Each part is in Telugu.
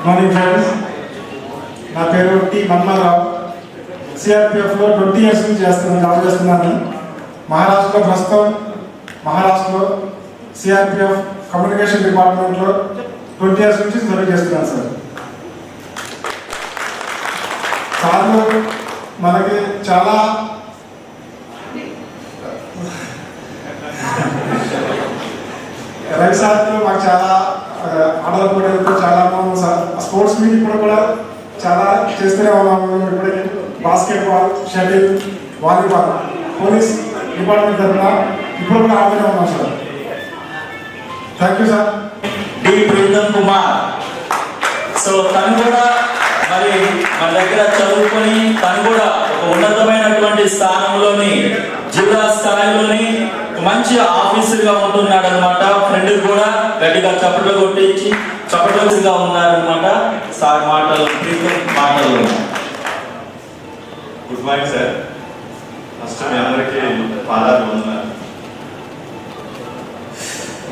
మార్నింగ్ ఫ్రెండ్స్, నా పేరు టి మన్మరావు. సిఆర్పిఎఫ్లో 20 years నుంచి జాబ్ చేస్తున్నాను. మహారాష్ట్రలో సిఆర్పిఎఫ్ కమ్యూనికేషన్ డిపార్ట్మెంట్లో 20 years నుంచి సర్వ్ చేస్తున్నాను సార్. సార్లు మనకి చాలా రవి సార్తో మాకు చాలా ఆటల పోటీలతో చాలా స్పోర్ట్స్ మీట్ ఇప్పుడు కూడా చాలా చేస్తూనే ఉన్నాము. ఇప్పటికీ basketball, shuttle, volleyball police department తరఫున ఇప్పుడు కూడా ఆడుతూనే ఉన్నాం sir. Thank you sir. D Brundam Kumar. So తను కూడా మరి మన దగ్గర చదువుకొని తను కూడా ఒక ఉన్నతమైనటువంటి స్థానంలోని జిల్లా స్థాయిలోని మంచి ఆఫీసర్గా ఉంటున్నాడు అనమాట. ఫ్రెండ్ కూడా గట్టిగా చప్పట్లు కొట్టించి చప్పట్లుగా ఉన్నారనమాట. సార్ మాటలు మాటలు. Good morning sir. ఫస్ట్ మీ అందరికీ పాదాలు వందనాలు.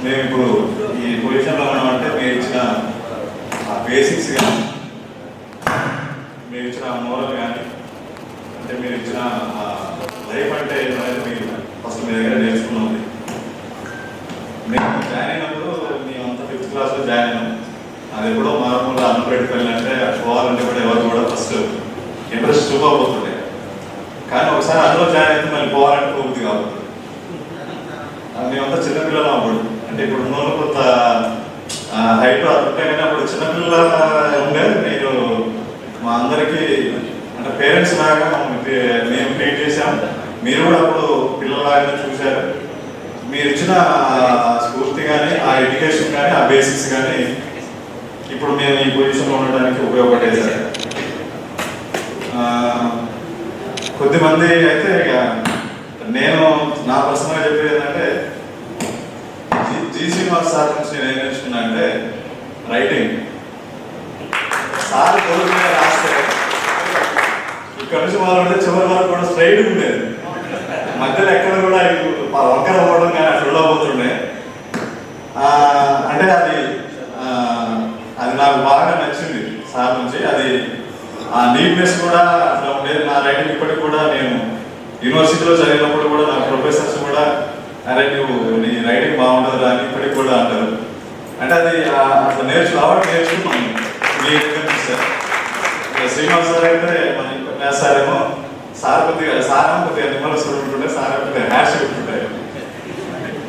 మేము ఇప్పుడు ఈ పొజిషన్లో ఉన్నామంటే మీరు ఇచ్చిన బేసిక్స్ కానీ, మీరు ఇచ్చిన మోరల్ కానీ, అంటే మీరు ఇచ్చిన లైఫ్ అంటే ఏంటనేది మీరు ఫస్ట్ మీ దగ్గర నేర్చుకున్నది. మేము జాయిన్ అయినప్పుడు మేమంతా 5th classలో జాయిన్ అయినాం. అది ఎప్పుడో మామూలుగా అన్పెట్టుకెళ్ళి అంటే పోవాలంటే కూడా ఎవరు కూడా ఫస్ట్ ఇంట్రెస్ట్ చూపబోతుండే. కానీ ఒకసారి అందులో జాయిన్ అయితే మళ్ళీ పోవాలంటే పోతుంది కాబట్టి మేమంతా చిన్నపిల్లలు అప్పుడు, అంటే ఇప్పుడు ఉన్న వాళ్ళు కొంత హైట్ అతుంటే కానీ అప్పుడు చిన్నపిల్లల ఉండేది. మీరు మా అందరికీ అంటే పేరెంట్స్ లాగా మేము ట్రీట్ చేసాం. మీరు కూడా అప్పుడు పిల్లలాగానే చూశారు. మీరు ఇచ్చిన స్ఫూర్తి కానీ, ఆ ఎడ్యుకేషన్ కానీ, ఆ బేసిక్స్ కానీ ఇప్పుడు మేము ఈ పొజిషన్లో ఉండడానికి ఉపయోగపడేది సార్. కొద్దిమంది అయితే నేను నా పర్సనల్గా చెప్పేది ఏంటంటే జి శ్రీనివాస్ సార్ నుంచి నేను ఏం నేర్చుకున్నా అంటే రైటింగ్. సార్ తెలుగు రాస్తే ఇక్కడ నుంచి మొదలుపెడితే చివరి వరకు కూడా స్ట్రైట్ ఉండేది. మధ్యలో ఎక్కడ కూడా వంకర పోవడం కానీ అట్లా పోతుండే. అంటే అది నాకు బాగా నచ్చింది సార్ నుంచి. అది ఆ నీట్నెస్ కూడా అట్లా ఉండేది. నా రైటింగ్ ఇప్పటికి కూడా నేను యూనివర్సిటీలో చదివినప్పుడు కూడా నా ప్రొఫెసర్స్ కూడా అరే నువ్వు నీ రైటింగ్ బాగుంటుంది అని ఇప్పటికి కూడా అంటారు. అంటే అది అట్లా అవార్డు నేర్చుకున్నాను మీ దగ్గర నుంచి సార్. శ్రీనివాస్ సార్ అయితే మన మ్యాథ్స్ సార్ ఏమో కొద్దిగా నిమ్మల స్వరం ఉంటుండే, సార్ కొద్దిగా హ్యాష్ ఉంటుండే.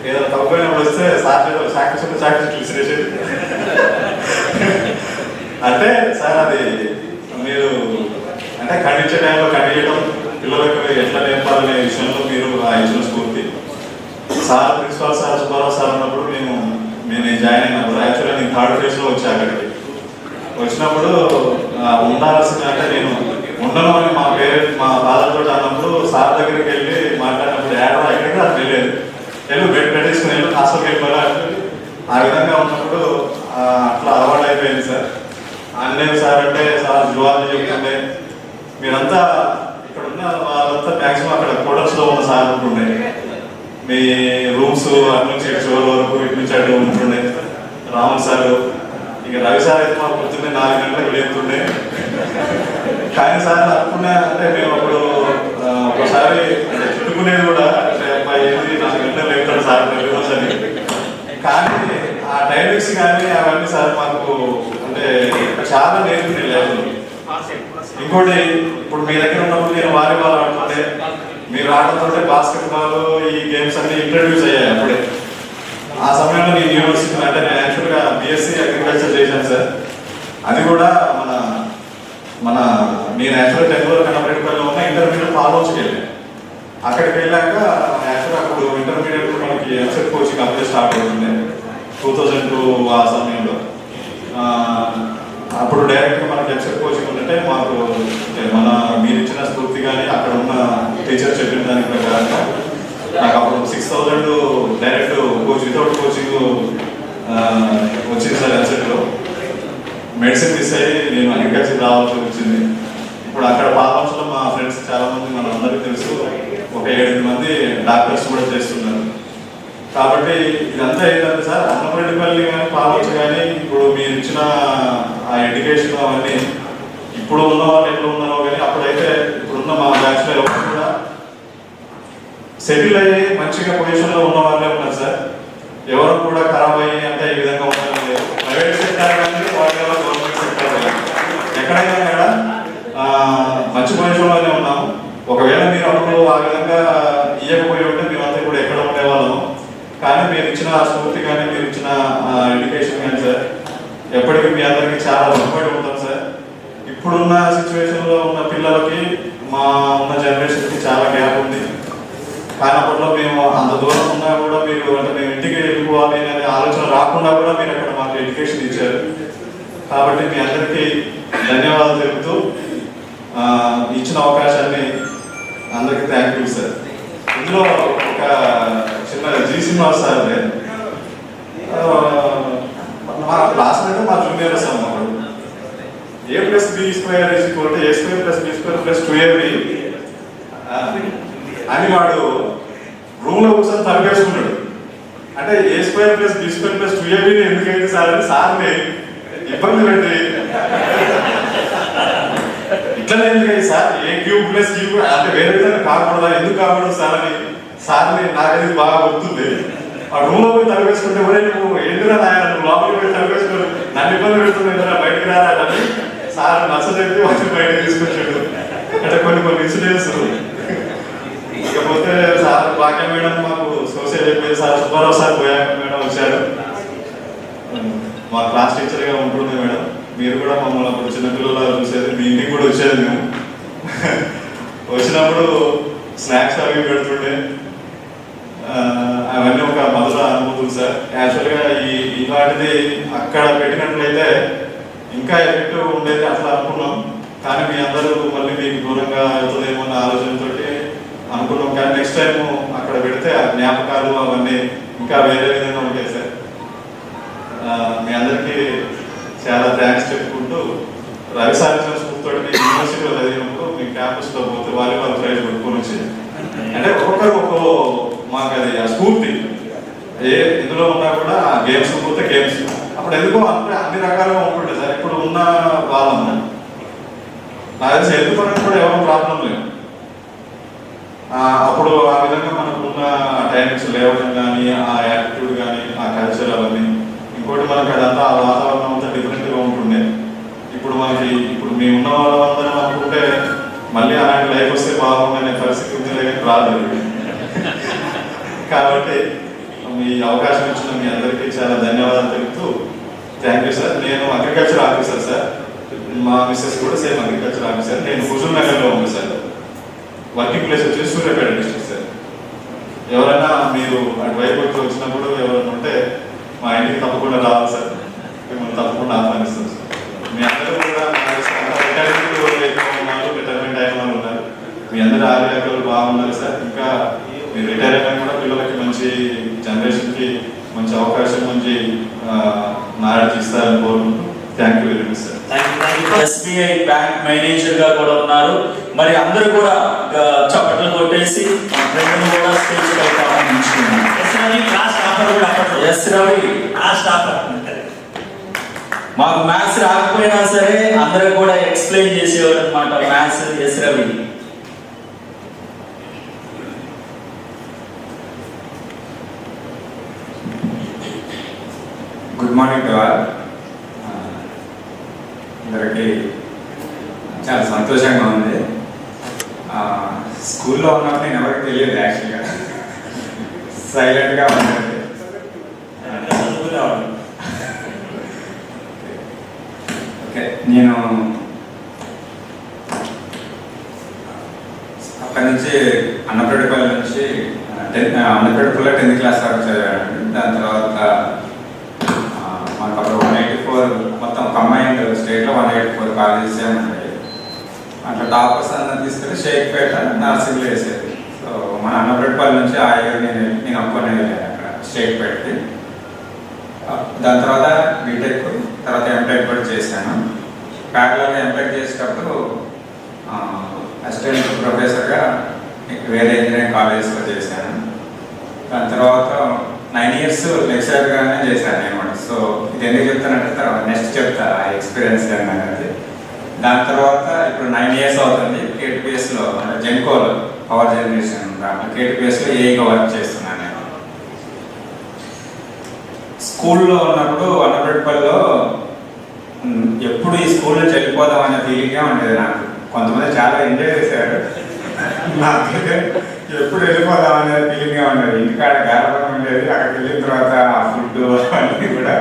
ఏదో తక్కువైనప్పుడు వస్తే సార్ చాక్లెట్ విసిరేసేది. అంటే సార్ అది మీరు అంటే ఖండించే టైంలో ఖండించడం, పిల్లలకు ఎట్లా నేర్పాలనే విషయంలో మీరు ఇచ్చిన స్ఫూర్తి. Sir principal sir Subbarao sir ఉన్నప్పుడు నేను జాయిన్ అయినప్పుడు యాక్చువల్గా నేను 3rd phase వచ్చా. అక్కడికి వచ్చినప్పుడు ఉండాల్సిన అంటే నేను ఉండను అని మా ఫాదర్తో అన్నప్పుడు సార్ దగ్గరికి వెళ్ళి మాట్లాడినప్పుడు ఎక్కడికి అది వెళ్ళలేదు. బెడ్ పెట్టేసుకుని హాస్టల్కి వెళ్ళిపోయా. ఆ విధంగా ఉన్నప్పుడు అట్లా అలవాటు అయిపోయింది సార్. ఆంజనేయ సార్ అంటే సార్ జువాలజీ చెప్తుండే. మీరంతా ఇక్కడ ఉన్న వాళ్ళంతా మ్యాక్సిమం అక్కడ క్వార్టర్స్లో ఉన్న సార్ ఉంటుండే. మీ రూమ్స్ అటు నుంచి చివరి వరకు ఇటు నుంచి అటు ఉంటుండే. రామన్ సార్, ఇక రవి సార్ అయితే మాకు పొద్దున్నే 4 గంటలకు లేపుతుండే. కానీ సార్ అనుకున్నా అంటే మేము అప్పుడు ఒకసారి అంటే చుట్టుకునేది కూడా అంటే అబ్బాయి 4 గంటలు లేపుతాడు సార్ రోజు అని. కానీ ఆ టైమింగ్స్ కానీ అవన్నీ సార్ మాకు అంటే చాలా నేర్చుకునే లేదు. ఇంకోటి ఇప్పుడు మీ దగ్గర ఉన్నప్పుడు నేను వాలీబాల్ ఆడుతుంటే, మీరు ఆడుతుంటే బాస్కెట్బాల్ ఈ గేమ్స్ అన్ని ఇంట్రడ్యూస్ అయ్యాయి అప్పుడే. ఆ సమయంలో నేను యూనివర్సిటీ అంటే నేను యాక్చువల్గా BSc అగ్రికల్చర్ చేశాను సార్. అది కూడా నేను యాక్చువల్గా 10th వరకు కనపడేపల్లిలో ఉన్న ఇంటర్మీడియట్ ఫాలోవర్స్కి వెళ్ళాను. అక్కడికి వెళ్ళాక యాక్చువల్గా అప్పుడు ఇంటర్మీడియట్ మనకి ఎంసెట్ కోచింగ్ అప్పుడే స్టార్ట్ అవుతుంది 2002 ఆ సమయంలో. అప్పుడు డైరెక్ట్గా మనకి ఎంసెట్ కోచింగ్ ఉంటే మాకు మీరు ఇచ్చిన స్ఫూర్తి కానీ అక్కడ ఉన్న టీచర్ చెప్పిన దాని ప్రకారంగా నాకు అప్పుడు 6,000 డైరెక్ట్ వితౌట్ కోచింగ్ వచ్చింది సార్. ఎంసెట్లో మెడిసిన్ మిస్ అయ్యి నేను అగ్రికల్చర్ రావాల్సి వచ్చింది. ఇప్పుడు అక్కడ పాల్వంచలో మా ఫ్రెండ్స్ చాలా మంది మన అందరికీ తెలుసు, ఒక 7 మంది డాక్టర్స్ కూడా చేస్తున్నారు. కాబట్టి ఇదంతా ఏంటంటే సార్ అన్నపరెడ్డిపల్లి కానీ పాలొచ్చు కానీ ఇప్పుడు మీరు ఇచ్చిన ఆ ఎడ్యుకేషన్ అవన్నీ ఇప్పుడు ఉన్న వాళ్ళు ఎట్లా ఉన్నారో కానీ అప్పుడైతే ఇప్పుడున్న మా బ్యాచ్లో ఎవరు కూడా సెటిల్ అయ్యి మంచిగా పొజిషన్లో ఉన్న వాళ్ళే ఉన్నారు సార్. ఎవరు కూడా ఖరాబ్ అయ్యి అంటే ఈ విధంగా ఉండడం లేదు. ప్రైవేట్ సెక్టర్ కానీ వాళ్ళ గవర్నమెంట్ సెక్టర్ కానీ ఎక్కడైనా కూడా మంచి పొజిషన్లోనే ఉన్నాము. ఒకవేళ మీరు అప్పుడు ఆ విధంగా ఇవ్వకపోయి ఉంటే మేమంతా కూడా ఎక్కడ ఉండేవాళ్ళము. కానీ మీరు ఇచ్చిన స్ఫూర్తి కానీ మీరు ఇచ్చిన ఎడ్యుకేషన్ కానీ సార్ ఎప్పటికీ మీ అందరికీ చాలా రుణపడి ఉంటాం సార్. ఇప్పుడున్న సిచ్యువేషన్లో ఉన్న పిల్లలకి మా ఉన్న జనరేషన్కి చాలా గ్యాప్ ఉంది. కానీ అప్పట్లో మేము అంత దూరం ఉన్నా కూడా మీరు అంటే మేము ఇంటికి వెళ్ళిపోవాలి అనే ఆలోచన రాకుండా కూడా మీరు అక్కడ మాకు ఎడ్యుకేషన్ ఇచ్చారు. కాబట్టి మీ అందరికీ ధన్యవాదాలు తెలుపుతూ ఇచ్చిన అవకాశాన్ని అందరికీ థ్యాంక్ యూ సార్. ఇందులో ఒక చిన్న జీ శ్రీనివాస్ సార్ మా క్లాస్మేట్ మా జూనియర్ సార్ మాకు A+B²=A²+B²+2AB అని వాడు రూమ్ లో కూర్చొని తలపేసుకున్నాడు. అంటే A²+B²+2AB ఎందుకైంది సార్ అని సార్ని ఇబ్బంది పెట్టి ఇట్లనే ఎందుకైంది సార్ A³ +Q అంటే వేరే విధంగా కాకూడదా, ఎందుకు కాకూడదు సార్ అని సార్ని నాకైతే బాగా గుర్తుంది. ఆ రూమ్ లో పోయి తలపేసుకుంటే ఎవరే నువ్వు ఎందుకు నాయన నువ్వు లోపలికి పోయి తలపేసుకుని నన్ను ఇబ్బంది పెడుతుంది ఏదైనా బయటకు రాదని సార్ నచ్చజెప్పి వచ్చి బయటకు తీసుకొచ్చాడు. అంటే కొన్ని ఇన్సిడెంట్స్. ఇకపోతే సార్ భాగ్య మేడం మాకు సోషల్ చెప్పేది సార్ సుబ్బారావు సార్ పోయాక మేడం వచ్చారు. మా క్లాస్ టీచర్గా ఉంటుంది మేడం. మీరు కూడా మమ్మల్ని అప్పుడు చిన్నపిల్లలు చూసేది, మీ ఇంటికి కూడా వచ్చేది. మేము వచ్చినప్పుడు స్నాక్స్ అవి పెడుతుండే. అవన్నీ ఒక మధుర అనుభూతులు సార్. యాక్చువల్గా ఇలాంటిది అక్కడ పెట్టినట్లయితే ఇంకా ఎఫెక్టివ్ ఉండేది అట్లా అనుకున్నాం. కానీ మీ అందరూ మళ్ళీ మీకు దూరంగా అవుతుందేమో అన్న ఆలోచనతో అనుకున్నాం. కానీ నెక్స్ట్ టైం అక్కడ పెడితే ఆ జ్ఞాపకాలు అవన్నీ ఇంకా వేరే విధంగా ఉంటాయి సార్. మీ అందరికీ చాలా థ్యాంక్స్ చెప్పుకుంటూ రవి సాధించిన స్కూల్తో యూనివర్సిటీలో చదివినప్పుడు మీ క్యాంపస్లో పోతే వాలీబాల్ ప్రైజ్ కొట్టుకొని వచ్చేది. అంటే ఒక్కొక్కరు ఒక్కో మాకు అది ఆ స్ఫూర్తి. ఇందులో ఉన్నా కూడా గేమ్స్ పోతే గేమ్స్ అప్పుడు ఎందుకో అన్ని రకాలుగా ఉంటుండే సార్. ఇప్పుడు ఉన్న వాళ్ళము నాకు తెలిసి హెల్త్ పరంగా కూడా ఎవరో ప్రాబ్లం లేదు. అప్పుడు ఆ విధంగా మనకు ఉన్న టైమింగ్స్ లేవడం కానీ, ఆ యాటిట్యూడ్ కానీ, ఆ కల్చర్ అవన్నీ. ఇంకోటి మనకి అదంతా ఆ వాతావరణం అంతా డిఫరెంట్గా ఉంటుండే. ఇప్పుడు మేము ఉన్న వాళ్ళందరం అనుకుంటే మళ్ళీ అలాంటి లైఫ్ వస్తే బాగుందనే పరిస్థితి ఉంది, లేక రాదు. కాబట్టి మీ అవకాశం ఇచ్చిన మీ అందరికీ చాలా ధన్యవాదాలు తెలుపుతూ థ్యాంక్ యూ సార్. నేను అగ్రికల్చర్ ఆఫీసర్ సార్. మా మిస్సెస్ కూడా సేమ్ అగ్రికల్చర్ ఆఫీసర్. నేను హుజూర్ నగర్లో ఉంది సార్. వర్కింగ్ ప్లేస్ వచ్చేసి సూర్యాపేట డిస్ట్రిక్ట్ సార్. ఎవరైనా మీరు అటువైపు వచ్చినప్పుడు ఎవరైనా ఉంటే మా ఇంటికి తప్పకుండా రావాలి సార్. మిమ్మల్ని తప్పకుండా ఆహ్వానిస్తాం సార్. మీ అందరూ కూడా రిటైర్మెంట్ అయిన వాళ్ళు ఉన్నారు. మీ అందరూ ఆరోగ్యాలు బాగున్నారు సార్. ఇంకా మీరు రిటైర్ అయినా కూడా పిల్లలకి మంచి జనరేషన్కి మంచి అవకాశం, మంచి నాలెడ్జ్ ఇస్తారని కోరుకుంటూ thank you very much sir. SBI bank manager గా కూడా ఉన్నారు. మరి అందరూ కూడా చప్పట్లు కొట్టేసి ఫ్రెండ్ని కూడా స్టేజ్ పైకి ఆహ్వానించుకున్నారు. మాకు మ్యాథ్స్ రాకపోయినా సరే అందరూ కూడా ఎక్స్ప్లెయిన్ చేసేవారు అనమాట maths. S Ravi. Good morning to all. అందరికీ చాలా సంతోషంగా ఉంది. స్కూల్లో ఉన్నప్పుడు నేను ఎవరికి తెలియదు యాక్చువల్గా. సైలెంట్గా ఉండేది. ఓకే, నేను అక్కడి నుంచి అన్నపరెడ్డిపల్లి నుంచి అన్నపరెడ్డిపల్లిలో 10th క్లాస్ వరకు చదివానండి. దాని తర్వాత మనకు అప్పుడు 184 మొత్తం కంబైన్డ్ స్టేట్లో 184 కాలేజెస్ ఉంటాయి. అట్లా టాపర్స్ అందరూ తీసుకెళ్ళి షేక్పేట నర్సింగ్లో వేసేది. సో మన అన్నపరెడ్డిపల్లి నుంచి ఆ ఇయర్ నేను ఒక్కనే వెళ్ళాను అక్కడ షేక్పేటకి. దాని తర్వాత బీటెక్, తర్వాత ఎంటెక్ కూడా చేశాను. ప్యారలల్గా ఎంటెక్ చేసేటప్పుడు అసిస్టెంట్ ప్రొఫెసర్గా వేరే ఇంజనీరింగ్ కాలేజెస్లో చేశాను. దాని తర్వాత 9 years లెక్చరర్గానే చేశాను అనమాట. సో ఇది ఎందుకు చెప్తానంటే తర్వాత నెక్స్ట్ చెప్తా ఆ ఎక్స్పీరియన్స్ అనేది. దాని తర్వాత ఇప్పుడు 9 years అవుతుంది కేటీపీఎస్లో, అంటే జెన్కోలో పవర్ జనరేషన్ దాంట్లో కేటీపీఎస్లో ఏఈగా వర్క్ చేస్తున్నాను నేను. స్కూల్లో ఉన్నప్పుడు అన్నపేటపల్లిలో ఎప్పుడు ఈ స్కూల్ నుంచి వెళ్ళిపోదాం అనే ఫీలింగే ఉండేది నాకు. కొంతమంది చాలా ఎంజాయ్ చేశారు, నాకైతే ఎప్పుడు వెళ్ళిపోదాం అనే ఫీలింగే ఉండేది. ఇంటికాడ గారపం ఉండేది, అక్కడికి వెళ్ళిన తర్వాత ఆ ఫుడ్ అన్నీ కూడా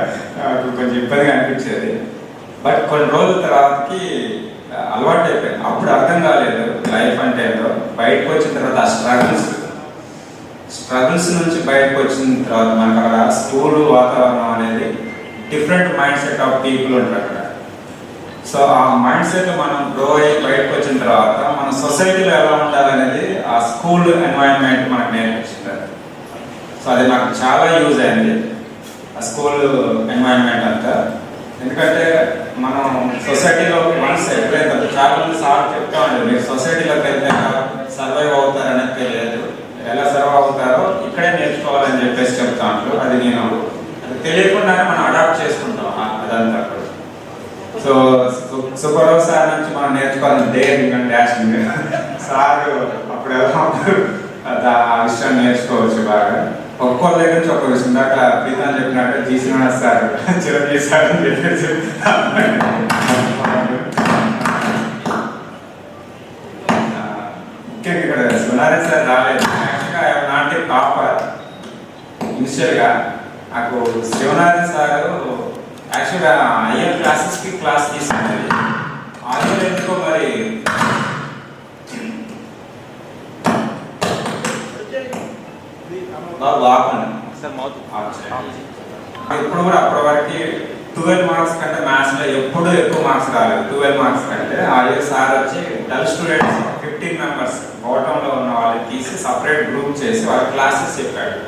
కొంచెం ఇబ్బందిగా అనిపించేది. బట్ కొన్ని రోజుల తర్వాతకి అలవాటు అయిపోయింది. అప్పుడు అర్థం కాలేదు లైఫ్ అంటే ఏంటో. బయటకు వచ్చిన తర్వాత ఆ స్ట్రగుల్స్ నుంచి బయటకు వచ్చిన తర్వాత మనకు అక్కడ స్కూల్ వాతావరణం అనేది different mind set of people ఉంటారు అక్కడ. సో ఆ మైండ్ సెట్ మనం గ్రో అయ్యి బయటకు వచ్చిన తర్వాత మన సొసైటీలో ఎలా ఉండాలనేది ఆ స్కూల్ ఎన్వైరన్మెంట్ మనకు నేర్పించింది. సో అది నాకు చాలా యూజ్ అయింది ఆ స్కూల్ ఎన్వైరన్మెంట్ అంతా. ఎందుకంటే మనం సొసైటీలో మనసు ఎప్పుడైతే చాలా మంది సార్ చెప్తా ఉండేది, మీరు సొసైటీలోకి వెళ్తే సర్వైవ్ అవుతారనేది తెలియదు, ఎలా సర్వైవ్ అవుతారో ఇక్కడే నేర్చుకోవాలని చెప్పేసి చెప్తా ఉంటారు. అది నేను అది తెలియకుండానే మనం అడాప్ట్ చేసుకుంటాం అదంతా. సో సుబ్బారావు సార్ నుంచి మనం నేర్చుకోవాలని డేరింగ్ అండ్ డాషింగ్. సార్ అప్పుడు ఎలా ఉంటారు ఆ విషయాన్ని నేర్చుకోవచ్చు బాగా. ఒక్కొక్కరి దగ్గర నుంచి ఒక్క విషయం. దాకా ప్రీతం చెప్పినట్టు G Srinivas sir, Chiranjeevi sir అని చెప్పేసి ముఖ్యంగా ఇక్కడ సునారాయణ సార్ రాలేదు. యాక్చువల్గా నాటి టాపర్ ఇనిషియల్గా నాకు శివనారాయణ సార్ యాక్చువల్గా ఐఎల్ క్లాసెస్కి క్లాస్ తీసుకున్నది. ఐఎల్ ఎందుకో మరి ఇప్పుడు కూడా అప్పటి వరకు 12 మార్క్స్ కంటే మ్యాథ్స్లో ఎప్పుడు ఎక్కువ మార్క్స్ రాలేదు. 12 మార్క్స్ కంటే ఐఎల్ సార్ వచ్చి డల్ స్టూడెంట్స్ 15 మెంబర్స్ బాటంలో ఉన్న వాళ్ళకి తీసి సపరేట్ గ్రూప్ చేసి వాళ్ళ క్లాసెస్ చెప్పాడు.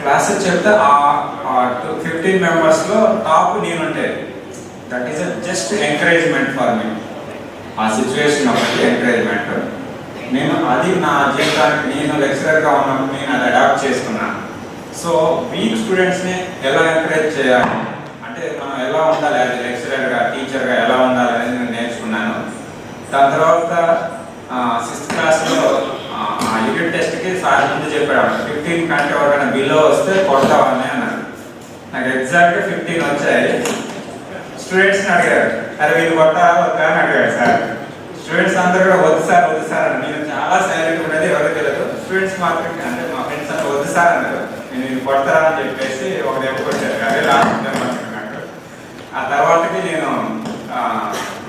క్లాసెస్ చెప్తే ఆ 15 మెంబర్స్లో టాప్ నేనుంటే that is just encouragement for me. ఆ సిచ్యువేషన్ ఒకటి ఎంకరేజ్మెంట్. నేను అది నా జీవితానికి నేను లెక్చరర్గా ఉన్నప్పుడు నేను అది అడాప్ట్ చేసుకున్నాను. సో వీక్ స్టూడెంట్స్ని ఎలా ఎంకరేజ్ చేయాలి అంటే మనం ఎలా ఉండాలి, అది లెక్చరర్గా టీచర్గా ఎలా ఉండాలి అనేది నేను నేర్చుకున్నాను. దాని తర్వాత 6th క్లాస్లో ఆ యూనిట్ టెస్ట్కి సార్ ముందు చెప్పాడు 15 కంటే ఎవరైనా బిలో వస్తే కొడతామని అన్నారు. నాకు ఎగ్జాక్ట్గా 15 వచ్చాయి. స్టూడెంట్స్ని అడిగారు, అరే వీళ్ళు కొట్టాలా వద్దా అని అడిగారు సార్. స్టూడెంట్స్ అందరూ కూడా వద్దు సార్ అని. నేను చాలా సైలెంట్ ఉండేది, ఎవరికి తెలియదు. స్టూడెంట్స్ మాత్రమే అంటే మా ఫ్రెండ్స్ అంతా వద్దు సార్ అన్నారు. నేను కొడతారా అని చెప్పేసి ఒక దెబ్బ కొట్టారు. అదే లాస్ట్ అనుకున్నాను. ఆ తర్వాతకి నేను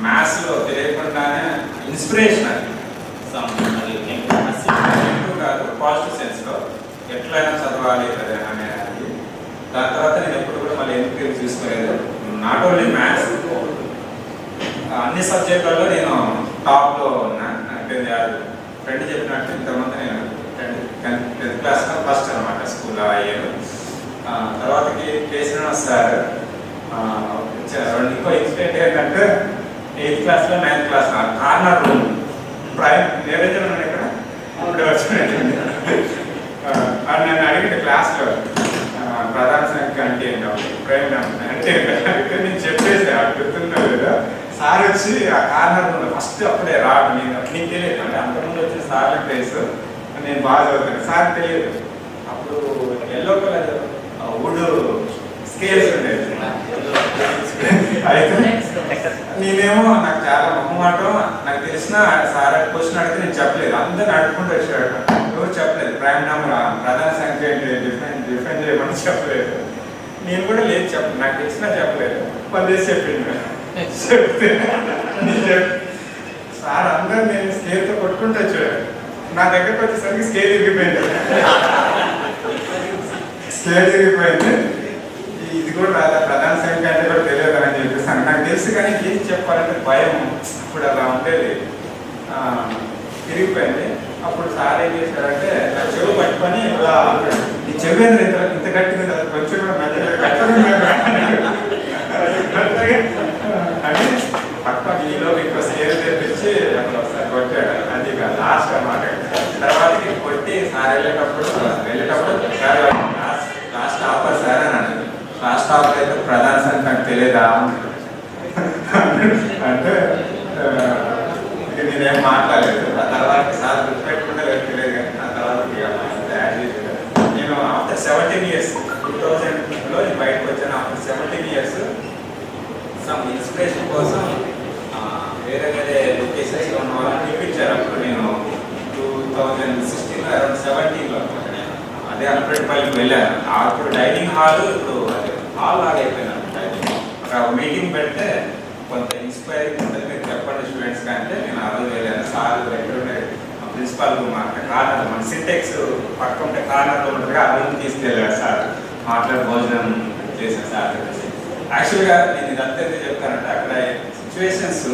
మ్యాథ్స్లో తెలియకుండానే ఇన్స్పిరేషన్ అది కాదు పాజిటివ్ సెన్స్లో ఎట్లయినా చదవాలి అదే అనేది. దాని తర్వాత నేను ఎప్పుడు కూడా మళ్ళీ ఎందుకు తీసుకోలేదు. నాట్ ఓన్లీ మ్యాథ్స్, అన్ని సబ్జెక్టులలో నేను టాప్లో ఉన్నా. ఫ్రెండ్ చెప్పినట్టు ఇంతకుముందు నేను 10th క్లాస్లో ఫస్ట్ అనమాట స్కూల్లో అయ్యాను. తర్వాతకి శ్రీనివాస్ సార్ ఇంకో ఇన్సిడెంట్ ఏంటంటే 8th క్లాస్లో 9th class corner room prime నేరేజర్ ఉన్నాను ఇక్కడ ఇప్పుడు వచ్చినట్టు నన్ను అడిగిన క్లాస్లో ప్రధాన సంఖ్య అంటే ఏంటో ప్రైమ్ అంటే నేను చెప్పేసి గుర్తుందో లేదా. సార్ వచ్చి ఆ కార్నర్ రూమ్లో ఫస్ట్ అప్పుడే రాడు, నీకు తెలియదు అంటే అంతకుముందు వచ్చిన సార్ల ప్లేస్ నేను బాగా చదువుతాను. సార్ తెలియదు అప్పుడు ఎల్లో కలర్ వుడ్ స్కేల్స్ ఉండేది. అయితే నేనేమో నాకు చాలా మొహమాటం, నాకు తెలిసిన సార్ క్వశ్చన్ అడిగితే నేను చెప్పలేదు. అందరిని అడుక్కుంటూ వచ్చాడు, ఎవరు చెప్పలేదు. ప్రైమ్ నెంబర్ ప్రధాన సంఖ్య ఏంటి డిఫరెంట్ చేయమని చెప్పలేదు. నేను కూడా లేదు చెప్పలేదు, నాకు తెలిసినా చెప్పలేదు. పని చెప్పింది సార్. అందరు నేను స్కేల్తో కొట్టుకుంటూ వచ్చాడు. నా దగ్గరకు వచ్చేసరికి స్కేల్ ఇరిగిపోయింది. ఇది కూడా రాదా ప్రధాన సంఖ్య అంటే కూడా తెలియదు అని చెప్పేసి నాకు తెలుసు. కానీ ఏం చెప్పాలంటే భయం. అప్పుడు అలా ఉండేది, తిరిగిపోయింది. అప్పుడు సార్ ఏం చేశారంటే నా చెవు పట్టుకొని ఇలా ఈ చెవి ఇంత గట్టిగా కొంచెం కూడా అని పట్టుకొని ఈలో మీకు స్కేల్ తెప్పించి అక్కడ ఒకసారి కొట్టాడు. అది లాస్ట్ అన్నమాట. తర్వాత కొట్టి సార్ వెళ్ళేటప్పుడు సార్ తర్వాత అయితే ప్రధాన సంఖ్య తెలియదా అంటే ఇక నేనేం మాట్లాడలేదు. ఆ తర్వాత సార్ గుర్తుపెట్టుకుంటే తెలియదు, కానీ ఆ తర్వాత నేను ఆఫ్టర్ 17 years 2000లో బయటకు వచ్చాను. ఆఫ్టర్ 17 years సమ్ ఇన్స్పిరేషన్ కోసం వేరే వేరే లొకేషన్స్లో ఉన్న వాళ్ళని పిలిపించారు. అప్పుడు నేను 2016 అరౌండ్ 17లో అదే అన్నపల్లికి వెళ్ళాను. అప్పుడు డైనింగ్ హాల్ ఇప్పుడు అదే హాల్ లాగా అయిపోయినాను. డైనింగ్ అక్కడ మీటింగ్ పెడితే కొంత ఇన్స్పైరింగ్ ఉంటుంది, మీరు చెప్పండి స్టూడెంట్స్ కంటే నేను ఆ రోజు వెళ్ళాను. సార్ ఎక్కడుండే ప్రిన్సిపాల్ కార్నర్ మన సింటెక్స్ పక్క ఉంటే కార్నర్లో ఉంటుంది, ఆ రూమ్ తీసుకెళ్ళారు సార్. మాట్లాడి భోజనం చేశాను సార్. యాక్చువల్గా నేను ఇదంతా ఎందుకు చెప్తానంటే అక్కడ సిచ్యువేషన్స్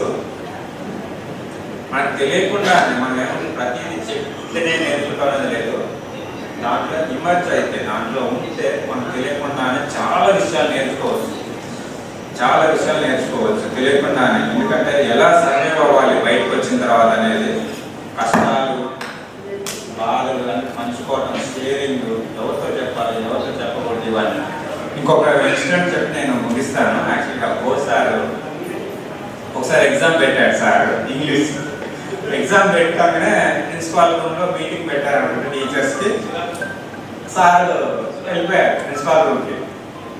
మనకు తెలియకుండా మనం ఏమో ప్రతిదీ చెప్తేనే నేర్చుకోవాలని లేదు, దాంట్లో ఇమర్జ్ అయితే దాంట్లో ఉంటే మనకు తెలియకుండానే చాలా విషయాలు నేర్చుకోవచ్చు తెలియకుండానే. ఎందుకంటే ఎలా సర్వైవ్ అవ్వాలి బయటకు వచ్చిన తర్వాత అనేది, కష్టాలు బాధలు అన్నీ పంచుకోవడం, షేరింగ్, ఎవరితో చెప్పాలి ఎవరితో చెప్పకూడదు, ఇవన్నీ. ఇంకొక ఇన్సిడెంట్ చెప్పి నేను ముగిస్తాను. యాక్చువల్గా ఒకసారి ఎగ్జామ్ పెట్టాడు సార్, ఇంగ్లీష్ ఎగ్జామ్ పెట్టగానే ప్రిన్సిపాల్ రూమ్లో మీటింగ్ పెట్టారనుకుంటే టీచర్స్కి. సార్ వెళ్ళిపోయారు ప్రిన్సిపాల్ రూమ్కి.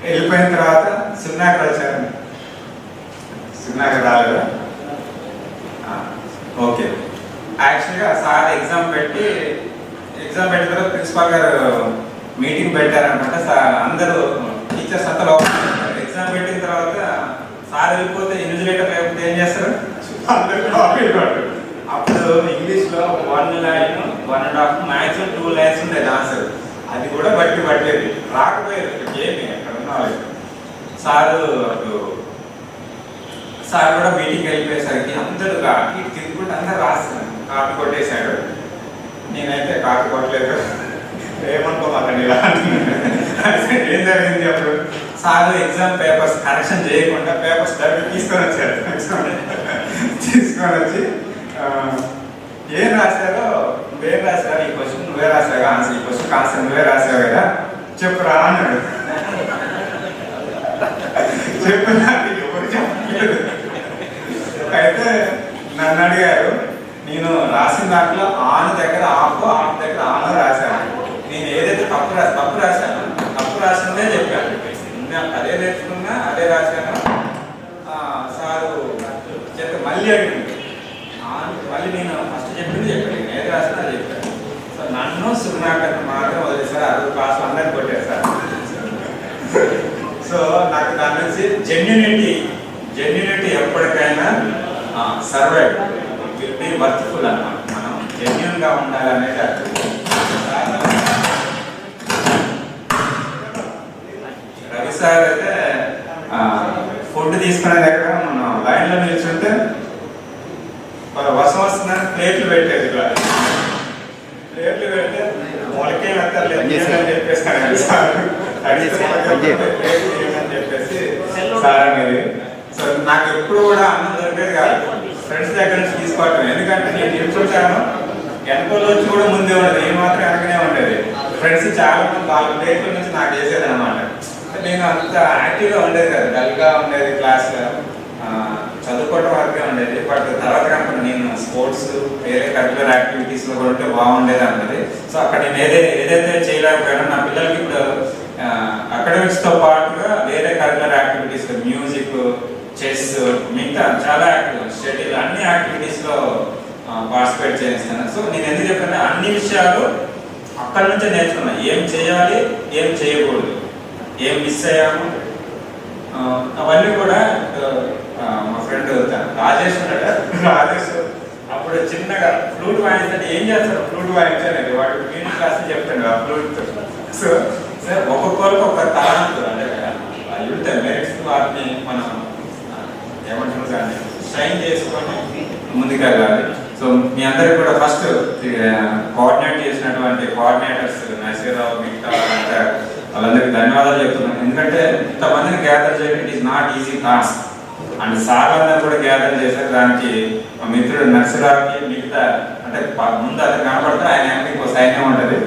వెళ్ళిపోయిన తర్వాత సున్నాకర్ వచ్చారు. సున్నాకర్ రాలేదా? ఓకే. యాక్చువల్గా సార్ ఎగ్జామ్ పెట్టిన తర్వాత ప్రిన్సిపాల్ గారు మీటింగ్ పెట్టారనుకుంటే సార్ అందరూ టీచర్స్ అంతా లోపల ఎగ్జామ్ పెట్టిన తర్వాత సార్ వెళ్ళిపోతే ఇన్విజిలేటర్ లేకపోతే ఏం చేస్తారు, అందరూ కాపీ ఇవ్వరు. అప్పుడు ఇంగ్లీష్లో 1 line 1.5 మ్యాక్సిమం 2 lines ఉండేది ఆన్సర్. అది కూడా పట్టేది రాకపోయేది. ఏమి అక్కడ ఉన్న వాళ్ళు సార్ కూడా మీటింగ్ వెళ్ళిపోయేసరికి అందరూ ఇటు తిరుగుకుంటే అందరూ రాస్తారు, కాపీ కొట్టేశాడు. నేనైతే కాపీ కొట్టలేదు, ఏమనుకోమాకండి ఇలా. ఏం జరిగింది అప్పుడు, సార్ ఎగ్జామ్ పేపర్స్ కరెక్షన్ చేయకుండా పేపర్స్ డబ్బు తీసుకొని వచ్చారు. తీసుకొని వచ్చి ఏం రాశారో నువ్వేం రాశారు, ఈ క్వశ్చన్ నువ్వే రాశావు ఆన్సర్, ఈ క్వశ్చన్ ఆన్సర్ నువ్వే రాశావు కదా చెప్పురా అన్నాడు. చెప్పినాడు ఎవరు చెప్పలేదు. అయితే నన్ను అడిగారు, నేను రాసిన దాంట్లో ఆన్ దగ్గర ఆఫ్ దగ్గర ఆన్ రాశాను. నేను ఏదైతే తప్పు రాసిందే చెప్పాను. అదే నేర్చుకున్నా అదే రాశాను. సారు చెప్పి మళ్ళీ అడిగింది, మళ్ళీ నేను ఫస్ట్ చెప్పింది చెప్పాను, నేను ఏది రాసినా అది చెప్పాను. సో నన్ను సున్నాకర్ని మాత్రం వదిలేసారు. 60 క్లాస్ అందరికి కొట్టారు సార్. సో నాకు దాని నుంచి జెన్యూనిటీ ఎప్పటికైనా సర్వైవ్ విల్ బి వర్త్ఫుల్ అన్నమాట. మనం జెన్యూన్గా ఉండాలనేది అర్థం. రవి సార్ అయితే ఫుడ్ తీసుకునే దగ్గర మనం లైన్లో నిల్చుంటే వర్షం వస్తుందని ప్లేట్లు పెట్టేది. ప్లేట్లు పెడితే మొలకే వెళ్తారు అని చెప్పేసి సార్ అనేది. సో నాకు ఎప్పుడు కూడా అన్నం దొరికేది కాదు, ఫ్రెండ్స్ దగ్గర నుంచి తీసుకోవటం. ఎందుకంటే నేను నిల్చుంటాను, వెనకలో వచ్చి కూడా ముందే ఉండదు, ఏ మాత్రం వెనకనే ఉండేది. ఫ్రెండ్స్ చాలా మంది వాళ్ళ ప్లేట్ల నుంచి నాకు వేసేది అనమాట. నేను అంత యాక్టివ్గా ఉండేది కదా, డల్గా ఉండేది క్లాస్లో, చదువుకోవడం వరకే ఉండేది. బట్ తర్వాత కనుక నేను స్పోర్ట్స్ వేరే కరిక్యులర్ యాక్టివిటీస్లో కూడా ఉంటే బాగుండేది అన్నది. సో అక్కడ నేను ఏదైతే చేయలేకపోయానో నా పిల్లలకి ఇప్పుడు అకాడమిక్స్తో పాటుగా వేరే కరిక్యులర్ యాక్టివిటీస్, మ్యూజిక్, చెస్, మిగతా చాలా షటిల్ అన్ని యాక్టివిటీస్లో పార్టిసిపేట్ చేస్తాను. సో నేను ఎందుకు చెప్పాను, అన్ని విషయాలు అక్కడి నుంచే నేర్చుకున్నాను. ఏం చేయాలి, ఏం చేయకూడదు, ఏం మిస్ అయ్యాము, అవన్నీ కూడా. మా ఫ్రెండ్ రాజేష్ ఉన్నాడు, రాజేష్ అప్పుడు చిన్నగా ఫ్లూట్ వాయించండి, ఏం చేస్తారు ఫ్లూట్ వాయించండి, వాడు మ్యూజిక్ క్లాస్ చెప్తాడు ఆ ఫ్లూట్తో. సో సార్ ఒక్కొక్కరికి ఒక తలాంతు అంటే అవి ఉంటాయి మెరిట్స్, వాటిని మనం ఏమంటారు కానీ షైన్ చేసుకొని ముందుకెళ్ళాలి. సో మీ అందరికి కూడా ఫస్ట్ కోఆర్డినేట్ చేసినటువంటి కోఆర్డినేటర్స్ నరసింహరావు, మిగతా వాళ్ళందరికీ ధన్యవాదాలు చెప్తున్నాను. ఎందుకంటే ఇంతమందిని గ్యాదర్ చేయడం it is not easy task. And sir అందరూ కూడా గ్యాదర్ చేశారు. దానికి మా మిత్రుడు నరసింహరావుకి, మిగతా అంటే ముందు అది కనపడితే ఆయన ఇంకో సైన్యం ఉంటుంది,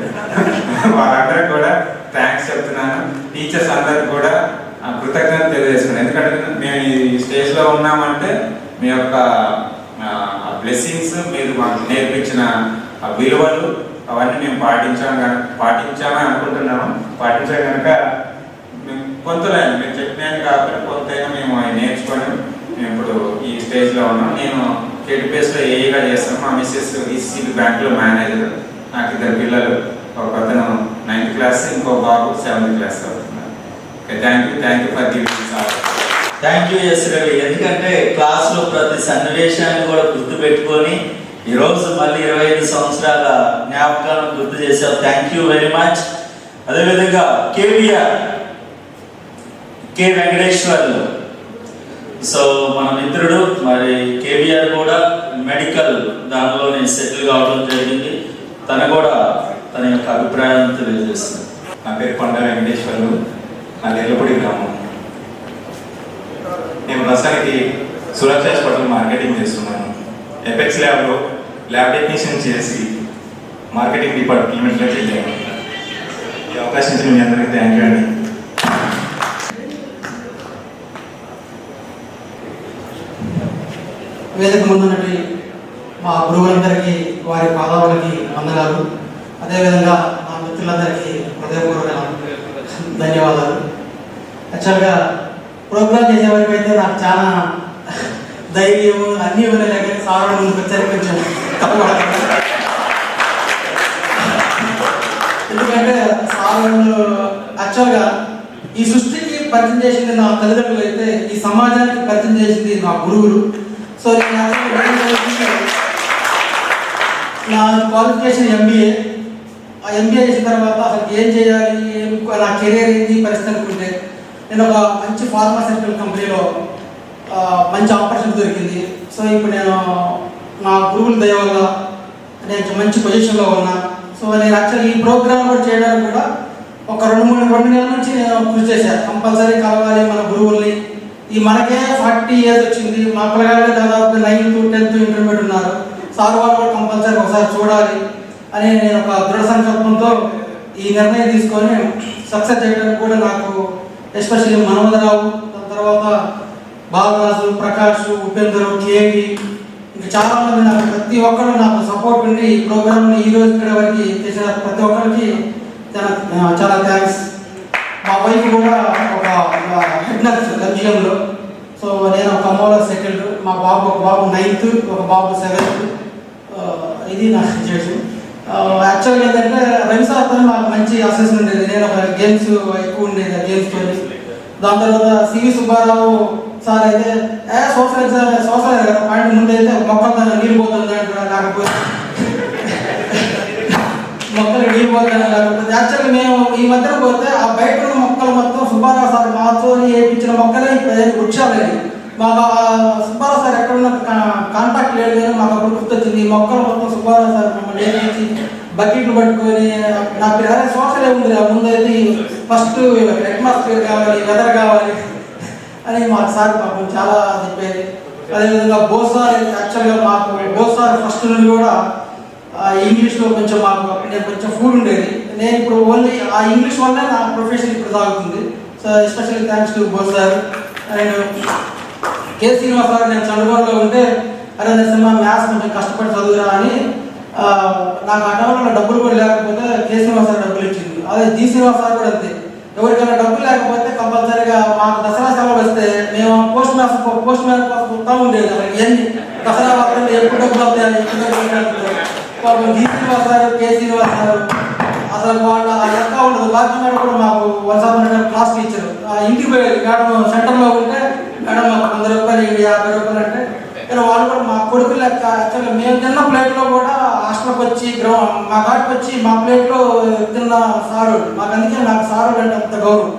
వాళ్ళందరికీ కూడా థ్యాంక్స్ చెప్తున్నాను. టీచర్స్ అందరికి కూడా కృతజ్ఞత తెలియజేస్తున్నాను. ఎందుకంటే మేము ఈ స్టేజ్లో ఉన్నామంటే మీ యొక్క బ్లెస్సింగ్స్, మీరు మాకు నేర్పించిన విలువలు అవన్నీ మేము పాటించామని అనుకుంటున్నాము. పాటించాం కనుక మేము కొంతలైనా మీరు చెప్పినవి కాకుండా కొంతైనా మేము అవి నేర్చుకొని మేము ఇప్పుడు ఈ స్టేజ్లో ఉన్నాం. నేను కేటీపీఎస్లో ఏఈగా చేస్తాను. మా మిస్సెస్ ఈసీబీ బ్యాంక్లో మేనేజర్. నాకు 2 పిల్లలు, ఒక అతను 9th క్లాస్, ఇంకో బాబు 7th క్లాస్ అవుతున్నారు. Thank you for giving sir. Thank you S Ravi. ఎందుకంటే క్లాస్లో ప్రతి సన్నివేశాన్ని కూడా గుర్తు పెట్టుకొని ఈరోజు మళ్ళీ 25 సంవత్సరాల జ్ఞాపకాలను గుర్తు చేశావు. Thank you very much. అదేవిధంగా కేవీఆర్ కె వెంకటేశ్వర్లు, సో మన మిత్రుడు, మరి కేవీఆర్ కూడా మెడికల్ దానిలోనే సెటిల్ కావడం జరిగింది. తను కూడా తన యొక్క అభిప్రాయాలను తెలియజేస్తుంది. నా పేరు కొండ వెంకటేశ్వర్లు, నా ఎల్లపూడి గ్రామం. నేను ప్రస్తుతానికి సురక్ష హాస్పిటల్ మార్కెటింగ్ చేస్తున్నాను. ఎపెక్స్ ల్యాబ్లో ల్యాబ్ టెక్నీషియన్ చేసి మార్కెటింగ్ డిపార్ట్మెంట్లోకి వెళ్ళాను. ఈ అవకాశం ఇచ్చిన మీ అందరికీ థ్యాంక్ యూ అండి. వేదిక ముందున్నటి మా గురువులందరికీ, వారి పాదాలకి వందనాలు. అదేవిధంగా మా మిత్రులందరికీ హృదయపూర్వక ధన్యవాదాలు. యాక్చువల్గా ప్రోగ్రామ్ చేసే వరకు అయితే నాకు చాలా ధైర్యం అన్నీ ఉన్నాయి, కానీ సార్ ముందుకు వచ్చారు కొంచెం తప్పబడతాను. ఎందుకంటే సార్ యాక్చువల్గా ఈ సృష్టికి పరిచయం చేసింది నా తల్లిదండ్రులు అయితే, ఈ సమాజానికి పరిచయం చేసింది నా గురువులు. సో నా క్వాలిఫికేషన్ ఎంబీఏ. ఆ ఎంబీఏ చేసిన తర్వాత అసలు ఏం చేయాలి, నా కెరీర్ ఏంటి పరిస్థితి అనుకుంటే, నేను ఒక మంచి ఫార్మాస్యూటికల్ కంపెనీలో మంచి ఆపర్చునిటీ దొరికింది. సో ఇప్పుడు నేను నా గురువుల దయ వల్ల నేను మంచి పొజిషన్లో ఉన్నా. సో నేను యాక్చువల్లీ ఈ ప్రోగ్రామ్ కూడా చేయడానికి కూడా ఒక 2 నెలల నుంచి నేను కృషి చేశాను. కంపల్సరీ కలవాలి మన గురువుల్ని. ఈ మనకే 40 years వచ్చింది, మా పిల్లగానే దాదాపు 9th 10th ఇంటర్మీడియట్ ఉన్నారు. సార్ వాళ్ళు కూడా కంపల్సరీ ఒకసారి చూడాలి అని నేను ఒక దృఢ సంకల్పంతో ఈ నిర్ణయం తీసుకొని సక్సెస్ చేయడానికి కూడా నాకు ఎస్పెషల్లీ మనోదరావు, దాని తర్వాత బాలరాజు, ప్రకాష్, ఉపేందర్, కేవి, ఇంకా చాలా మంది నాకు ప్రతి ఒక్కరు నాకు సపోర్ట్ ఉండి ఈ ప్రోగ్రామ్ని ఈ రోజు ఇక్కడ వరకు చేసిన ప్రతి ఒక్కరికి చాలా థ్యాంక్స్. మా వైఫ్ కూడా ఒక హెడ్ నర్స్ బెల్జియంలో. సో నేను ఒక ఖమ్మంలో సెటిల్డ్. ఒక బాబు 9th, ఒక బాబు 7th. ఇది నా సిచ్యువేషన్. యాక్చువల్గా ఏంటంటే రవి సార్తో నాకు మంచి అసెస్మెంట్ ఉండేది. నేను ఒక గేమ్స్ ఎక్కువ ఉండేది, ఆ గేమ్స్తో. దాని తర్వాత సివి సుబ్బారావు సార్ అయితే సోషల్ పాయింట్ ముందు అయితే మొక్కలు నీళ్ళు పోతుంది అంటారు, లేకపోతే మొక్కలు నీళ్ళు పోతుంది లేకపోతే. యాక్చువల్గా మేము ఈ మధ్యన పోతే ఆ బయట ఉన్న మొక్కలు మొత్తం సుబ్బారావు సార్ మాతో వేయించిన మొక్కలే వృక్షాలని. మాకు సుబ్బారావు సార్ ఎక్కడున్న కాంటాక్ట్ లేదు, కానీ మాకు అప్పుడు గుర్తొచ్చింది. ఈ మొక్కలు మొత్తం సుబ్బారావు సార్ మమ్మల్ని వేయించి బకెట్లు పట్టుకొని నా పేరు సోషల్ ఏముంది ముందు అయితే ఫస్ట్ అట్మాస్ఫియర్ కావాలి, వెదర్ కావాలి అని మాకు సార్ పాపం చాలా చెప్పేది. అదేవిధంగా బోసార్ యాక్చువల్గా మాకు బోసార్ ఫస్ట్ నుండి కూడా ఇంగ్లీష్లో కొంచెం మాకు నేను కొంచెం ఫూడ్ ఉండేది. నేను ఇప్పుడు ఓన్లీ ఆ ఇంగ్లీష్ వల్లే నా ప్రొఫెషన్ ఇప్పుడు సాగుతుంది. సో ఎస్పెషల్లీ థ్యాంక్స్ టు బోసార్. అండ్ కె శ్రీనివాస్ సార్ నేను చంద్రబాబులో ఉంటే అరే నరసింహ మ్యాథ్స్ కొంచెం కష్టపడి చదువురా అని నాకు ఆ టైంలో డబ్బులు కూడా లేకపోతే కె శ్రీనివాస్ సార్ డబ్బులు ఇచ్చింది. అదే జి శ్రీనివాస్ సార్ కూడా అంతే. ఎవరికైనా డబ్బులు లేకపోతే కంపల్సరీగా మాకు దసరా సెలవులు వస్తే మేము పోస్ట్ మ్యాన్ కోసం వస్తూ ఉండేది. ఏంటి దసరా వస్తుంది, ఎప్పుడు డబ్బులు అవుతాయి, ఎప్పుడు డబ్బులు G Srinivas sir, K Srinivas sir అసలు వాళ్ళ లెక్క ఉండదు. బాధ్యత మేడం కూడా మాకు 1 క్లాస్ టీచర్ ఇంటికి పోయేది. మేడం సెంటర్లో ఉంటే మేడం మాకు 100 రూపాయలు, 50 రూపాయలు అంటే వాళ్ళు కూడా మా కొడుకు లెక్క. యాక్చువల్గా మేము తిన్న ప్లేట్లో కూడా హాస్టల్కి వచ్చి మా కాటికి వచ్చి మా ప్లేట్లో తిన్న సారు మాకు. అందుకే నాకు సారు అంటే అంత గౌరవం.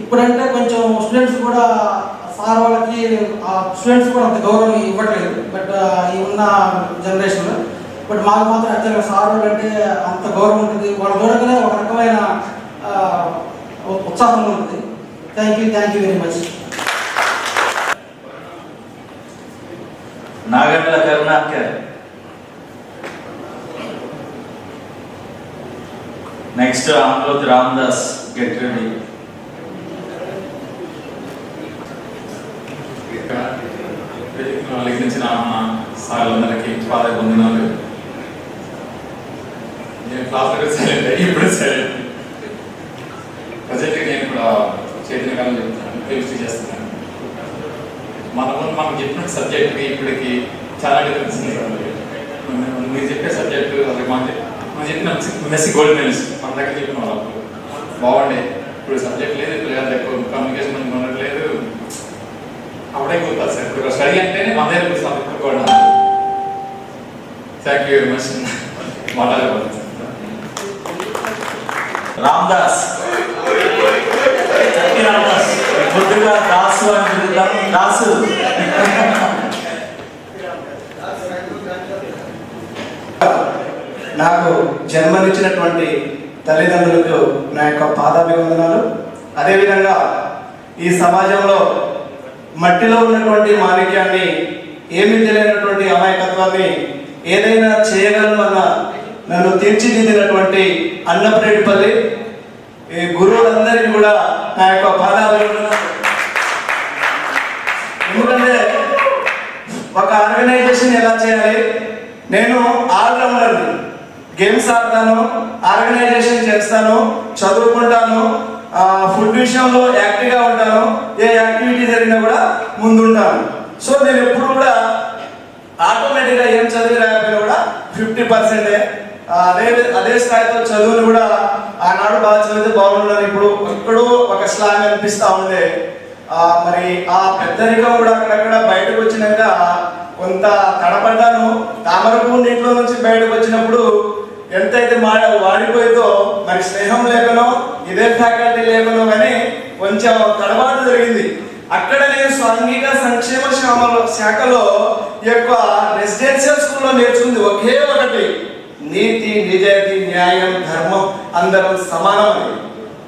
ఇప్పుడంటే కొంచెం స్టూడెంట్స్ కూడా సార్ వాళ్ళకి స్టూడెంట్స్ కూడా అంత గౌరవం ఇవ్వట్లేదు, బట్ ఈ ఉన్న జనరేషన్లో. బట్ మాకు మాత్రం యాక్చువల్గా సార్ అంటే అంత గౌరవం ఉంటుంది. వాళ్ళు చూడగానే ఒక రకమైన ఉత్సాహం ఉంటుంది. Thank you very much. Nagandla Karunakar. Next Andhroth Ramadas, get ready. లెక్కించిన సార్లందరికీ పాదవందనాలు. నేను క్లాస్లో సైలెంట్ ఇప్పుడు సైలెంట్. ప్రజెంట్గా నేను కూడా చైతన్య కాలం చెప్తున్నాను, కెమిస్ట్రీ చేస్తున్నాను. మనం చెప్పిన సబ్జెక్ట్కి ఇప్పటికి చాలా డిఫరెన్స్ ఉంది. మీరు చెప్పే సబ్జెక్టు అది మనం చెప్పిన మెస్సీ గోల్డ్ మెడల్స్ మన దగ్గర చెప్పిన వాళ్ళు బాగుండే. ఇప్పుడు సబ్జెక్ట్ లేదు, ఇప్పుడు ఎక్కువ కమ్యూనికేషన్ ఉండట్లేదు, అప్పుడే గుర్తుంది సార్. ఇప్పుడు స్టడీ అంటేనే మన దగ్గర గుర్తుంది కూడా. Thank you very much. మాట్లాడబోతుంది రామ్దాస్ రామ్దాస్ బుద్ధిగా దాసు అని పిలుద్దాం. దాసు నాకు జన్మనిచ్చినటువంటి తల్లిదండ్రులకు నా యొక్క పాదాభివందనాలు. అదేవిధంగా ఈ సమాజంలో మట్టిలో ఉన్నటువంటి మాణిక్యాన్ని, ఏమీ తెలియనటువంటి అమాయకత్వాన్ని ఏదైనా చేయగలను అన్న నన్ను తీర్చిదిద్దినటువంటి అన్నప్రేడిపల్లి ఈ గురువులందరికీ కూడా నా యొక్క పాదాభివందనాలు. ఎందుకంటే ఒక ఆర్గనైజేషన్ ఎలా చేయాలి, నేను ఆల్రౌండర్ని, గేమ్స్ ఆడతాను, ఆర్గనైజేషన్ చేస్తాను, చదువుకుంటాను, ఫుడ్ విషయంలో యాక్టివ్గా ఉంటాను, ఏ యాక్టివిటీ జరిగినా కూడా ముందుంటాను. సో నేను ఎప్పుడు కూడా ఆటోమేటిక్గా ఏం చదివి రాకపోయినా కూడా 50%. అదే స్థాయితో చదువుని కూడా ఆనాడు బాగా చదివితే బాగుండాలి, ఇప్పుడు ఒక స్లాంగ్ అనిపిస్తూ ఉండే. మరి ఆ పెద్దరికం కూడా అక్కడక్కడ బయటకు వచ్చినాక కొంత తడపడ్డాను. తామరపు నీటిలో నుంచి బయటకు వచ్చినప్పుడు ఎంతైతే వాడిపోయిందో, మరి స్నేహం లేకనో ఇదే ఫ్యాకల్టీ లేకనో కానీ కొంచెం తడబాటు జరిగింది. అక్కడ నేను సాంఘిక సంక్షేమ శాఖలో ఎక్కువ రెసిడెన్షియల్ స్కూల్లో నేర్చుకుంది ఒకే ఒకటి, నీతి, నిజాయితీ, న్యాయం, ధర్మం, అందరం సమానమని.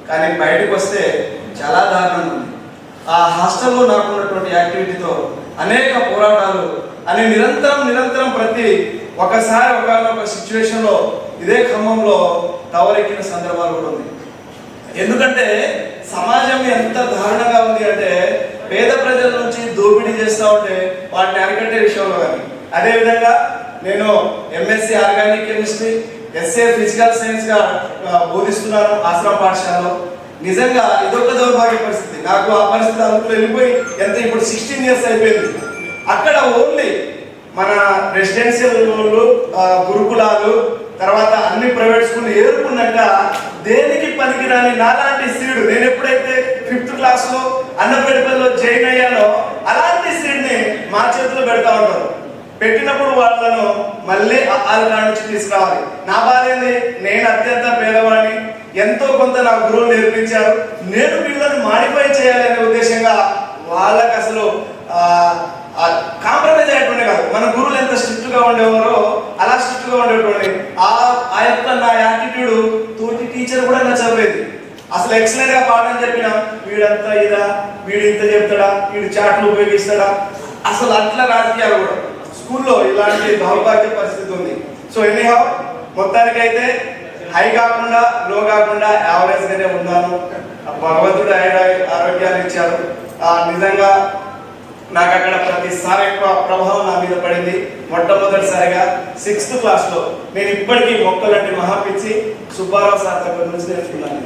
కానీ బయటకు వస్తే చాలా దారుణం ఉంది. ఆ హాస్టల్లో నాకు ఉన్నటువంటి యాక్టివిటీతో అనేక పోరాటాలు అని నిరంతరం ప్రతి ఒకసారి ఒక సిచ్యువేషన్లో ఇదే ఖమ్మంలో టవర్ ఎక్కిన సందర్భాలు కూడా ఉంది. ఎందుకంటే సమాజం ఎంత దారుణంగా ఉంది అంటే, పేద ప్రజల నుంచి దోపిడీ చేస్తూ ఉంటే వాటిని అరికట్టే విషయంలో కానీ. అదేవిధంగా నేను MSc organic chemistry, SA physical సైన్స్గా బోధిస్తున్నాను ఆశ్రమ పాఠశాలలో. నిజంగా ఇదొక దౌర్భాగ్య పరిస్థితి. నాకు ఆ పరిస్థితి అందులో వెళ్ళిపోయి ఇప్పుడు 16 years అయిపోయింది. అక్కడ ఓన్లీ మన రెసిడెన్షియల్ గురుకులాలు, తర్వాత అన్ని ప్రైవేట్ స్కూల్ ఏరుకున్నాక దేనికి పనికిరాని నాలాంటి సీడ్, నేను ఎప్పుడైతే 5th క్లాస్లో అన్నపేటపల్లిలో జాయిన్ అయ్యానో అలాంటి సీడ్ని మా చేతిలో పెడతా ఉంటారు. పెట్టినప్పుడు వాళ్ళను మళ్ళీ ఆ నుంచి తీసుకురావాలి. నా బాధ ఏంది, నేను అత్యంత పేదవాడిని, ఎంతో కొంత నా గురువులు నేర్పించారు, నేను వీళ్ళని మాడిఫై చేయాలనే ఉద్దేశంగా వాళ్ళకి అసలు కాంప్రమైజ్ అయ్యేటువంటి కాదు. మన గురువులు ఎంత స్ట్రిక్ట్గా ఉండేవారో అలా స్ట్రిక్ట్గా ఉండేటువంటి ఆ యొక్క నా యాటిట్యూడ్ తోటి టీచర్ కూడా నచ్చలేదు. అసలు ఎక్సలెంట్గా పాఠం చెప్పిన వీడంతా ఇదా, వీడు ఇంత చెప్తాడా, వీడు చాట్లు ఉపయోగిస్తాడా, అసలు అట్లా రాజకీయాలు కూడా స్కూల్లో ఇలాంటి దౌర్భాగ్య పరిస్థితి ఉంది. సో ఎనీహౌ మొత్తానికైతే హై కాకుండా లో కాకుండా యావరేజ్గానే ఉన్నాను. భగవంతుడు ఆరోగ్యాలు ఇచ్చారు. నిజంగా నాకు అక్కడ ప్రతిసారి ఎక్కువ ప్రభావం నా మీద పడింది. మొట్టమొదటిసారిగా 6th క్లాస్లో నేను ఇప్పటికీ మొక్కలంటే మహాపిచ్చి సుబ్బారావు సార్ దగ్గర నుంచి నేర్చుకున్నాను.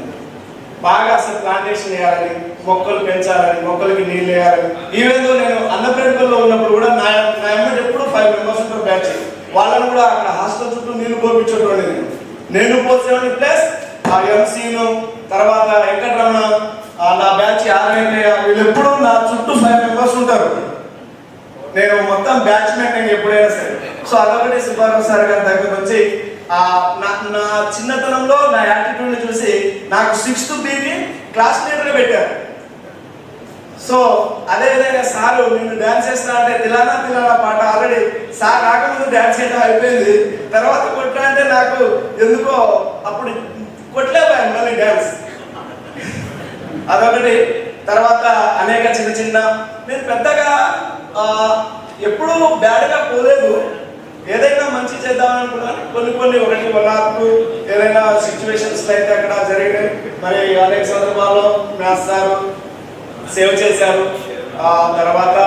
బాగా అసలు ప్లాంటేషన్ చేయాలని, మొక్కలు పెంచాలని, మొక్కలకి నీళ్ళు వేయాలని. ఈవెన్ నేను అన్నప్రేమికల్లో ఉన్నప్పుడు కూడా నా ఎమ్మటి ఎప్పుడు 5 members ఉంటారు బ్యాచ్. వాళ్ళని కూడా అక్కడ హాస్టల్ చుట్టూ నీళ్లు పోపించేటోండి. నేను పోసేవాడిని. ప్లస్ ఆ ఎంసీను, తర్వాత వెంకటరమణ, నా బ్యాచ్ ఆర్గనైజర్, వీళ్ళు ఎప్పుడు నా చుట్టూ 5 members ఉంటారు. నేను మొత్తం బ్యాచ్ మెయింటైన్ ఎప్పుడైనా సరే. సో అదొకటి సుబ్బారావు సార్ గారి దగ్గర వచ్చి నా చిన్నతనంలో నా యాటిట్యూడ్ని చూసి నాకు 6th Bకి క్లాస్ లీడర్గా పెట్టారు. సో అదేవిధంగా సారు నిన్ను డ్యాన్స్ చేస్తా అంటే తిలానా పాట ఆల్రెడీ సార్ రాకముందు డ్యాన్స్ చేయడం అయిపోయింది. తర్వాత కొట్లా అంటే నాకు ఎందుకో అప్పుడు కొట్టలేకపోయాను మళ్ళీ డ్యాన్స్. అదొకటి. తర్వాత అనేక చిన్న నేను పెద్దగా ఎప్పుడూ బ్యాడ్గా పోలేదు. ఏదైనా మంచి చేద్దామనుకున్నాను. కొన్ని ఒకటి వనాకు ఏదైనా సిచ్యువేషన్స్ అయితే అక్కడ జరిగినాయి. మరి అనేక సందర్భాల్లో మ్యాథ్స్ సారు సేవ్ చేశారు. తర్వాత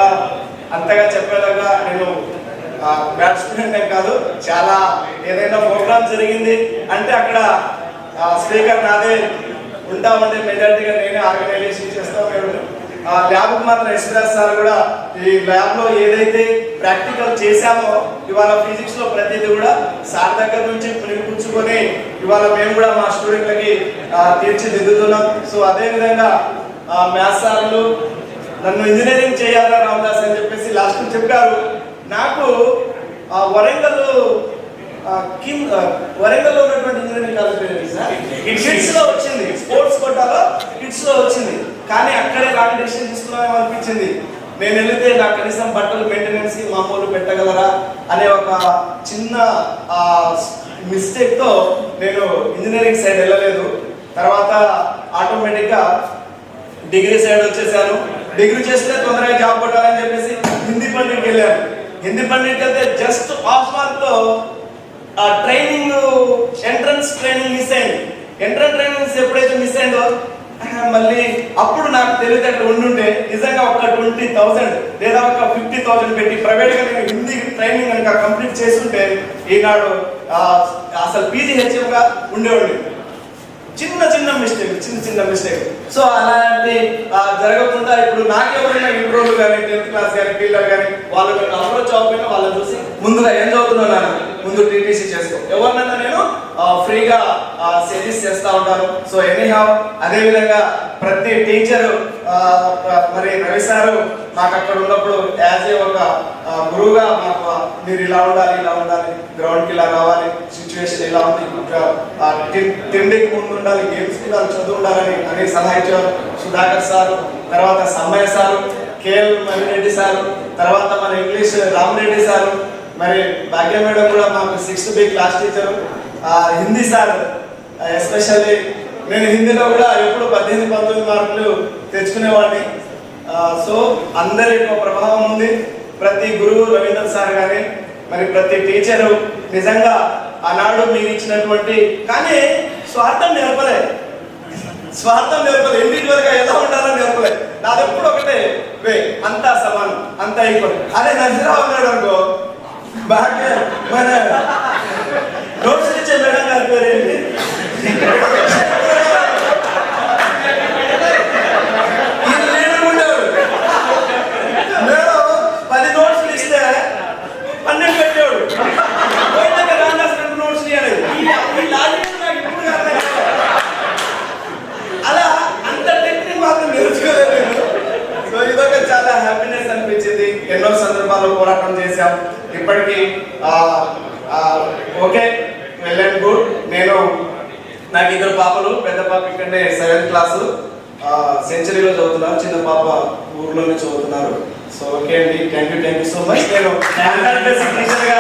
అంతగా చెప్పేలాగా నేను బ్యాడ్ స్టూడెంట్ ఏం కాదు. చాలా ఏదైనా ప్రోగ్రామ్ జరిగింది అంటే అక్కడ స్పీకర్ నాదే ఉంటా ఉంటే మెజారిటీగా నేనే ఆర్గనైజేషన్ చేస్తాను. ల్యాబ్కి మాత్రం ఎస్రాజ్ సార్ కూడా ఈ ల్యాబ్లో ఏదైతే ప్రాక్టికల్ చేశామో ఇవాళ ఫిజిక్స్లో ప్రతిదీ కూడా సార్ దగ్గర నుంచి పుచ్చుకొని ఇవాళ మేము కూడా మా స్టూడెంట్లకి తీర్చిదిద్దుతున్నాం. సో అదేవిధంగా మ్యాథ్స్ సార్లు నన్ను ఇంజనీరింగ్ చేయాలా రామదాస్ అని చెప్పేసి లాస్ట్ చెప్పారు. నాకు వరంగల్లో ఉన్నటువంటి ఇంజనీరింగ్ కాలేజ్ కిడ్స్ లో వచ్చింది, స్పోర్ట్స్ కోటాలో కిడ్స్ లో వచ్చింది. కానీ అక్కడే నాకు డెసిషన్ తీసుకున్నామేమో అనిపించింది. నేను వెళితే నాకు కనీసం బట్టలు మెయింటెనెన్స్ మామూలు పెట్టగలరా అనే ఒక చిన్న మిస్టేక్ తో నేను ఇంజనీరింగ్ సైడ్ వెళ్ళలేదు. తర్వాత ఆటోమేటిక్గా డిగ్రీ సైడ్ వచ్చేసాను. డిగ్రీ చేస్తే తొందరగా జాబ్ కొట్టాలని చెప్పేసి హిందీ పండిట్కి వెళ్ళాను. హిందీ పండిట్కి వెళ్తే జస్ట్ పాస్ మార్క్ తో ట్రైనింగ్ ఎంట్రన్స్ ట్రైనింగ్ మిస్ అయింది. ఎంట్రన్స్ ట్రైనింగ్ ఎప్పుడైతే మిస్ అయిందో మళ్ళీ అప్పుడు నాకు తెలివితేటలు ఉండుంటే నిజంగా ఒక 20,000 లేదా ఒక 50,000 పెట్టి ప్రైవేట్గా నేను హిందీ ట్రైనింగ్ కనుక కంప్లీట్ చేస్తుంటే ఈనాడు అసలు పీజీహెచ్ఎంగా ఉండేవాడిని. చిన్న మిస్టేక్. సో అలాంటి జరగకుండా ఇప్పుడు నాకెవరైనా ఇంట్రోలు కానీ 10th క్లాస్ కానీ పిల్లలు కానీ వాళ్ళు అప్రోచ్ అవ్వకపోయినా వాళ్ళని చూసి ముందుగా ఏం చదువుతున్నాను ముందు టీటీసీ చేసుకో, ఎవరినైనా నేను ఫ్రీగా సజెస్ట్ చేస్తూ ఉంటాను. సో ఎనీహౌ అదేవిధంగా ప్రతి టీచరు మరి రవి సారు మాకు అక్కడ ఉన్నప్పుడు యాజ్ ఏ ఒక గురువుగా మాకు మీరు ఇలా ఉండాలి, గ్రౌండ్కి ఇలా రావాలి, సిచ్యువేషన్ ఇలా ఉంది, తిండికి ముందు ఉండాలి, గేమ్స్ ఉండాలి, చదువు ఉండాలని అనేక సలహా ఇచ్చారు. సుధాకర్ సారు, తర్వాత Sammaiah sir, KL Mallireddy sir, తర్వాత మన ఇంగ్లీష్ రామరెడ్డి సారు, మరి భాగ్య మేడం కూడా మాకు 6th B class teacher. Hindi sir especially నేను హిందీలో కూడా ఎప్పుడు 18-19 మార్కులు తెచ్చుకునేవాడిని. సో అందరి యొక్క ప్రభావం ఉంది. ప్రతి గురువు రవీంద్ర సార్ కానీ మరి ప్రతి టీచరు నిజంగా ఆనాడు మీరు ఇచ్చినటువంటి కానీ స్వార్థం నేర్పలే, ఇండివిజువల్ గా ఎలా ఉండాలని నేర్పలే. నాది ఎప్పుడు ఒకటే వే, అంతా సమానం, అంతా ఈక్వల్. అదే నజీరావు ఉన్నాడు అనుకో, బాగా మన నోట్స్ ఇచ్చే మేడం గారి పేరు ఏంటి, మేడం 10 నోట్స్లు ఇస్తే 12 పెట్టాడు, రామదాస్ 2 నోట్స్ ఇవ్వలేదు. అలా అంత టెక్నిక్ మాత్రం నేర్చుకోలేదు. సో ఇదొక చాలా హ్యాపీనెస్ అనిపించింది. ఎన్నో సందర్భాల్లో పోరాటం చేశాం. ఇప్పటికీ ఓకే, వెల్ అండ్ గుడ్. నాకు 2 పాపలు, పెద్ద పాప ఇక్కడనే 7th క్లాసు సెంచరీలో చదువుతున్నారు, చిన్న పాప ఊర్లోనే చదువుతున్నారు. సో ఓకే అండి, థ్యాంక్ యూ సో మచ్. నేను టీచర్ గా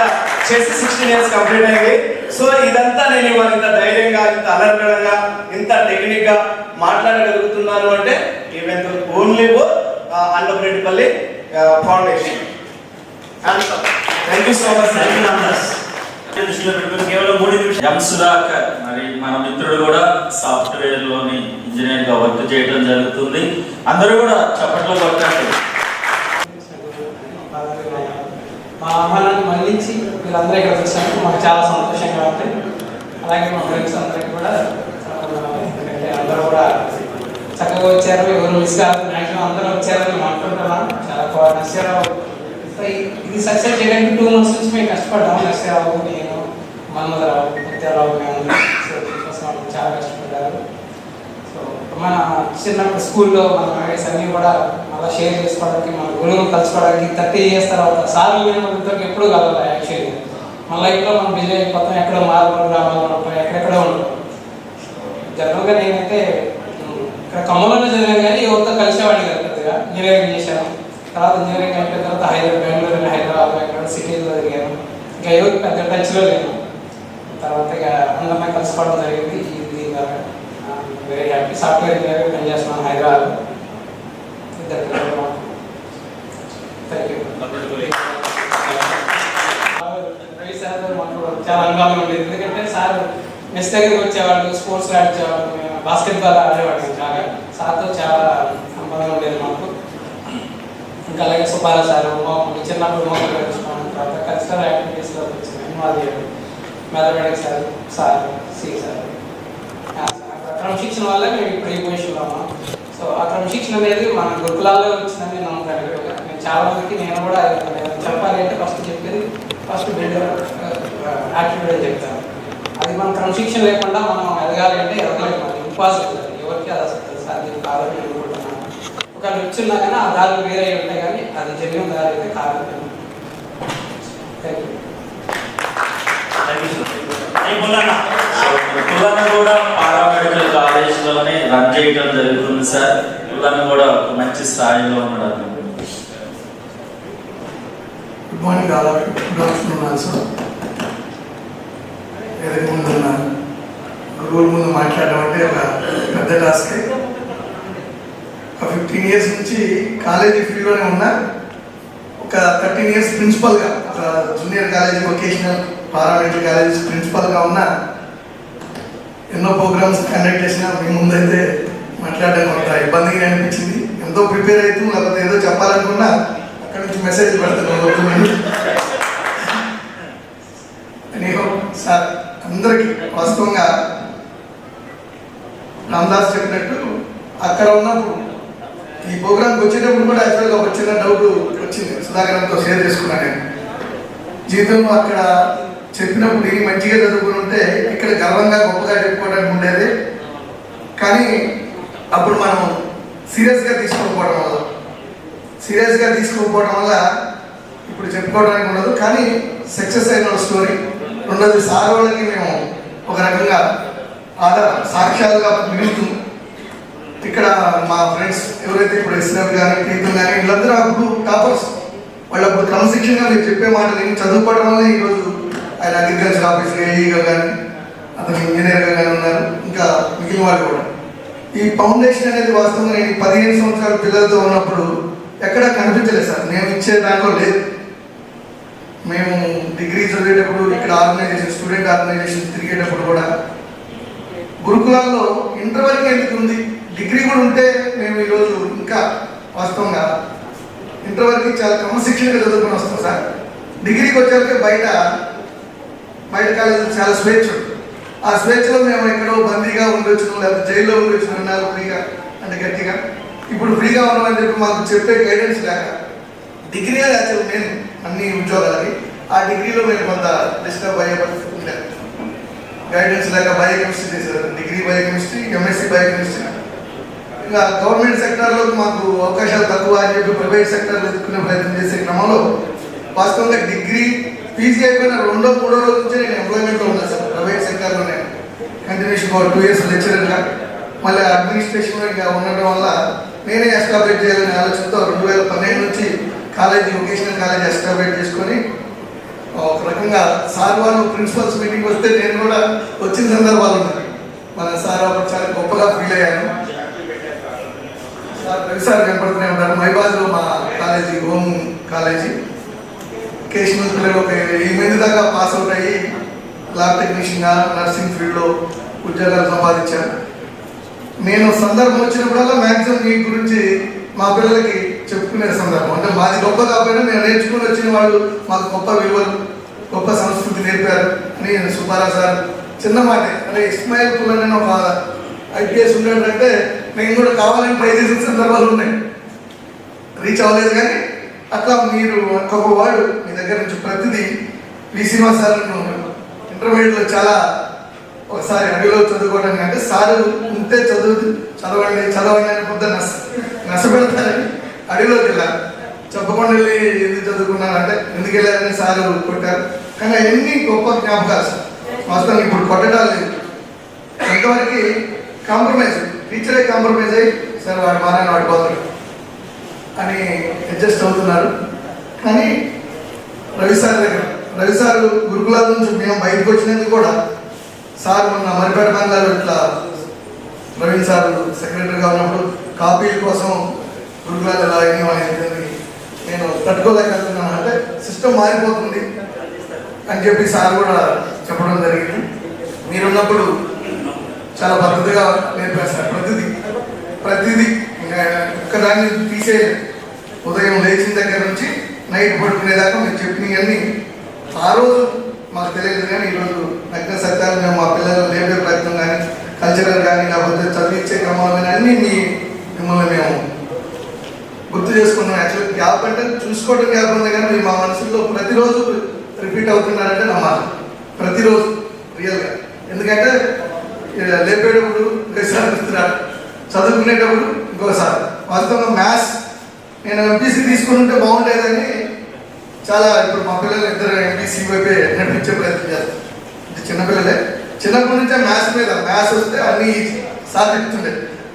చేసి 16 years కంప్లీట్ అయింది. సో ఇదంతా నేను ఇవాళ ఇంత ధైర్యంగా, ఇంత అనర్గళంగా, ఇంత టెక్నిక్ గా మాట్లాడగలుగుతున్నాను అంటే even only Annapareddipalli foundation. Thank you so much. కేవలం 3 నిమిషాలు. ఎం సుధాకర్ మరి మన మిత్రుడు కూడా సాఫ్ట్వేర్ లోని ఇంజనీర్ గా వర్క్ చేయడం జరుగుతుంది. అందరూ కూడా చప్పట్లో కొట్టండి. మా ఆహ్వానాన్ని మళ్ళించి వీళ్ళందరూ ఇక్కడ వచ్చారు, మాకు చాలా సంతోషంగా ఉంది. అలాగే మా ఫ్రెండ్స్ అందరికీ కూడా ఎందుకంటే అందరూ కూడా చక్కగా వచ్చారు, ఎవరు మిస్ కాదు, మ్యాక్సిమం అందరూ వచ్చారని మేము అనుకుంటున్నాం. చాలా నర్సరావు ఇది సక్సెస్ చేయడానికి 2 months నుంచి మేము కష్టపడ్డాము. నర్సరావు, నేను, మన్మధరావు, ముత్యారావు, మేము చాలా కష్టపడ్డారు. సో మన చిన్నప్పుడు స్కూల్లో మన మెమరీస్ అన్నీ కూడా మళ్ళీ షేర్ చేసుకోవడానికి, మన గురువులు కలుసుకోవడానికి 30 years తర్వాత సార్లు మేము ఎప్పుడు కలవాలి. యాక్చువల్లీ మన లైఫ్లో మనం బిజీ అయిపోతాం, ఎక్కడో మార్పులు గ్రామాలు ఎక్కడెక్కడో ఉంటాం. జనరల్గా నేనైతే ఇక్కడ ఖమ్మంలోనే చదివాను కానీ ఎవరితో కలిసేవాడిని కదా పెద్దగా. ఇంజనీరింగ్ చేశాను, తర్వాత ఇంజనీరింగ్ అయిపోయిన తర్వాత బెంగళూరు, హైదరాబాద్, ఎక్కడ సిటీలో తిరిగాను. ఇంకా ఎవరికి పెద్ద టచ్లో లేను. తర్వాత ఇక అందరినీ కలుసుకోవడం జరిగింది. ఇది వెరీ హ్యాపీ. సాఫ్ట్వేర్ ఇంజనీర్ పనిచేస్తున్నాను Hyderabad. Thank you. Ravi sir మాకు చాలా అనుభవం ఉండేది. ఎందుకంటే సార్ మెస్ దగ్గరికి వచ్చేవాళ్ళు, స్పోర్ట్స్ ఆడించేవాళ్ళు, బాస్కెట్బాల్ ఆడేవాళ్ళు. చాలా సార్తో చాలా అనుభవం ఉండేది మాకు. ఇంకా అలాగే సుబ్బారావు సార్ చిన్నప్పుడు మొక్కలు పెంచుకున్నాను, తర్వాత కల్చరల్ యాక్టివిటీస్లో వచ్చిన involve mathematics sir C sir క్రమశిక్షణ వల్ల మేము ఇప్పుడు ఈ పొజిషన్లో ఉన్నాం. సో ఆ క్రమశిక్షణ అనేది మన గురుకులాల్లో వచ్చిందని నేను నమ్ముతాను. నేను చాలా మందికి నేను కూడా చెప్పాలి అంటే ఫస్ట్ బిల్డ్ యాక్టివిటీ చెప్తాను. అది మన క్రమశిక్షణ లేకుండా మనం ఎదగాలి అంటే ఎదగలేదు, మనం ఇంపాసిబుల్, ఎవరికి అది అసలు సాధ్యం కాదని అనుకుంటున్నాను. ఒకవేళ వచ్చిన్నా కానీ ఆ దారులు వేరే ఉంటాయి, కానీ అది జరిగిన దారి అయితే కాదు. పుల్లన్న కూడా పారామెడికల్ కాలేజ్లోనే రన్ చేయడం జరుగుతుంది సార్. పుల్లన్న కూడా ఒక మంచి స్థాయిలో ఉన్నాడు. Good morning all, good afternoon also. ఏదైనా ముందున్న గురువుల ముందు మాట్లాడడం అంటే ఒక పెద్ద టాస్కే. ఒక 15 years నుంచి కాలేజీ ఫీల్డ్లోనే ఉన్నా. ఒక 13 years ప్రిన్సిపల్గా, ఒక junior college vocational paramedical college ప్రిన్సిపల్గా ఉన్నా. ఎన్నో ప్రోగ్రామ్స్ కండక్ట్ చేసినా మీ ముందైతే మాట్లాడడం కొంత ఇబ్బందిగా అనిపించింది. ఎంతో ప్రిపేర్ అవుతూ లేకపోతే ఏదో చెప్పాలనుకున్నా అక్కడ నుంచి మెసేజ్ పెడతాను. నేను సార్ అందరికీ వాస్తవంగా రామదాస్ చెప్పినట్టు అక్కడ ఉన్నప్పుడు ఈ ప్రోగ్రామ్కి వచ్చేటప్పుడు కూడా యాక్చువల్గా ఒక చిన్న డౌట్ వచ్చింది, సుధాకరంతో షేర్ చేసుకున్నాను. నేను జీవితంలో అక్కడ చెప్పినప్పుడు ఇది మంచిగా చదువుకుని ఉంటే ఇక్కడ గర్వంగా గొప్పగా చెప్పుకోవడానికి ఉండేది. కానీ అప్పుడు మనం సీరియస్గా తీసుకోకపోవడం వల్ల ఇప్పుడు చెప్పుకోవడానికి ఉండదు. కానీ సక్సెస్ అయిన స్టోరీ రెండోది సార్ వాళ్ళకి మేము ఒక రకంగా ఆధారం సాక్ష్యాలుగా మిగులుతుంది. ఇక్కడ మా ఫ్రెండ్స్ ఎవరైతే ఇప్పుడు ఎస్ఎఫ్ కానీ ప్రీతం కానీ వీళ్ళందరూ అప్పుడు టాపర్స్. వాళ్ళు అప్పుడు క్రమశిక్షణగా మీరు చెప్పే మాటలు ఏమి చదువుకోవడం వల్ల ఈరోజు ఆయన అగ్రికల్చర్ ఆఫీస్ ఏఈగా కానీ అతను ఇంజనీర్గా కానీ ఉన్నారు, ఇంకా మిగిలిన వాళ్ళు కూడా. ఈ ఫౌండేషన్ అనేది వాస్తవంగా నేను 15 సంవత్సరాల పిల్లలతో ఉన్నప్పుడు ఎక్కడా కనిపించలేదు సార్. మేము ఇచ్చే దాంట్లో లేదు. మేము డిగ్రీ చదివేటప్పుడు ఇక్కడ ఆర్గనైజేషన్, స్టూడెంట్ ఆర్గనైజేషన్ తిరిగేటప్పుడు కూడా గురుకులాల్లో ఇంటర్ వరకు ఎందుకు ఉంది, డిగ్రీ కూడా ఉంటే మేము ఈరోజు ఇంకా వాస్తవంగా ఇంటర్ వరకు చాలా క్రమశిక్షణగా చదువుకుని వస్తాం సార్. డిగ్రీకి వచ్చాకే బయట కాలేజీలో చాలా స్వేచ్ఛ ఉంటుంది. ఆ స్వేచ్ఛలో మేము ఎక్కడో బందీగా ఉండొచ్చు, లేకపోతే జైల్లో ఉండొచ్చు అన్నారు ఫ్రీగా అంటే గట్టిగా. ఇప్పుడు ఫ్రీగా ఉన్నామని చెప్పి మాకు చెప్పే గైడెన్స్ లేక డిగ్రీ యాక్చువల్ నేను అన్ని ఉద్యోగాలకి ఆ డిగ్రీలో మేము కొంత డిస్టర్బ్ అయ్యే పరిస్థితి ఉండే. గైడెన్స్ లేక బయోకెమిస్ట్రీ చేశారు, డిగ్రీ బయోకెమిస్ట్రీ, ఎంఎస్సీ బయోకెమిస్ట్రీ. ఇంకా గవర్నమెంట్ సెక్టార్లో మాకు అవకాశాలు తక్కువ అని చెప్పి ప్రైవేట్ సెక్టార్లో ఎదుర్కొనే ప్రయత్నం చేసే క్రమంలో వాస్తవంగా డిగ్రీ పీజీ అయిపోయిన 2వ 3వ రోజు నుంచి నేను ఎంప్లాయ్మెంట్లో ఉన్నాను సార్. ప్రైవేట్ సెక్టార్లోనే కంటిన్యూషన్ 2 years లెక్చరర్గా, మళ్ళీ అడ్మినిస్ట్రేషన్లో ఇంకా ఉండడం వల్ల నేనే ఎస్టాబ్లిష్ చేయాలనే ఆలోచనతో 2012 నుంచి కాలేజీ వొకేషనల్ కాలేజ్ ఎస్టాబ్లిష్ చేసుకొని ఒక రకంగా సార్ వాళ్ళు ప్రిన్సిపల్స్ మీటింగ్ వస్తే నేను కూడా వచ్చిన సందర్భాలు ఉన్నాయి. మన సార్ అప్పుడు చాలా గొప్పగా ఫీల్ అయ్యాను. సార్ ప్రతిసారి కనపడుతూనే ఉంటారు. మైబాద్లో మా కాలేజీ హోమ్ కాలేజీ వొకేషనల్ పిల్లలు ఒక 8 దాకా పాస్ అవుట్ అయ్యి ల్యాబ్ టెక్నీషియన్గా నర్సింగ్ ఫీల్డ్లో ఉద్యోగాలు సంపాదించాను. నేను సందర్భం వచ్చినప్పుడల్లా మ్యాక్సిమం మీ గురించి మా పిల్లలకి చెప్పుకునే సందర్భం. అంటే మాది గొప్ప కాకపోయినా మేము నేర్చుకుని వచ్చిన వాళ్ళు మాకు గొప్ప విలువలు, గొప్ప సంస్కృతి నేర్పారు అని సుబ్బారావు సార్ చిన్న మాట. అంటే ఇస్మాయిల్ పుల్లన్న ఒక ఐపీఎస్ ఉన్నాడంటే నేను కూడా కావాలని ట్రై చేసిన సందర్భాలు ఉన్నాయి, రీచ్ అవ్వలేదు. కానీ అట్లా మీరు ఒక్కొక్క వాడు మీ దగ్గర నుంచి ప్రతిదీ వి శ్రీనివాస్ సార్ ఇంటర్మీడియట్లో చాలా ఒకసారి అడవిలో చదువుకోవడానికి అంటే సారు ఉంటే చదవండి అని పొద్దున్న నష్టపెడతారని అడవిలోకి వెళ్ళారు. చెప్పకుండా వెళ్ళి ఎందుకు చదువుకున్నాను అంటే ఎందుకు వెళ్ళారని సారు కొట్టారు. కానీ ఎన్ని గొప్ప జ్ఞాపకాలు సార్. వాస్తవం ఇప్పుడు కొట్టడాలు లేదు. ఎంతవరకు కాంప్రమైజ్, టీచరే కాంప్రమైజ్ అయ్యి సార్ వాడు మారాన్ని వాడిపోతాడు అని అడ్జస్ట్ అవుతున్నారు. కానీ రవి సార్ గురుకులాల నుంచి మేము బయటకు వచ్చినందుకు కూడా సార్ మొన్న మరిపేట మండలాలు ఇట్లా ప్రవీణ్ సార్ సెక్రటరీగా ఉన్నప్పుడు కాపీల కోసం గురుకులాలు ఎలా అయినా అనేది నేను తట్టుకోలేకపోతున్నాను. అంటే సిస్టమ్ మారిపోతుంది అని చెప్పి సార్ కూడా చెప్పడం జరిగింది. మీరున్నప్పుడు చాలా పద్ధతిగా నేర్పారు సార్. ప్రతిదీ ఒక్కదాన్ని తీసేయలేదు. ఉదయం లేచిన దగ్గర నుంచి నైట్ పడుకునేదాకా మీరు చెప్పినవన్నీ ఆ రోజు మాకు తెలియదు, కానీ ఈరోజు నగ్న సత్యాలు మేము మా పిల్లలు లేపే ప్రయత్నం కానీ కల్చరల్ కానీ లేకపోతే చదివించే క్రమంలో అన్నీ మిమ్మల్ని మేము గుర్తు చేసుకున్నాం. యాక్చువల్లీ గ్యాప్ అంటే చూసుకోవడం గ్యాప్ ఉంది, కానీ మీరు మా మనసులో ప్రతిరోజు రిపీట్ అవుతున్నారంటే నమ్మాలి. ప్రతిరోజు రియల్గా, ఎందుకంటే లేపేటప్పుడు ఒకసారి గుర్తురాడు, చదువుకునేటప్పుడు ఇంకోసారి. వాస్తవంగా మ్యాథ్స్ నేను ఎంపీసీ తీసుకుని ఉంటే బాగుండేదని చాలా ఇప్పుడు మా పిల్లలు ఇద్దరు ఎంపీసీ వైపే నడిపించే ప్రయత్నం చేస్తారు. చిన్నపిల్లలే చిన్నప్పటి నుంచే మ్యాథ్స్ వస్తే అన్ని సాధిస్తుండే.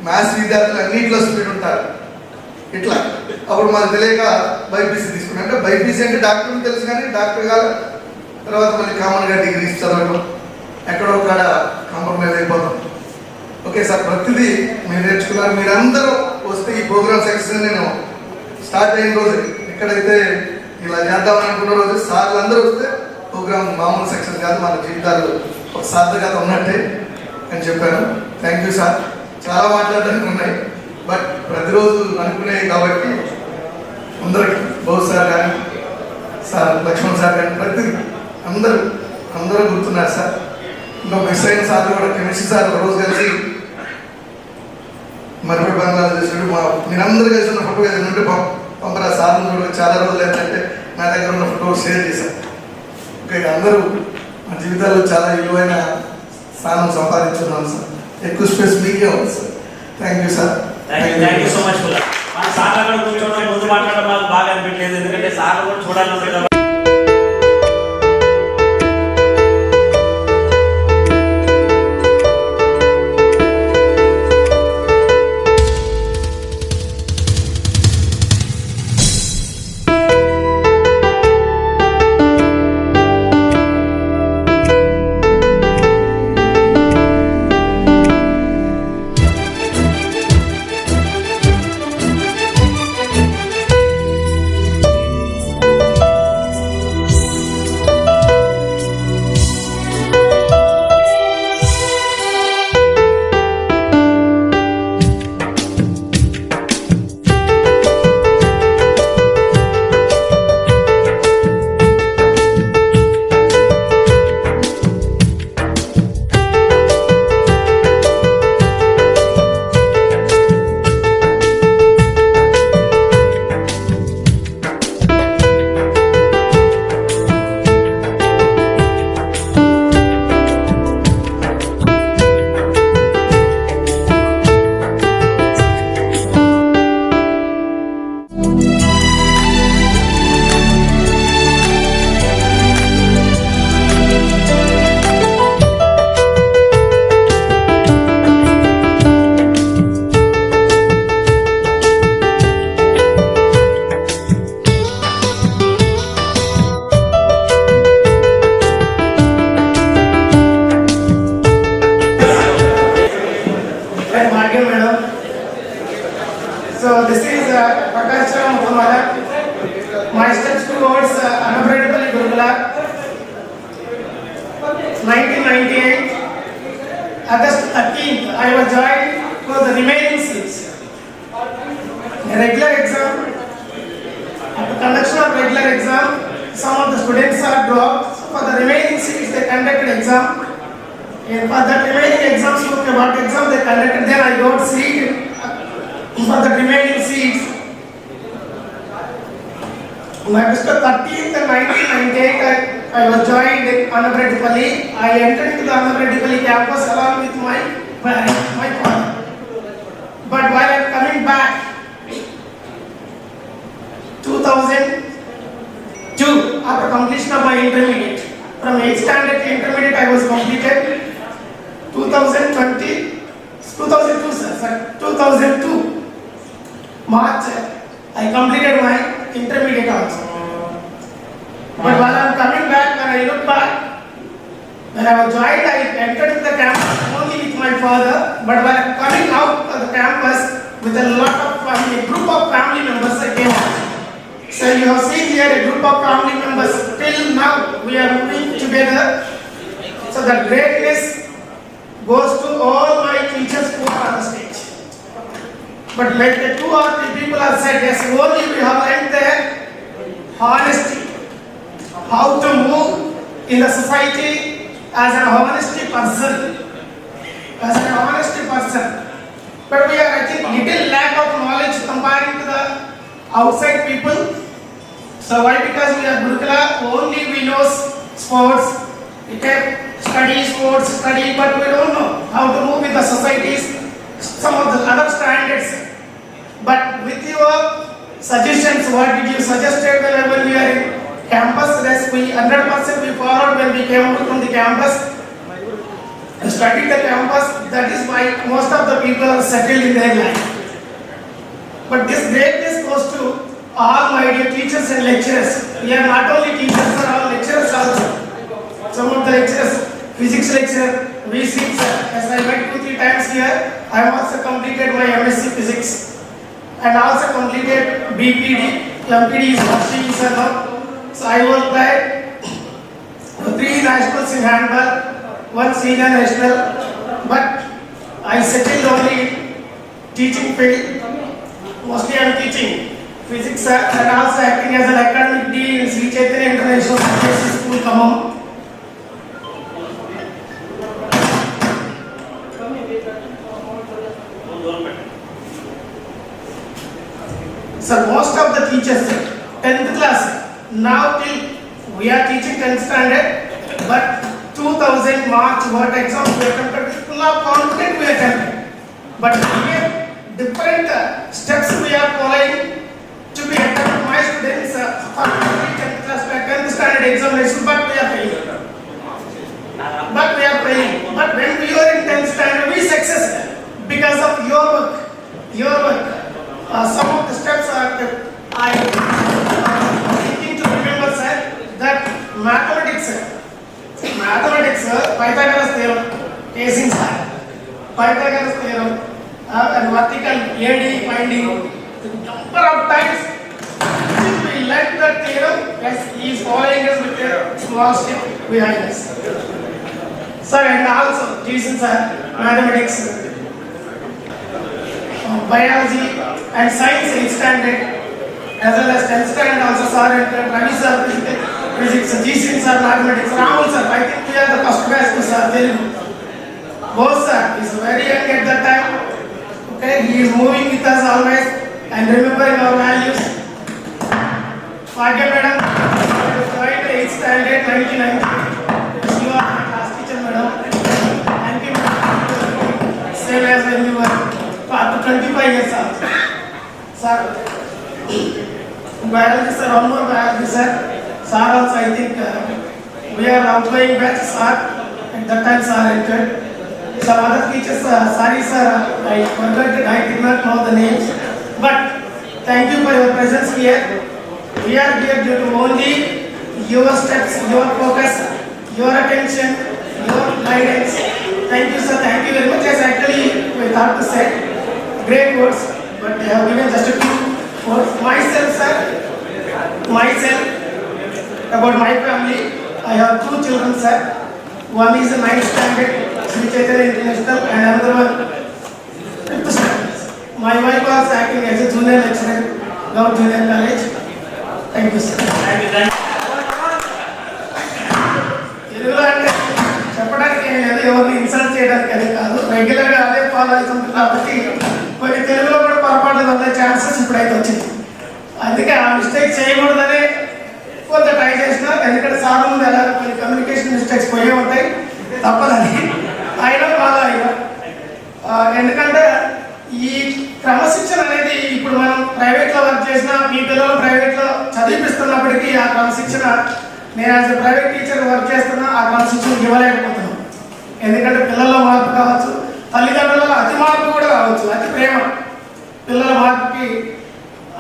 మ్యాథ్స్ విద్యార్థులు అన్నింటిలో స్పీడ్ ఉంటారు. ఇట్లా అప్పుడు మాకు తెలియక బైపీసీ తీసుకున్నాం. అంటే బైపీసీ అంటే డాక్టర్ తెలుసు, కానీ డాక్టర్ కాదు. తర్వాత మళ్ళీ కామన్గా డిగ్రీస్ చదవడం, ఎక్కడో కాడ కాంప్రమైజ్ అయిపోతాం. ఓకే సార్, ప్రతిదీ మీరు నేర్చుకున్నారు. మీరందరూ వస్తే ఈ ప్రోగ్రామ్ సక్సెస్ నేను స్టార్ట్ అయిన రోజు ఎక్కడైతే ఇలా చేద్దామని అనుకున్న రోజు సార్లు అందరూ వస్తే ప్రోగ్రామ్ మామూలు సక్సెస్ కాదు, మన జీవితాలు ఒక సార్థకత ఉన్నట్టే అని చెప్పాను. Thank you sir. చాలా మాట్లాడడానికి ఉన్నాయి, బట్ ప్రతిరోజు అనుకునేవి కాబట్టి అందరికి బహు సార్ కానీ సార్ లక్ష్మణ్ సార్ కానీ ప్రతిదీ అందరూ గుర్తున్నారు సార్. ఇంకా మిస్ అయిన సార్ కూడా కెమిస్ట్రీ సార్ ఒక రోజు కలిసి మరిపడి బంగాళాలు చేసాడు. మీరందరూ కలిసి ఉన్న ఫోటో ఏదైనా ఉంటే పంపరా సార్ కూడా చాలా రోజులు ఏంటంటే నా దగ్గర ఉన్న ఫోటో షేర్ చేశాను. ఓకే, అందరూ మా జీవితాల్లో చాలా విలువైన స్థానం సంపాదించున్నాను సార్. ఎక్కువ స్పేస్ మీకే ఉంది sir. Thank you sir. Thank you so much. మన సార్లు కూడా కూర్చోవడం ముందు మాట్లాడడం మాకు బాగా అనిపించలేదు, ఎందుకంటే సార్లు కూడా చూడాలి. So this is Prakash Muhammad. My steps towards unupgradable Gurukula. 1998, August 13th, I was joined for the remaining seats. A regular exam. At the conduction of regular exam, some of the students are dropped. So for the remaining seats, they conducted exam. And for the remaining exams, what exam they conducted, then I got seat. For the remaining seats, August 13th and 1998, I was joined in Annapredipalli. I entered into the Annapredipalli campus along with my father. But while I am coming back, 2002, after completion of my intermediate, from 8th standard to intermediate I was completed. 2002, March, I completed my intermediate also. But while I am coming back, when I look back, when I was joined, I entered the campus only with my father. But while I am coming out of the campus with a lot of family, a group of family members, I came out. So you have seen here a group of family members. Till now, we are moving together. So that greatness goes to all my teachers who are on the stage. But when the 2 or 3 people are said, yes, only we have learned the honesty, how to move in the society as an honesty person, But we are, I think, little lack of knowledge comparing to the outside people. So why? Because we are Gurukula, only we know sports, we can study sports, but we don't know how to move with the societies, some of the other standards. But with your suggestions, what did you suggest when we are in campus? Yes, we 100% we followed when we came out from the campus. Studied the campus, that is why most of the people are settled in their life. But this greatness goes to all my dear teachers and lecturers. We are not only teachers, but all lecturers also. Some of the lecturers, physics lecturer, V6, as I met 2-3 times here, I have also completed my MSc Physics and also completed BPD. MPD is watching now. So I worked there 3 nationals in handball, 1 senior national, but I settled only in teaching field. Mostly I am teaching physics and also acting as an academic dean in Sri Chaitanya International School, Khammam. So most of the teachers, 10th class, now till we are teaching 10th standard, but 2000 March what exams we attempted, full of confident we attempted. But here different steps we are following to be attempted. My students for 10th class, 10th standard examination, but we are failing. But when we are in 10th standard, we success because of your work. Some of the steps are I thinking to remember, sir, that mathematics, Pythagoras theorem, casing sir, Pythagoras theorem, and vertical AD finding, the number of times we learned that theorem, yes, he is following us with a small step behind us. Sir, and also tuition sir, mathematics, biology and science 8th standard, as well as 10th standard also sir, and Ravi sir, physics, GC sir, mathematics, Ramul sir, I think we are the first batch to sir, Telugu. Both sir is very young at that time. Okay, he is moving with us always and remembering our values. Bhagya madam, joined 8th standard 1990. You are my class teacher madam. Thank you madam. Same as when you were after 25 years sir. Biology sir, one more biology sir. Sir also I think we are outgoing batch sir. At that time sir entered. Some other teachers, sorry sir, I forgot it, I did not know the names. But thank you for your presence here. We are here due to only your steps, your focus, your attention, your guidance. Thank you sir, thank you very much. Yes, actually we thought to say great words, but I have given just a few words. Myself sir, about my family, I have 2 children sir. One is a 9th standard, Sri Chaitanya International, and another one 5th standard. My wife was acting as a junior lecturer, Gowt Junior College. Thank you sir. తెలుగులో అంటే చెప్పడానికి ఏం లేదు, ఎవరిని ఇన్సల్ట్ చేయడానికి అది కాదు, రెగ్యులర్గా అదే ఫాలో అవుతుంది కాబట్టి కొన్ని తెలుగులో కూడా పొరపాటు వల్ల ఛాన్సెస్ ఇప్పుడైతే వచ్చింది. అందుకే ఆ మిస్టేక్ చేయకూడదని కొంత ట్రై చేసినా, ఎందుకంటే సార్ ముందు ఎలా కొన్ని కమ్యూనికేషన్ మిస్టేక్స్ పోయే ఉంటాయి, తప్పదని అయినా ఫాలో అయినా. ఎందుకంటే ఈ క్రమశిక్షణ అనేది ఇప్పుడు మనం ప్రైవేట్లో వర్క్ చేసినా, మీ పిల్లలు ప్రైవేట్లో చదివిపిస్తున్నప్పటికీ ఆ క్రమశిక్షణ నేను as a private teacher work చేస్తున్నా, ఆ క్రమశిక్షణ ఇవ్వలేకపోతున్నాను. ఎందుకంటే పిల్లల్లో మార్పు కావచ్చు, తల్లిదండ్రులలో అతి మార్పు కూడా కావచ్చు, అతి ప్రేమ పిల్లల మార్పుకి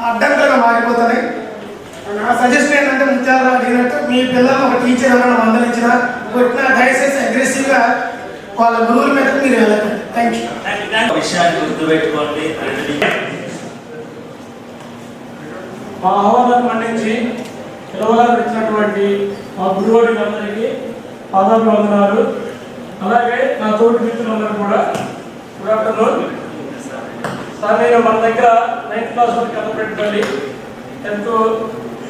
అడ్డంకులుగా మారిపోతున్నాయి. నా సజెషన్ ఏంటంటే ముత్యాలు అడిగినట్టు మీ పిల్లలు ఒక టీచర్ ఎవరైనా మందలించినా కొట్టినా దయచేసి అగ్రెసివ్గా వాళ్ళ గురువుల మీద మీరు వెళ్ళకండి. Thank you. విషయాన్ని గుర్తుపెట్టుకోండి. మా ఆహ్వానం మన్నించి పిలవగా పెట్టినటువంటి మా గురువులందరికీ పాదాభివందనాలు. అలాగే నా తోటి మిత్రులందరూ కూడా గుడ్ ఆఫ్టర్నూన్. సార్ నేను మన దగ్గర 9th క్లాస్ వరకు కనపెట్టుకోవాలి, 10th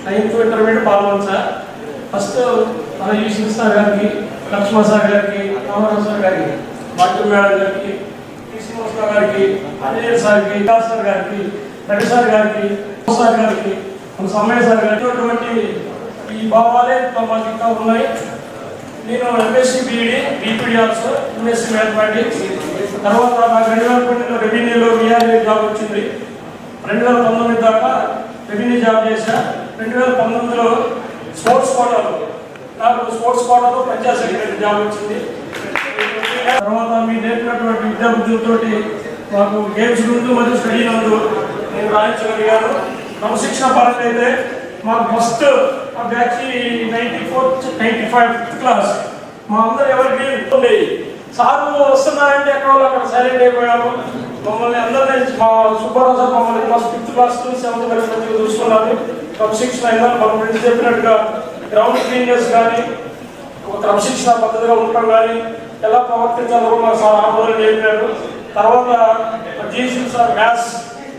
9th ఇంటర్మీడియట్ పాల్గొన్నాను సార్. ఫస్ట్ మన యూషన్ సార్ గారికి, లక్ష్మణ సార్ గారికి, రామారావు సార్ గారికి, బాధ్యం మేడం గారికి, శ్రీనివాస గారికి, అజయ్ సార్కి, వికాస్ సార్ గారికి, రవి సార్ గారికి, సార్ గారికి, మన సమయ సార్ గారికి అటువంటి ఈ భావాలే మాకు ఇంకా ఉన్నాయి. నేను MSc BEd, BPEd also, MSc mathematics. తర్వాత నాకు 2012లో రెవెన్యూలో విఆర్ఏ జాబ్ వచ్చింది. 2019 దాకా రెవెన్యూ జాబ్ చేశా. 2019లో స్పోర్ట్స్ కోటాలో పంచాయత్ సెక్రటరీ జాబ్ వచ్చింది. తర్వాత మీరు నేర్పినటువంటి విద్యాబుద్ధులతోటి మాకు గేమ్స్ నందు మరియు స్టడీ నందు నేను రాయించగలిగాను. క్రమశిక్షణ పరంగా అయితే మాకు ఫస్ట్ ఆ బ్యాచ్ 94th 95th క్లాస్ మా అందరూ ఎవరికి ఉండేవి. సార్ వస్తున్నారంటే ఎక్కడ వాళ్ళు అక్కడ సైలెంట్ అయిపోయాము. మమ్మల్ని అందరినీ మా సుబ్బారావు సార్ మమ్మల్ని first 5th class to 7th class నుంచి చూసుకున్నారు. క్రమశిక్షణ అయినా మన ఫ్రెండ్స్ చెప్పినట్టుగా గ్రౌండ్ క్లీనర్స్ కానీ ఒక క్రమశిక్షణ పద్ధతిగా ఉండటం కానీ ఎలా ప్రవర్తించాలో మా సార్ ఆందోళన చెప్పారు. తర్వాత జీసీ సార్ మ్యాథ్స్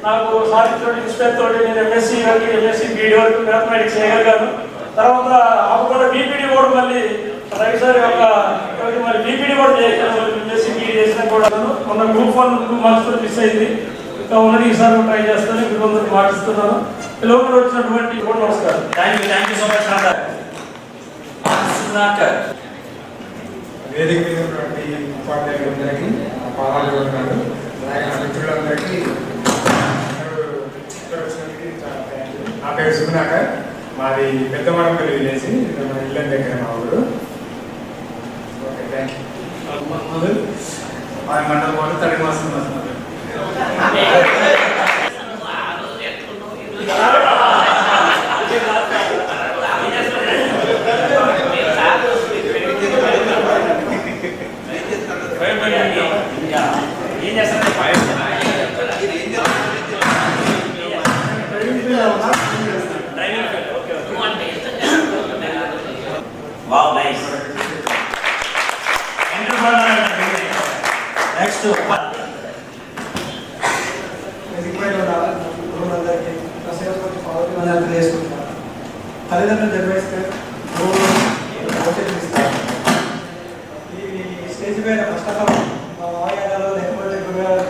నాకు సాధించిన ఇన్స్పైర్ తోటి నేను ఎంఎస్సీ వరకు ఎంఎస్సీ బీఈడి వరకు మ్యాథమెటిక్స్ చేయగలిగాను. తర్వాత అప్పుడు బీపీడీ కూడా మళ్ళీ రవి సార్ యొక్క మరి బీపీడీ కూడా చేయగలను. ఎంఎస్సీ బీఈడి చేసినా కూడా మొన్న గ్రూప్ 1 2 మార్క్స్ మిస్ అయింది. ఇంకా ఉన్నది ఈసారి ట్రై చేస్తాను. ఇప్పుడు అందరికి మాటిస్తున్నాను. లోపల వచ్చినటువంటి కూడా నమస్కారం. Thank you so much Sudhakar. వేదిక మీద ఉన్నటువంటి ఉపాధ్యాయులందరికీ పాదాలు వందనాలు. అలాగే నా మిత్రులందరికీ నా పేరు సుధాకర్. మాది పెద్దమడపల్లి విలేజ్, మన ఇళ్ళ దగ్గర మా ఊరు. Okay, thank you. మాది మండలం వాళ్ళు తడి మాసం Wow, nice. Next తల్లిదండ్రులు జన్మిస్తే ఈ స్టేజ్ పైన కష్టకాలం మా మామయ్యాలో లేకపోతే గురుగారు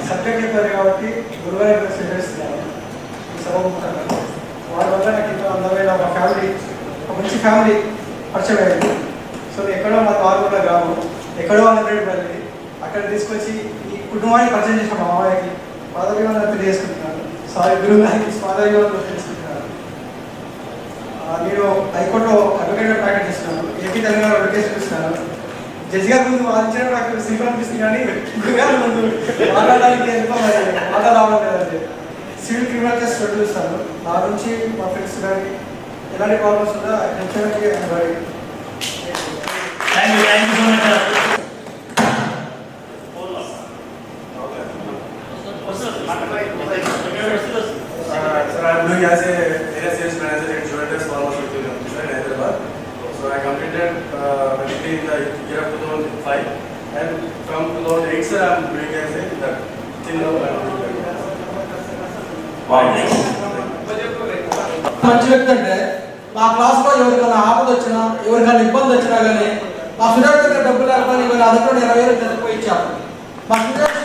సబ్జెక్ట్ చెప్పారు కాబట్టి గురుగారు స్వీకరిస్తున్నారు ఈ సభ. వారి వల్ల నాకు ఇంత అందమైన ఒక ఫ్యామిలీ, ఒక మంచి ఫ్యామిలీ పరిచయం అయింది. సో ఎక్కడో మా వారు గ్రామం, ఎక్కడో అన్నపల్లి, అక్కడ తీసుకొచ్చి ఈ కుటుంబాన్ని పరిచయం చేసిన మా మామయ్యకి పాదవివాదాలు తెలియజేసుకుంటున్నాను. సారీ గురువు గారికి పాదవివాదాలు తెలుసుకుంటున్నాను. నేను హైకోర్టులో అడ్వకేట్ ప్రాక్టీస్ చేస్తున్నాను. ఏపీ తెలంగాణ అడ్వకేషన్ ఇస్తున్నాను. జడ్జి గారి ముందు వాదించడం నాకు సింపుల్ అనిపిస్తుంది, కానీ గురుగారి ముందు మాట్లాడడానికి ఎందుకో మాట రావడం లేదండి. సివిల్ క్రిమినల్ కేసు చూస్తాను. నా నుంచి మా ఫ్రెండ్స్ కానీ ఎలాంటి ప్రాబ్లమ్స్ ఉన్నా నిమిషానికి Sir, I'm doing as a area sales manager in Juventus Pharmaceutical Company in Hyderabad. So I completed my degree in the year of 2005, and from 2008, sir, I'm doing as a till now. మంచి వ్యక్తి అంటే మా క్లాస్లో ఎవరికైనా ఆపద వచ్చినా, ఎవరికైనా ఇబ్బంది వచ్చినా కానీ మా సురేష్ దగ్గర డబ్బులు లేకపోతే ఇవాళ అదొక 20,000 చదివిపోయి ఇచ్చాము. మా సురేష్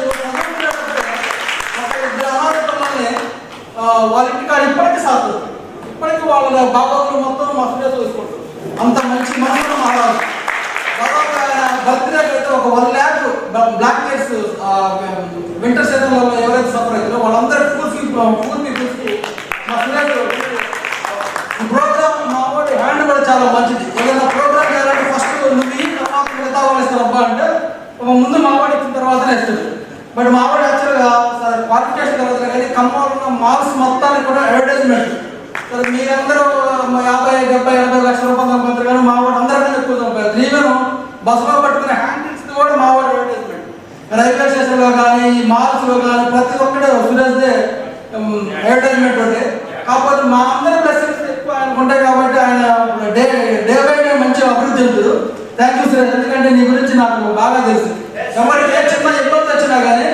ఇద్దరు అనాథ పిల్లల్ని వాళ్ళ ఇంటికాడ ఇప్పటికీ సాగుతుంది. ఇప్పటికీ వాళ్ళ బాబాబులు మొత్తం మా సురేష్ చూసుకుంటారు. అంత మంచి మనసులో మాట్లాడు. బర్త్డే అయితే ఒక 1 lakh బ్లాక్ కేట్స్ వింటర్ సీజన్లో ఎవరైతే సఫర్ అవుతారో వాళ్ళందరూ పూర్తి మా సురేష్ ప్రోగ్రామ్ మా వాడి హ్యాండ్ కూడా చాలా మంచిది. ఏదైనా ప్రోగ్రామ్ చేయాలంటే ఫస్ట్ నువ్వు ఈ తర్వాత మిగతా వాళ్ళు ఇస్తారు అబ్బా అంటే ముందు మావాడు ఇచ్చిన తర్వాతనే ఇస్తుంది. బట్ మావాడు యాక్చువల్గా క్వాలిఫికేషన్ తర్వాత కానీ ఖమ్మంలో ఉన్న మాల్స్ మొత్తానికి కూడా అడ్వర్టైజ్మెంట్. సరే మీరందరూ 50, 70, 80 లక్షల రూపాయలు సంపాదించారు, కానీ మావాడు అందరికన్నా ఎక్కువ సంపాదించారు. ఈవెన్ బస్సులో పట్టుకునే హ్యాండిల్స్ కూడా మావాడు అడ్వర్టైజ్మెంట్. రైల్వే స్టేషన్లో కానీ మాల్స్లో కానీ ప్రతి ఒక్కటే సురేష్దే అడ్వర్టైజ్మెంట్ ఉంటే. కాకపోతే మా అందరి బ్లెస్సింగ్స్ ఎక్కువ ఆయనకు ఉంటాయి కాబట్టి ఆయన డే బై డే మంచిగా అభివృద్ధి చెందుతారు. థ్యాంక్ యూ సురేష్, ఎందుకంటే నీ గురించి నాకు బాగా తెలుసు. ఎవరికి ఏ చిన్న ఇబ్బంది వచ్చినా కానీ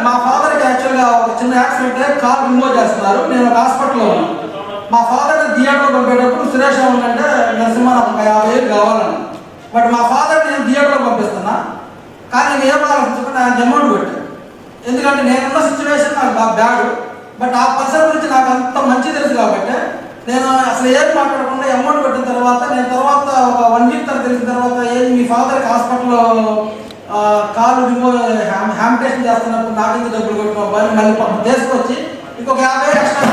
మా ఫాదర్కి యాక్చువల్గా ఒక చిన్న యాక్సిడెంట్ అయ్యి కార్ రిమూవ్ చేస్తున్నారు. నేను ఒక హాస్పిటల్లో ఉన్నాను. మా ఫాదర్ని థియేటర్లో పంపేటప్పుడు సురేష్ ఏమంటే నరసింహ నాకు 50,000 కావాలని. బట్ మా ఫాదర్ని నేను థియేటర్లో పంపిస్తున్నా, కానీ నేను ఏం ఆలోచించుకుని ఆయన అమౌంట్ పెట్టాను. ఎందుకంటే నేనున్న సిచ్యువేషన్ నాకు బాగా బ్యాడ్. బట్ ఆ పర్సన్ గురించి నాకు అంత మంచి తెలుసు కాబట్టి నేను అసలు ఏం మాట్లాడకుండా అమౌంట్ పెట్టిన తర్వాత నేను తర్వాత ఒక 1 వీక్ తర్వాత తెలిసిన తర్వాత ఏది మీ ఫాదర్కి హాస్పిటల్లో కాలు రిమూవ్ హ్యామిటేషన్ చేస్తున్నప్పుడు నాకు ఇంత డబ్బులు కొట్టుకోవాలి మళ్ళీ తీసుకొచ్చి ఇంకొక 50,000 ఎక్స్ట్రా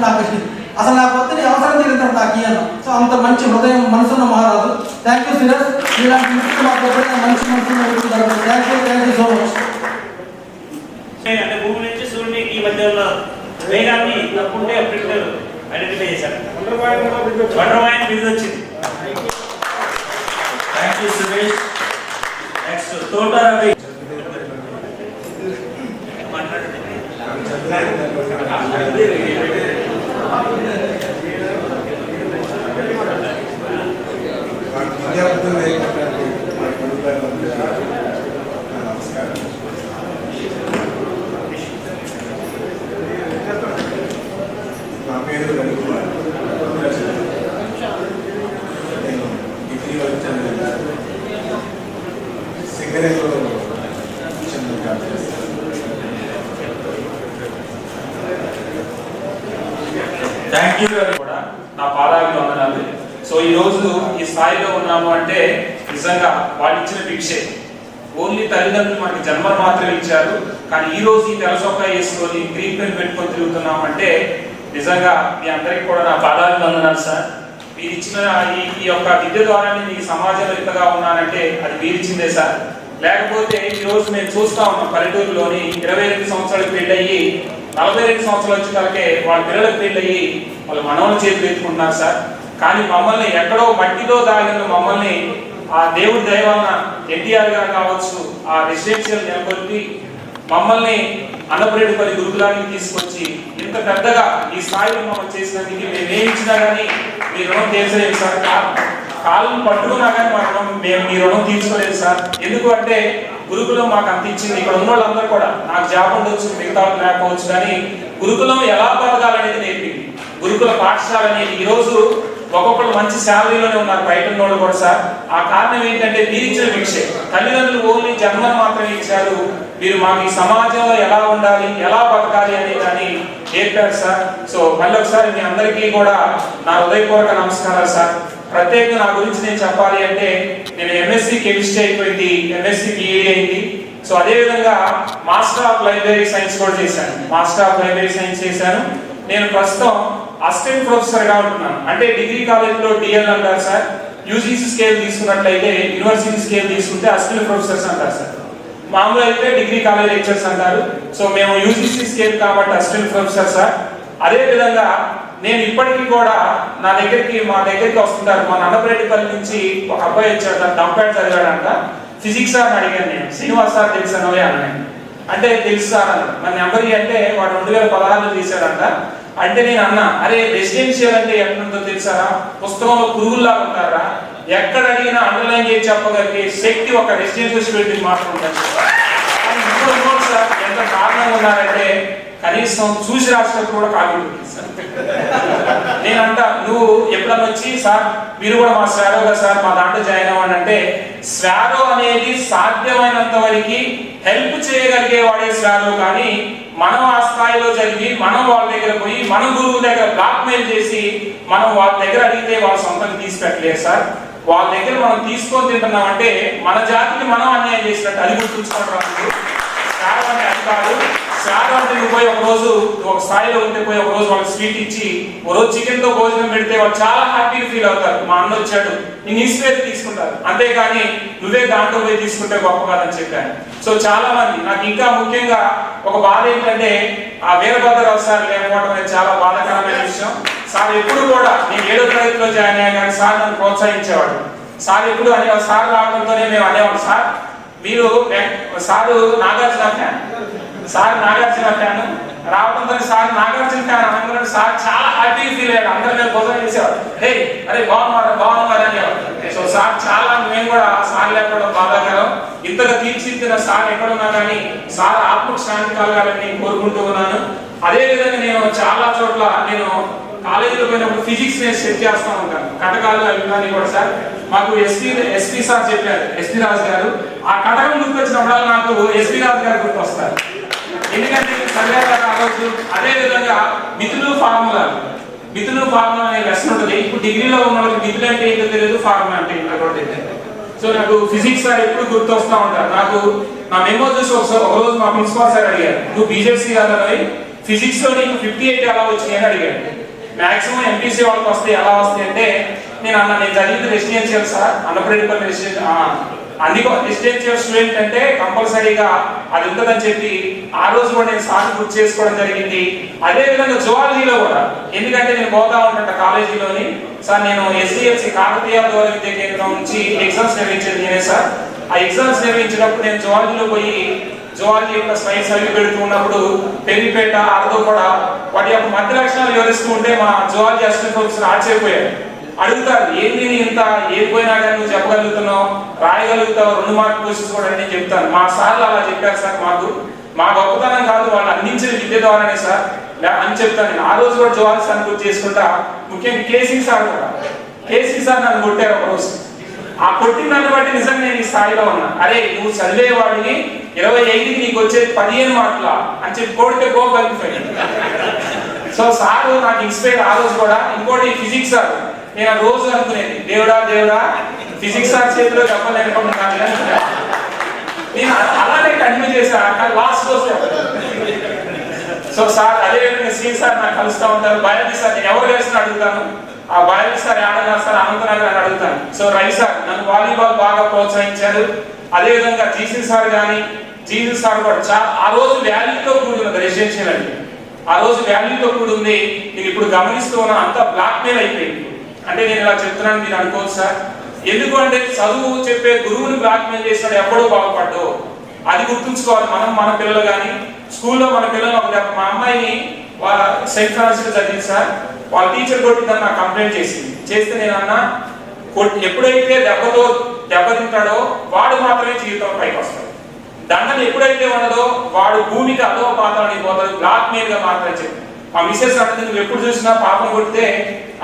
నాకు అసలు నాకు వద్దని అవసరం తీరుతాడు నాకు ఇయ్యను. సో అంత మంచి హృదయం మనసున్న మహారాజు. థ్యాంక్ యూ సురేష్, ఇలాంటి మిత్రులు మాకు ఎప్పుడైనా మంచి మనసు. Thank you so much. అంటే భూమి నుంచి సూర్యునికి ఈ మధ్య ఉన్న వేగాన్ని తప్పుంటే ప్రింటర్ ఐడెంటిఫై చేశారు. వండర్వాయిన్ బిరుదు వచ్చింది. Thank you Suresh. నెక్స్ట్ తోట రవి. నా పేరు రవికుమార్. నేను డిగ్రీ వరకు చదివాను. సింగరేణిలో జాబ్ చేస్తాను. థ్యాంక్ యూ కూడా నా పాదాలకు వందనాలు. సో ఈ రోజు ఈ స్థాయిలో ఉన్నాము అంటే నిజంగా వాళ్ళు ఇచ్చిన భిక్షే. ఓన్లీ తల్లిదండ్రులు మనకి జన్మ మాత్రమే ఇచ్చారు, కానీ ఈ రోజు ఈ తెలసొక్క వేసుకొని గ్రీన్ పెన్ పెట్టుకొని తిరుగుతున్నాం అంటే నిజంగా మీ అందరికీ కూడా నా పాదాలకు వందనాలు సార్. మీరు ఇచ్చిన ఈ యొక్క విద్య ద్వారా ఈ సమాజంలో ఇంతగా ఉన్నానంటే అది మీరు ఇచ్చిందే సార్. లేకపోతే ఈ రోజు మేము చూస్తా ఉన్నాం పల్లెటూరులోని 22 సంవత్సరాలకు పెళ్ళయ్యి 42 సంవత్సరాలు వచ్చే తలకే వాళ్ళ పిల్లలకు పెళ్ళయ్యి వాళ్ళ మనవల చేతులు ఎత్తుకుంటున్నారు సార్. కానీ మమ్మల్ని ఎక్కడో మట్టిలో దాగిన మమ్మల్ని ఆ దేవుడి దయ వలన ఎన్టీఆర్ గారు కావచ్చు ఆ రెసిడెన్షియల్ నెలకొల్పి మమ్మల్ని అన్నపరెడ్డిపల్లి గురుకులానికి తీసుకొచ్చి ఇంత పెద్దగా ఈ స్థాయిలో మమ్మల్ని చేసినందుకు మేము ఏమి ఇచ్చినా కానీ మీ రుణం తీర్చలేదు సార్. కాళ్ళను పట్టుకున్నా కానీ మా రుణం మేము మీ రుణం తీర్చుకోలేదు సార్. ఎందుకు అంటే గురుకులం మాకు అంత ఇచ్చింది. ఇక్కడ ఉన్న వాళ్ళందరూ కూడా నాకు జాబ్ ఉండొచ్చు, మిగతా లేకపోవచ్చు, కానీ గురుకులం ఎలా బతకాలనేది నేర్పింది. గురుకుల పాఠశాల అనేది ఈరోజు ఒక్కొక్కరు మంచి శాలరీలోనే ఉన్నారు బయట ఉన్నోళ్ళు కూడా సార్. ఆ కారణం ఏంటంటే మీరు ఇచ్చిన భిక్షే. తల్లిదండ్రులు ఓన్లీ జన్మను మాత్రమే ఇచ్చారు, మీరు మాకు ఈ సమాజంలో ఎలా ఉండాలి ఎలా బతకాలి అనే దాన్ని నేర్పారు సార్. సో మళ్ళీ ఒకసారి మీ అందరికీ కూడా నా హృదయపూర్వక నమస్కారాలు సార్. ప్రత్యేకంగా నా గురించి నేను చెప్పాలి అంటే నేను ఎంఎస్సి కెమిస్ట్రీ అయిపోయింది, ఎంఎస్సి బిఈడి అయింది. సో అదేవిధంగా మాస్టర్ ఆఫ్ లైబ్రరీ సైన్స్ కూడా చేశాను. మాస్టర్ ఆఫ్ లైబ్రరీ సైన్స్ చేశాను. నేను ప్రస్తుతం అసిస్టెంట్ ప్రొఫెసర్ గా ఉంటున్నాను. అంటే డిగ్రీ కాలేజీలో డిఎల్ అంటారు సార్. యూజీసీ స్కేల్ తీసుకున్నట్లయితే యూనివర్సిటీ స్కేల్ తీసుకుంటే అసిస్టెంట్ ప్రొఫెసర్స్ అంటారు సార్. మామూలు అయితే డిగ్రీ కాలేజ్ లెక్చర్స్ అంటారు. సో మేము యూజీసీ స్కేల్ కాబట్టి అసిస్టెంట్ ప్రొఫెసర్ సార్. అదే విధంగా నేను ఇప్పటికీ కూడా మా దగ్గరికి వస్తుంటారు. మా అన్నపరెడ్డిపల్లి నుంచి ఒక అబ్బాయి వచ్చాడు, డంప్యాడ్ చదివాడంట. ఫిజిక్స్ సార్ అడిగాను నేను, శ్రీనివాస్ సార్ తెలుసానోలే అన్నాను. అంటే తెలుసు సార్ అన్నాడు. మన నెంబర్ అంటే వాడు 2016లో తీశాడంట. అంటే నేను అన్నా, అరే రెసిడెన్షియల్ అంటే ఎక్కడుందో తెలుసారా, పుస్తకంలో పురుగుల్లాగా ఉంటారా, ఎక్కడ అడిగినా అండర్లైన్ చేసి చెప్పగలిగే శక్తి ఒక రెసిడెన్షియల్ స్టూడెంట్ మాత్రం ఉంటుంది సార్. ఎంత కారణంగా ఉన్నారంటే కనీసం చూసి రాసినప్పుడు కూడా కాకుండా నేనంట నువ్వు ఎప్పుడన్నా వచ్చి సార్ మీరు కూడా మా స్వారోగా సార్ మా దాంట్లో జాయిన్ అవ్వండి అంటే, స్వారో అనేది సాధ్యమైనంత వరకు హెల్ప్ చేయగలిగే వాడే స్వారో. కానీ మనం ఆ స్థాయిలో జరిగి మనం వాళ్ళ దగ్గర పోయి మనం గురువు దగ్గర బ్లాక్ మెయిల్ చేసి మనం వాళ్ళ దగ్గర అడిగితే వాళ్ళ సొంతంగా తీసి పెట్టలేదు సార్. వాళ్ళ దగ్గర మనం తీసుకొని తింటున్నాం అంటే మన జాతికి మనం అన్యాయం చేసినట్టు. అది గుర్తుంచుకుంటున్నాం. స్వారో అంటే అది కాదు. స్వారో అంటే నువ్వు పోయి ఒక రోజు ఒక స్థాయిలో ఉంటే పోయి ఒక రోజు వాళ్ళకి స్వీట్ ఇచ్చి ఒక రోజు చికెన్ తో భోజనం పెడితే వాళ్ళు చాలా హ్యాపీగా ఫీల్ అవుతారు. మా అన్న వచ్చాడు, నేను ఇన్స్పైర్ తీసుకుంటారు. అంతేగాని నువ్వే దాంట్లో పోయి తీసుకుంటే గొప్ప కాదని చెప్పాను. సో చాలా మంది నాకు ఇంకా ముఖ్యంగా ఒక బాధ ఏంటంటే ఆ వీరభద్రరావు సార్ లేకపోవడం అనేది చాలా బాధాకరమైన విషయం. సార్ ఎప్పుడు కూడా నేను 7వ తరగతిలో జాయిన్ అయ్యా కానీ సార్ నన్ను ప్రోత్సహించేవాడు. సార్ ఎప్పుడు అనేవాడు, సార్ రావడంతోనే మేము అనేవాడు, సార్ మీరు sir Nagarjuna fan, sir Nagarjuna fan రావడంతో సార్ నాగార్జున ఫ్యాన్ అనగానే సార్ చాలా హ్యాపీగా ఫీల్ అయ్యాడు. అందరి మీద భోజనం చేసేవాడు. హే అరే బాగున్నారు అనేవాడు. సో సార్ చాలా, మేము కూడా సార్ లేకపోవడం బాధాకరం. ఇంతగా తీర్చిదిద్దిన సార్ ఎక్కడున్నా కానీ సార్ ఆత్మకు శాంతి కలగాలని కోరుకుంటూ ఉన్నాను. అదే విధంగా నేను చాలా చోట్ల నేను కాలేజీలో పోయినప్పుడు ఫిజిక్స్ నేను సెట్ చేస్తూ ఉంటాను. కటకాలు అవి కూడా సార్ మాకు ఎస్పీ సార్ చెప్పారు, ఎస్పీ రాజు గారు. ఆ కటకం గుర్తొచ్చినప్పుడు నాకు ఎస్పీ రాజు గారు గుర్తొస్తారు. ఎందుకంటే చదివేది. అదే విధంగా మితులు ఫార్ములా అనే లెసన్ ఉంటుంది. ఇప్పుడు డిగ్రీలో ఉన్న వాళ్ళకి మితులు అంటే ఏంటో తెలియదు, ఫార్ములా అంటే ఏంటో కూడా తెలియదు. సో నాకు ఫిజిక్స్ సార్ ఎప్పుడు గుర్తొస్తూ ఉంటారు. నాకు నా మెమో చూసి ఒకరోజు మా ప్రిన్సిపాల్ సార్ అడిగారు, నువ్వు బీజేపీ కాదని ఫిజిక్స్ లో నీకు 58 ఎలా వచ్చినాయి అని అడిగాడు. మాక్సిమం ఎంపీసీ వాళ్ళకి వస్తాయి, ఎలా వస్తాయి అంటే నేను చదివింది రెసిడెన్షియల్ సార్, అన్నప్రెడిపల్ రెసిడెన్షియల్ స్టూడెంట్ అంటే కంపల్సరీగా అది ఉంటుందని చెప్పి ఆ రోజు కూడా నేను సార్ గుర్తు చేసుకోవడం జరిగింది. అదే విధంగా జువాలజీలో కూడా, ఎందుకంటే నేను పోతా ఉంటాను కాలేజీలోని సార్, నేను ఎస్డిఎఫ్సి కాకతీయ విద్యా కేంద్రం నుంచి ఎగ్జామ్స్ నిర్వహించేది నేనే సార్. ఆ ఎగ్జామ్స్ నిర్వహించినప్పుడు నేను జువాలజీలో పోయి జువాలజీ యొక్క స్లైడ్స్ అవి పెడుతూ ఉన్నప్పుడు పెరిపేట ఆడతో కూడా వాటి యొక్క మధ్య లక్షణాలు వివరిస్తూ ఉంటే మా జువాలజీ అసిస్టెంట్ ప్రొఫెసర్ ఆశ్చర్యపోయారు. అడుగుతారు, ఏంటి ఇంత ఏదిపోయినా కానీ నువ్వు చెప్పగలుగుతున్నావు, రాయగలుగుతావు, 2 మార్కులు క్వశ్చన్స్ కూడా నేను చెప్తాను. మా సార్లు అలా చెప్పారు సార్. మా గొప్పతనం కాదు, వాళ్ళు అందించిన విద్య ద్వారానే సార్ అని చెప్తాను నేను. ఆ రోజు కూడా జువాలజీ సార్ గుర్తు చేసుకుంటా. ముఖ్యంగా కేసీ సార్ నన్ను కొట్టారు ఒక రోజు. ఆ కొట్టిన దాన్ని బట్టి నిజంగా నేను ఈ స్థాయిలో ఉన్నా. అరే నువ్వు చదివేవాడిని 25కి నీకు వచ్చేది 15 మార్కులా అని చెప్పి కోడితే కలిగిపోయాడు. సో సార్ నాకు ఇన్స్పైర్ ఆ రోజు కూడా. ఇంకోటి ఫిజిక్స్ సార్, నేను రోజు అనుకునేది, దేవుడా ఫిజిక్స్ సార్ చేతిలో చెప్పలేకపోతున్నాను. నేను అలానే కంటిన్యూ చేశాను లాస్ట్ రోజు. సో సార్ అదే విధంగా శ్రీ సార్ నాకు కలుస్తూ ఉంటారు. బయాలజీ సార్ నేను ఎవరు కలిసిన అడుగుతాను, ఆ బయాలజీ సార్ ఆడన్నారు సార్ అనంతనగర్ అని అడుగుతాను. సో రవి సార్ నన్ను వాలీబాల్ బాగా ప్రోత్సహించారు. అదే విధంగా జీసీ సార్ కూడా ఆ రోజు వాల్యూతో కూడి ఉన్నది రెసిడెన్షియల్ అంటే. ఆ రోజు వాల్యూతో కూడి ఉంది. నేను ఇప్పుడు గమనిస్తూ ఉన్నా అంతా బ్లాక్ మెయిల్ అయిపోయింది. అంటే నేను ఇలా చెప్తున్నాను మీరు అనుకోవచ్చు సార్. ఎందుకు అంటే చదువు చెప్పే గురువుని బ్లాక్ మెయిల్ చేసినాడు ఎప్పుడో బాగుపడ్డో అది గుర్తుంచుకోవాలి. మన పిల్లలు కానీ స్కూల్లో మన పిల్లలు మా అమ్మాయిని సెయింట్ ఫ్రాన్సిస్ చదివింది సార్. వాళ్ళ టీచర్ కొట్టిందని నాకు కంప్లైంట్ చేస్తే నేను అన్నా, ఎప్పుడైతే దెబ్బతింటాడో వాడు మాత్రమే జీవితం పైకి వస్తాడు. దండన ఎప్పుడైతే ఉండదో వాడు భూమికి అదో పాతాలని పోతాడు, బ్లాక్ మెయిల్ గా మాత్రమే చెప్పి. మా మిస్సెస్ అంటే నువ్వు ఎప్పుడు చూసినా పాపం కొడితే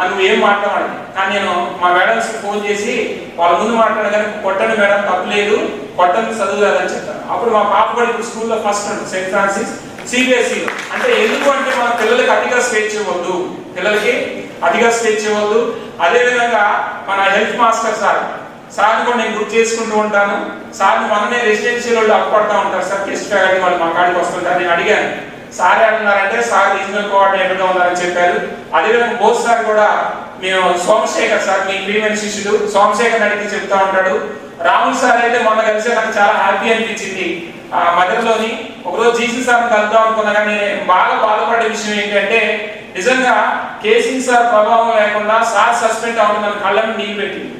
నువ్వు ఏం మాట్లాడాలి. కానీ నేను మా మేడమ్స్ కి ఫోన్ చేసి వాళ్ళ ముందు మాట్లాడగానే కొట్టండి మేడం తప్పలేదు, కొట్టండి చదువు కాదని చెప్తాను. అప్పుడు మా పాప కూడా ఇప్పుడు స్కూల్లో ఫస్ట్ సెయింట్ ఫ్రాన్సిస్ సిబిఎస్ఈ. అంటే ఎందుకు అంటే మన పిల్లలకి అతిగా స్వేచ్ఛ ఇవ్వద్దు, అదే విధంగా మన హెల్త్ మాస్టర్ సార్ కూడా నేను గుర్తు చేసుకుంటూ ఉంటాను. సార్ మననే రెసిడెన్షియల్ వాళ్ళు అప్పడుతూ ఉంటారు సార్, గెస్ట్ ఫ్యాకల్టీ వాళ్ళు మా కాడికి వస్తుంటారు. నేను అడిగాను సార్ ఏమన్నారంటే సార్ రీజనల్ కోఆర్డినేటర్గా ఉన్నారని చెప్పారు. అదేవిధంగా బోస్ సార్ కూడా మేము సోమశేఖర్ సార్ మీ ప్రియమైన శిష్యుడు సోమశేఖర్ అడిగి చెప్తా ఉంటాడు. రాముల్ సార్ అయితే మొన్న కలిసి నాకు చాలా హ్యాపీ అనిపించింది. మదర్లోని ఒకరోజు జీసీ సార్ని కలుద్దాం అనుకున్నా కానీ బాగా బాధపడే విషయం ఏంటంటే నిజంగా కేసింగ్ సార్ ప్రభావం లేకుండా సార్ సస్పెండ్ అవుతుందని కళ్ళని నీళ్ళు పెట్టింది.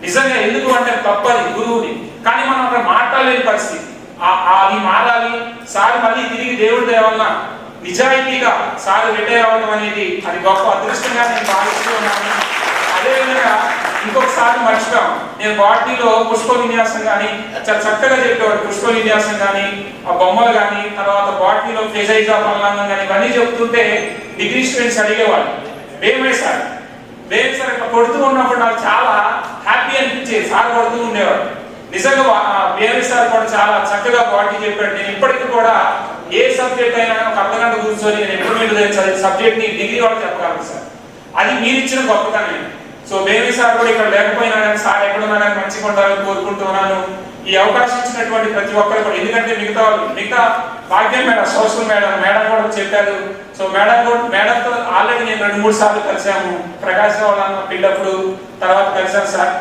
నిజంగా ఎందుకు అంటే తప్పది గురువుని, కానీ మనం అక్కడ మాట్లాడలేని పరిస్థితి. అది మారాలి. సార్ మళ్ళీ తిరిగి దేవుడి దయ వలన నిజాయితీగా సార్ రిటైర్ అవ్వడం అనేది అది గొప్ప అదృష్టంగా నేను భావిస్తూ ఉన్నాను. అదేవిధంగా ఇంకొకసారి మర్చిపోయాం, నేను బాటనీలో పుష్ప విన్యాసం కానీ చాలా చక్కగా చెప్పేవాడు. పుష్ప విన్యాసం కానీ ఆ బొమ్మలు కానీ తర్వాత బాటనీలో ఫెజైజా పల్లాంగం కానీ ఇవన్నీ చెప్తుంటే డిగ్రీ స్టూడెంట్స్ అడిగేవాళ్ళు వేమే సార్ ఇట్లా కొడుతూ ఉన్నప్పుడు నాకు చాలా హ్యాపీ అనిపించేది. సార్ కొడుతూ ఉండేవాడు. నిజంగా వేమే సార్ కూడా చాలా చక్కగా బాటనీ చెప్పాడు. నేను ఇప్పటికీ కూడా ఏ సబ్జెక్ట్ అయినా ఒక అర్ధగంట కూర్చొని నేను ఇంటర్మీడియట్ చదివే సబ్జెక్ట్ ని డిగ్రీ వాళ్ళకి చెప్పగలను సార్. అది మీరు ఇచ్చిన గొప్పతనం. సో బేబీ సార్ కూడా ఇక్కడ లేకపోయినా కానీ సార్ ఎక్కడున్నా కానీ మంచిగా ఉండాలని కోరుకుంటున్నాను. ఈ అవకాశం ఇచ్చినటువంటి ప్రతి ఒక్కరు కూడా, ఎందుకంటే మిగతా భాగ్యం మేడం సోషల్ మేడం కూడా చెప్పారు. సో మేడంతో ఆల్రెడీ నేను 2-3 సార్లు కలిసాము. ప్రకాశ్ వాళ్ళ పిల్లప్పుడు తర్వాత కలిసాను సార్.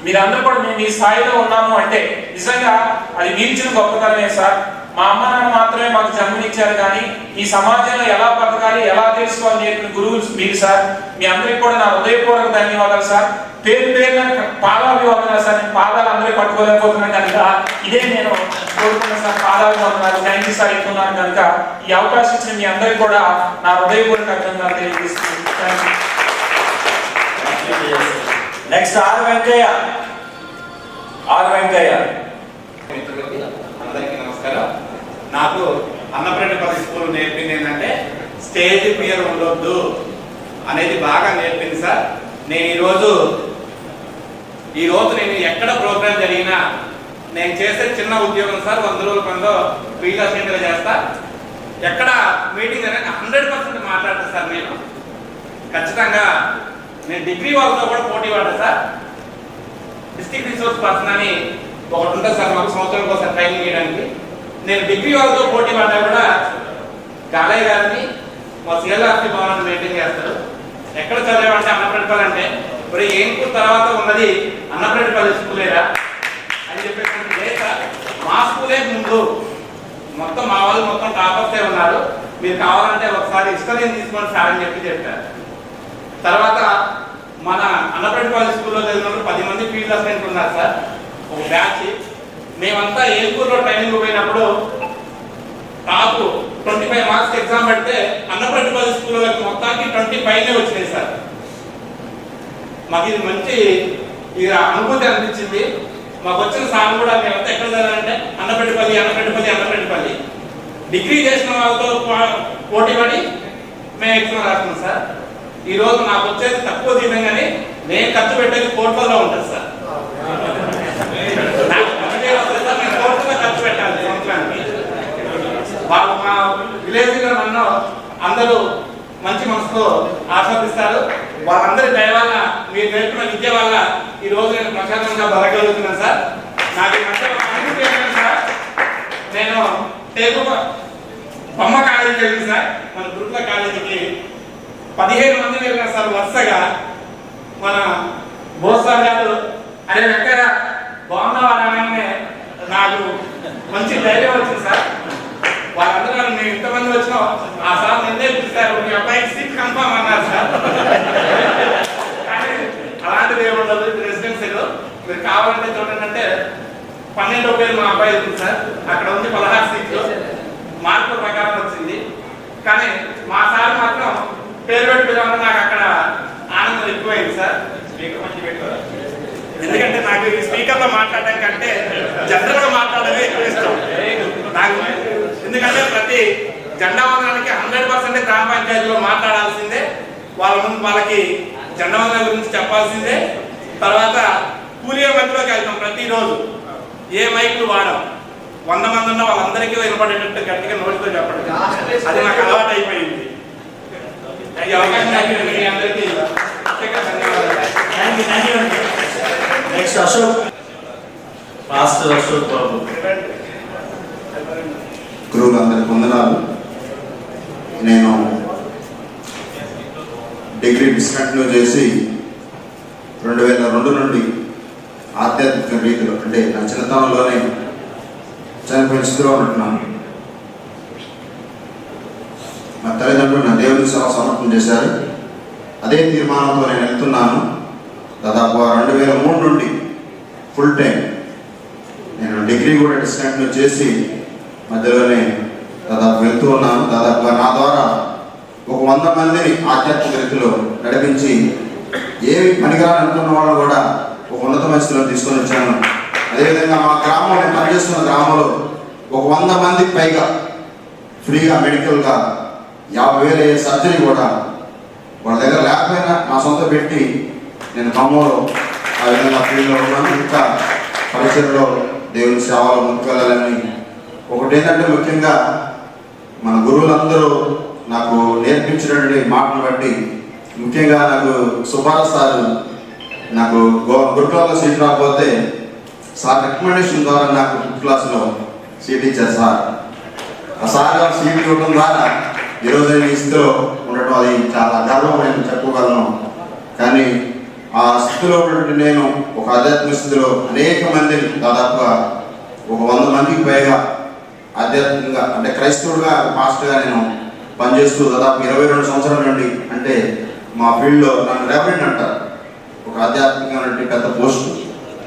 మీరందరూ కూడా మేము ఈ స్థాయిలో ఉన్నాము అంటే నిజంగా అది మీరు ఇచ్చిన గొప్పతనమే సార్. మా అమ్మ నాన్న మాత్రమే మాకు జన్మనిచ్చారు, కానీ ఈ సమాజంలో ఎలా బతకాలి, ఎలా తెలుసుకోవాలి నేర్పిన గురువులు మీరు సార్. మీ అందరికీ కూడా నా హృదయపూర్వక ధన్యవాదాలు సార్. పేరు పేరున పాదాభివందనాలు సార్. నేను పాదాలు అందరికీ పట్టుకోలేకపోతున్నాను కనుక ఇదే నేను కోరుకున్నాను సార్. పాదాభివందనాలు. Thank you sir. ఎక్కున్నాను కనుక ఈ అవకాశం ఇచ్చిన మీ అందరికీ కూడా నా హృదయపూర్వక ధన్యవాదాలు తెలియజేస్తున్నాను. Next R Venkaiah. అందరికీ నమస్కారం. నాకు అన్నప్రేటపల్లి స్కూల్ నేర్పింది ఏంటంటే స్టేజ్ ఫియర్ ఉండొద్దు అనేది బాగా నేర్పింది సార్. నేను ఈరోజు నేను ఎక్కడ ప్రోగ్రామ్ జరిగినా నేను చేసే చిన్న ఉద్యోగం సార్, 100 రోజుల పనిలో ఫ్రీగా సెంటర్ చేస్తా. ఎక్కడ మీటింగ్ అనేది 100% మాట్లాడతా సార్. నేను ఖచ్చితంగా నేను డిగ్రీ వాళ్ళతో కూడా పోటీ పడ్డా సార్. డిస్ట్రిక్ట్ రిసోర్స్ పర్సన్ అని ఒకటి ఉంటుంది సార్ మాకు, సంవత్సరం కోసం ట్రైనింగ్ చేయడానికి. నేను డిగ్రీ వాళ్ళతో పోటీ పడ్డా కూడా గాలయ్య గారిని మా సిఎల్ఆర్పి భవనాన్ని మెయింటైన్ చేస్తారు. ఎక్కడ చదివామంటే అన్నప్రేటపల్లి అంటే ఇప్పుడు ఏంకూరు తర్వాత ఉన్నది అన్నప్రేటపల్లి స్కూలేరా అని చెప్పేసి లేదు సార్, మా స్కూలే ముందు, మొత్తం మా వాళ్ళు మొత్తం టాపర్సే ఉన్నారు, మీరు కావాలంటే ఒకసారి హిస్టరీని తీసుకోండి సార్ అని చెప్పారు. తర్వాత మన అన్నప్రేటపల్లి స్కూల్లో చదివినప్పుడు 10 మంది ఫీల్డ్ అసిస్టెంట్ ఉన్నారు సార్, ఒక బ్యాచ్. మేమంతా ఏలూరులో ట్రైనింగ్ పోయినప్పుడు టాప్ 25 మార్క్స్ ఎగ్జామ్ పెడితే అన్నప్రేటపల్లి స్కూళ్ళకి మొత్తానికి 25 వచ్చినాయి సార్. మాకు ఇది మంచి అనుభూతి అనిపించింది. మాకు వచ్చిన సార్ కూడా మేమంతా ఎక్కడ చదివారంటే అన్నప్రేటపల్లి డిగ్రీ చేసిన వాళ్ళతో పోటీ పడి మేము ఎగ్జామ్ రాస్తున్నాం సార్. ఈ రోజు నాకు వచ్చేది తక్కువ జీతం కానీ నేను ఖర్చు పెట్టేది కోట్లలో ఉంటుంది సార్. నేను కోట్లలో ఖర్చు పెట్టాలి సంవత్సరానికి. వాళ్ళు మా విలేజ్లో నన్ను అందరూ మంచి మనసుతో ఆస్వాదిస్తారు. వాళ్ళందరి దయ వల్ల, మీరు నేర్పిన విద్య వల్ల ఈ రోజు నేను ప్రశాంతంగా బతకగలుగుతున్నాను సార్. నాకు మంచి సార్. నేను బొమ్మ కాలేజీ వెళ్ళింది సార్, మన గురుకుల కాలేజీకి 15 మంది వెళ్ళినారు సార్ వరుసగా. మన బోసార్ గారు అనే వెంకయ్య బాగున్నవారనే నాకు మంచి ధైర్యం వచ్చింది సార్. వాళ్ళందరూ మేము ఇంతమంది వచ్చినాం, ఆ సార్ నిన్నే పిలిచారు, మీ అబ్బాయికి సీట్ కన్ఫర్మ్ అన్నారు సార్. కానీ అలాంటిది ఏముండదు రెసిడెన్సీలో. మీరు కావాలంటే చూడండి అంటే 12వ పేరు మా అబ్బాయి ఉంది సార్. అక్కడ ఉంది 16 సీట్లు, మార్కుల ప్రకారం వచ్చింది. కానీ మా సార్ మాత్రం పేరు పెట్టుకోవడం నాకు అక్కడ ఆనందం ఎక్కువైంది సార్. స్పీకర్ మంచి పెట్టారు, ఎందుకంటే నాకు ఈ స్పీకర్లో మాట్లాడడం కంటే జనరల్గా మాట్లాడమే ఎక్కువ ఇష్టం నాకు. ఎందుకంటే ప్రతి జెండా వందనానికి 100% గ్రామ పంచాయతీలో మాట్లాడాల్సిందే. వాళ్ళ ముందు వాళ్ళకి జెండా వందనాల గురించి చెప్పాల్సిందే. తర్వాత కూలియో మధ్యలోకి వెళ్తాం ప్రతిరోజు, ఏ మైకులు వాడం, 100 మంది ఉన్న వాళ్ళందరికీ వినపడేటట్టు గట్టిగా నోటితో చెప్పడం, అది నాకు అలవాటు అయిపోయింది. ఈ అవకాశం మీ అందరికీ నెక్స్ట్ అశోక్, మాస్టర్ అశోక్ బాబు. గురువులందరికీ వందనాలు. నేను డిగ్రీ డిస్కంటిన్యూ చేసి 2002 నుండి ఆధ్యాత్మిక రీతిలో, అంటే నా చిన్నతనంలోనే చనిపోయిన స్థితిలో ఉంటున్నాను. మా తల్లిదండ్రులు నా దేవుని సేవ సమర్పణ చేశారు. అదే తీర్మానంతో నేను వెళ్తున్నాను. దాదాపు 2003 నుండి ఫుల్ టైం నేను డిగ్రీ కూడా డిస్కంటిన్యూ చేసి మధ్యలోనే దాదాపు వెళ్తూ ఉన్నాను. దాదాపుగా నా ద్వారా ఒక 100 మందిని ఆధ్యాత్మిక రీతిలో నడిపించి ఏమి పనికిరాని అనుకున్న వాళ్ళు కూడా ఒక ఉన్నతమైన స్థితిలో తీసుకొని వచ్చాను. అదేవిధంగా మా గ్రామంలో, నేను పనిచేస్తున్న గ్రామంలో ఒక 100 మందికి పైగా ఫ్రీగా మెడికల్గా 50,000 అయ్యే సర్జరీ కూడా వాళ్ళ దగ్గర లేకపోయినా నా సొంత పెట్టి నేను ఖమ్మంలో ఆ విధంగా ఫీల్డ్లో ఉన్నాను. ఇంకా పరిసరలో దేవుని సేవలో ముందుకు వెళ్ళాలని. ఒకటి ఏంటంటే ముఖ్యంగా మన గురువులందరూ నాకు నేర్పించినటువంటి మాటను బట్టి, ముఖ్యంగా నాకు సుబ్బారావు సార్ నాకు గురుకులంలో సీట్ రాకపోతే సార్ రికమెండేషన్ ద్వారా నాకు 5th క్లాస్లో సీట్ ఇచ్చారు సార్. ఆ సార్ గారు సీట్ ఇవ్వడం ద్వారా ఈరోజు నేను ఈ స్థితిలో ఉండటం అది చాలా గర్వం నేను చెప్పుకోగలను. కానీ ఆ స్థితిలో ఉన్నటువంటి నేను ఒక ఆధ్యాత్మిక స్థితిలో అనేక మందిని, దాదాపుగా ఒక 100 మందికి పైగా ఆధ్యాత్మికంగా అంటే క్రైస్తవుడుగా పాస్టర్గా నేను పనిచేస్తూ దాదాపు 22 సంవత్సరాల నుండి, అంటే మా ఫీల్డ్లో నన్ను రెవరెండ్ అంటారు, ఒక ఆధ్యాత్మికమైన పెద్ద పోస్ట్.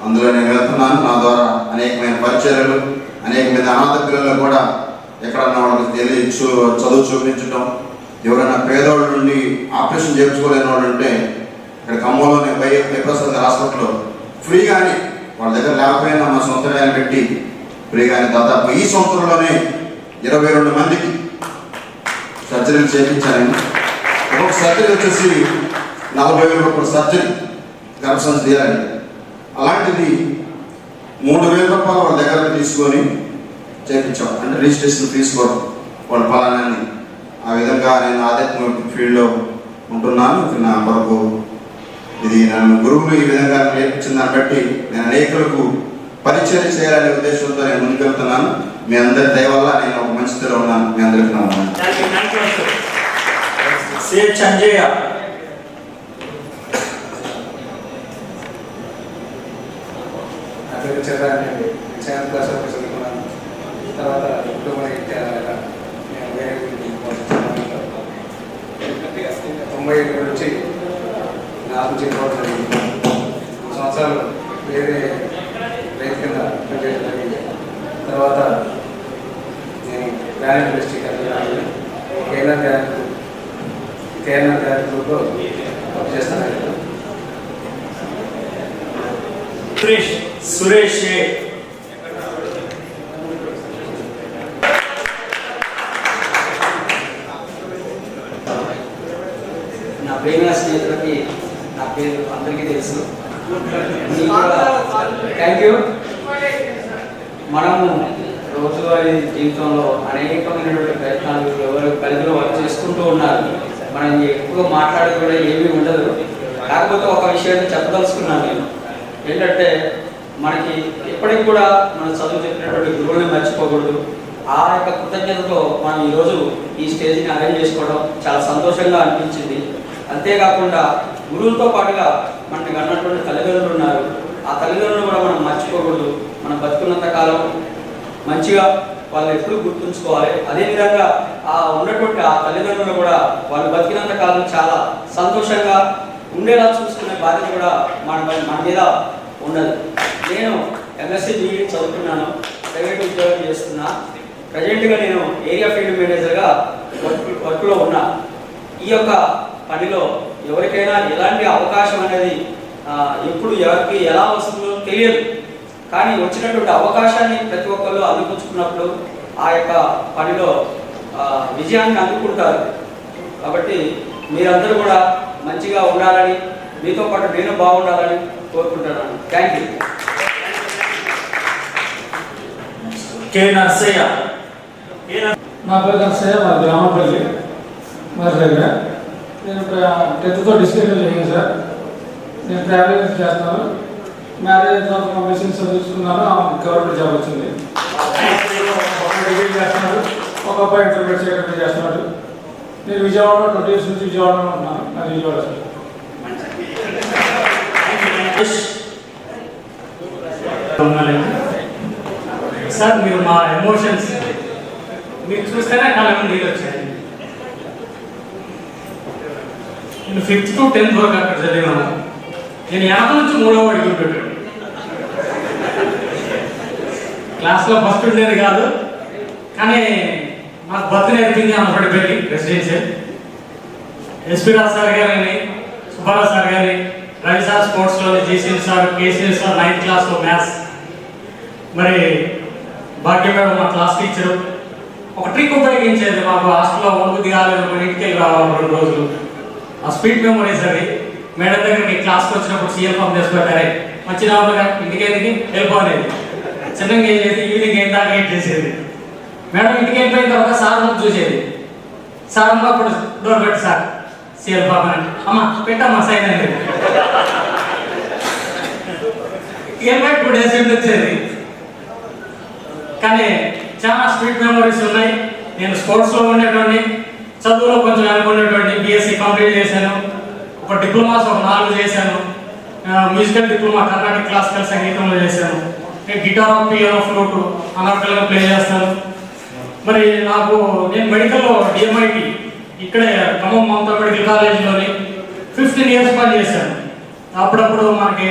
అందులో నేను వెళ్తున్నాను. నా ద్వారా అనేకమైన పరిచయాలు, అనేకమైన అనాథ పిల్లలు కూడా ఎక్కడన్నా వాళ్ళకి చదువు చూపించడం, ఎవరైనా పేదవాళ్ళ నుండి ఆపరేషన్ చేయించుకోలేని వాళ్ళు ఉంటే ఇక్కడ ఖమ్మంలోనే వైప్రసాద్ హాస్పిటల్లో ఫ్రీగానే వాళ్ళ దగ్గర లేకపోయినా మా సొంత వ్యాన్ పెట్టి ఫ్రీగానే దాదాపు ఈ సంవత్సరంలోనే 22 మందికి సర్జరీలు చేయించాను. ఒక్కొక్క సర్జరీ వచ్చేసి 40,000 రూపాయల సర్జరీ, గర్భసంచి తీయాలని. అలాంటిది 3,000 రూపాయలు వాళ్ళ దగ్గర తీసుకొని చేయించాం. అంటే రిజిస్ట్రేషన్ తీసుకోవడం వాళ్ళ ఫలానాన్ని. ఆ విధంగా నేను ఆధ్యాత్మిక ఫీల్డ్లో ఉంటున్నాను. నా కొరకు ఇది నన్ను గురువులు ఈ విధంగా నేర్పించిన దాన్ని బట్టి నేను అనేకులకు పరిచయం చేయాలనే ఉద్దేశంతో నేను ముందుకెళ్తున్నాను. మీ అందరి దయ వల్ల నేను ఒక మంచి స్థితిలో ఉన్నాను. మీ అందరికీ నమ్మకం. నా పేరు చంద్రాన్ని 7th క్లాస్ వరకు చదువుకున్నాను. తర్వాత ఇప్పుడు నేను వేరే 97 నుంచి నాకు చెప్పుకోవడం జరిగింది. 3 సంవత్సరాలు వేరే రైతు కింద పనిచేయడం జరిగింది. తర్వాత నేను గ్రానైట్ డిస్ట్రిక్ట్ కేఎన్ఆర్ ధ్యాన్ గ్రూప్లో వర్క్ చేస్తాను. సురేష్ నా ప్రేమ స్నేహితులకి నా పేరు అందరికీ తెలుసు. Thank you. మనము రోజువారీ జీవితంలో అనేకమైనటువంటి ప్రయత్నాలు ఎవరు పరిధిలో వర్క్ చేసుకుంటూ ఉన్నారు. మనం ఎక్కువ మాట్లాడేది కూడా ఏమీ ఉండదు. కాకపోతే ఒక విషయాన్ని చెప్పదలుచుకున్నాను నేను. ఏంటంటే మనకి ఎప్పటికి కూడా మనం చదువు చెప్పినటువంటి గురువుని మర్చిపోకూడదు. ఆ యొక్క కృతజ్ఞతతో మనం ఈరోజు ఈ స్టేజ్ని అరేంజ్ చేసుకోవడం చాలా సంతోషంగా అనిపించింది. అంతేకాకుండా గురువులతో పాటుగా మనకి అన్నటువంటి తల్లిదండ్రులు ఉన్నారు. ఆ తల్లిదండ్రులు కూడా మనం మర్చిపోకూడదు. మనం బతుకున్నంత కాలం మంచిగా వాళ్ళు ఎప్పుడు గుర్తుంచుకోవాలి. అదేవిధంగా ఆ ఉన్నటువంటి ఆ తల్లిదండ్రులు కూడా వాళ్ళు బతికినంత కాలం చాలా సంతోషంగా ఉండేలా చూసుకునే బాధ్యత కూడా మన మీద ఉండదు. నేను ఎంఎస్సీ బీఈడి చదువుతున్నాను, ప్రైవేట్ ఉద్యోగం చేస్తున్నా. ప్రజెంట్గా నేను ఏరియా ఫీల్డ్ మేనేజర్గా వర్క్లో ఉన్నా. ఈ యొక్క పనిలో ఎవరికైనా ఎలాంటి అవకాశం అనేది ఎప్పుడు ఎవరికి ఎలా వస్తుందో తెలియదు. కానీ వచ్చినటువంటి అవకాశాన్ని ప్రతి ఒక్కళ్ళు అందిపుచ్చుకున్నప్పుడు ఆ యొక్క పనిలో విజయాన్ని అందుకుంటారు. కాబట్టి మీరందరూ కూడా మంచిగా ఉండాలని, మీతో పాటు నేను బాగుండాలని కోరుకుంటున్నాను. Thank you. నా పేరు నర్సయ్య, మా గ్రామపల్లి మరి దగ్గర. నేను 10th డిస్కంటిన్యూ చేయాను సార్. నేను ట్రావెలింగ్ చేస్తాను. మ్యారేజ్ మెషిన్స్ చూసుకున్నాను. గవర్నమెంట్ జాబ్ వచ్చింది. డిగ్రీ చేస్తున్నాడు, ఒక అబ్బాయి ఇంటర్మీడియట్ సెక్రటరీ చేస్తున్నాడు. నేను విజయవాడలో 20 years నుంచి విజయవాడలో ఉంటున్నాను. అది విజయవాడ సార్. సార్ మీరు మా ఎమోషన్స్ మీరు చూస్తేనే కళ్ళకు నీళ్ళు వచ్చాయి. నేను 5th to 10th వరకు అక్కడ చదివినాను. నేను 50 నుంచి 3వ అడుగులు పెట్టాను. క్లాస్లో ఫస్ట్ ఉండేది కాదు, కానీ నాకు బతు నేర్పింది అన్నపడిపోయి రెసిడెన్షియల్. ఎస్పీ రాజ్ సార్ గారిని, సుబ్బారావు సార్ గారి, రవి సార్ స్పోర్ట్స్లో, GCN sir, KCN sir 9th క్లాస్లో మ్యాథ్స్. మరి భాగ్యం మేడం మా క్లాస్ టీచరు ఒక ట్రిక్ ఉపయోగించేది. మాకు హాస్టల్లో ఉండబుద్ధి కాలేదు, ఇంటికి వెళ్ళి రావాలి 2 రోజులు. ఆ స్పీడ్ మెమరీస్ అది. మేడం దగ్గరికి క్లాస్కి వచ్చినప్పుడు సీఎల్ ఫామ్ చేసుకుంటారే వచ్చిన ఇంటికి వెళ్ళిపోలేదు. చిన్నగా ఏం చేసి ఈవినింగ్ ఏం దాకా వెయిట్ చేసేది. మేడం ఇంటికి వెళ్ళిపోయిన తర్వాత సార్ ముందు చూసేది. సార్ అప్పుడు డోర్ పెట్టి సార్ సీఎల్ ఫామ్ అని, అమ్మ పెట్టమ్మా సైన్ అనేది. వెళ్ళిపోయి 2 days వచ్చేది. కానీ చాలా స్వీట్ మెమరీస్ ఉన్నాయి. నేను స్పోర్ట్స్లో ఉండేటువంటి, చదువులో కొంచెం అనుకునేటువంటి బీఎస్సీ కంప్లీట్ చేశాను. ఒక డిప్లొమాస్ ఒక 4 చేశాను. మ్యూజికల్ డిప్లొమా కర్ణాటక క్లాసికల్ సంగీతంలో చేశాను. నేను గిటార్, పియానో, ఫ్లూట్ అనర్కలుగా ప్లే చేస్తాను. మరి నేను మెడికల్లో డిఎంఐటి ఇక్కడే ఖమ్మం మమతా మెడికల్ కాలేజీలోని 15 years పనిచేశాను. అప్పుడప్పుడు మనకి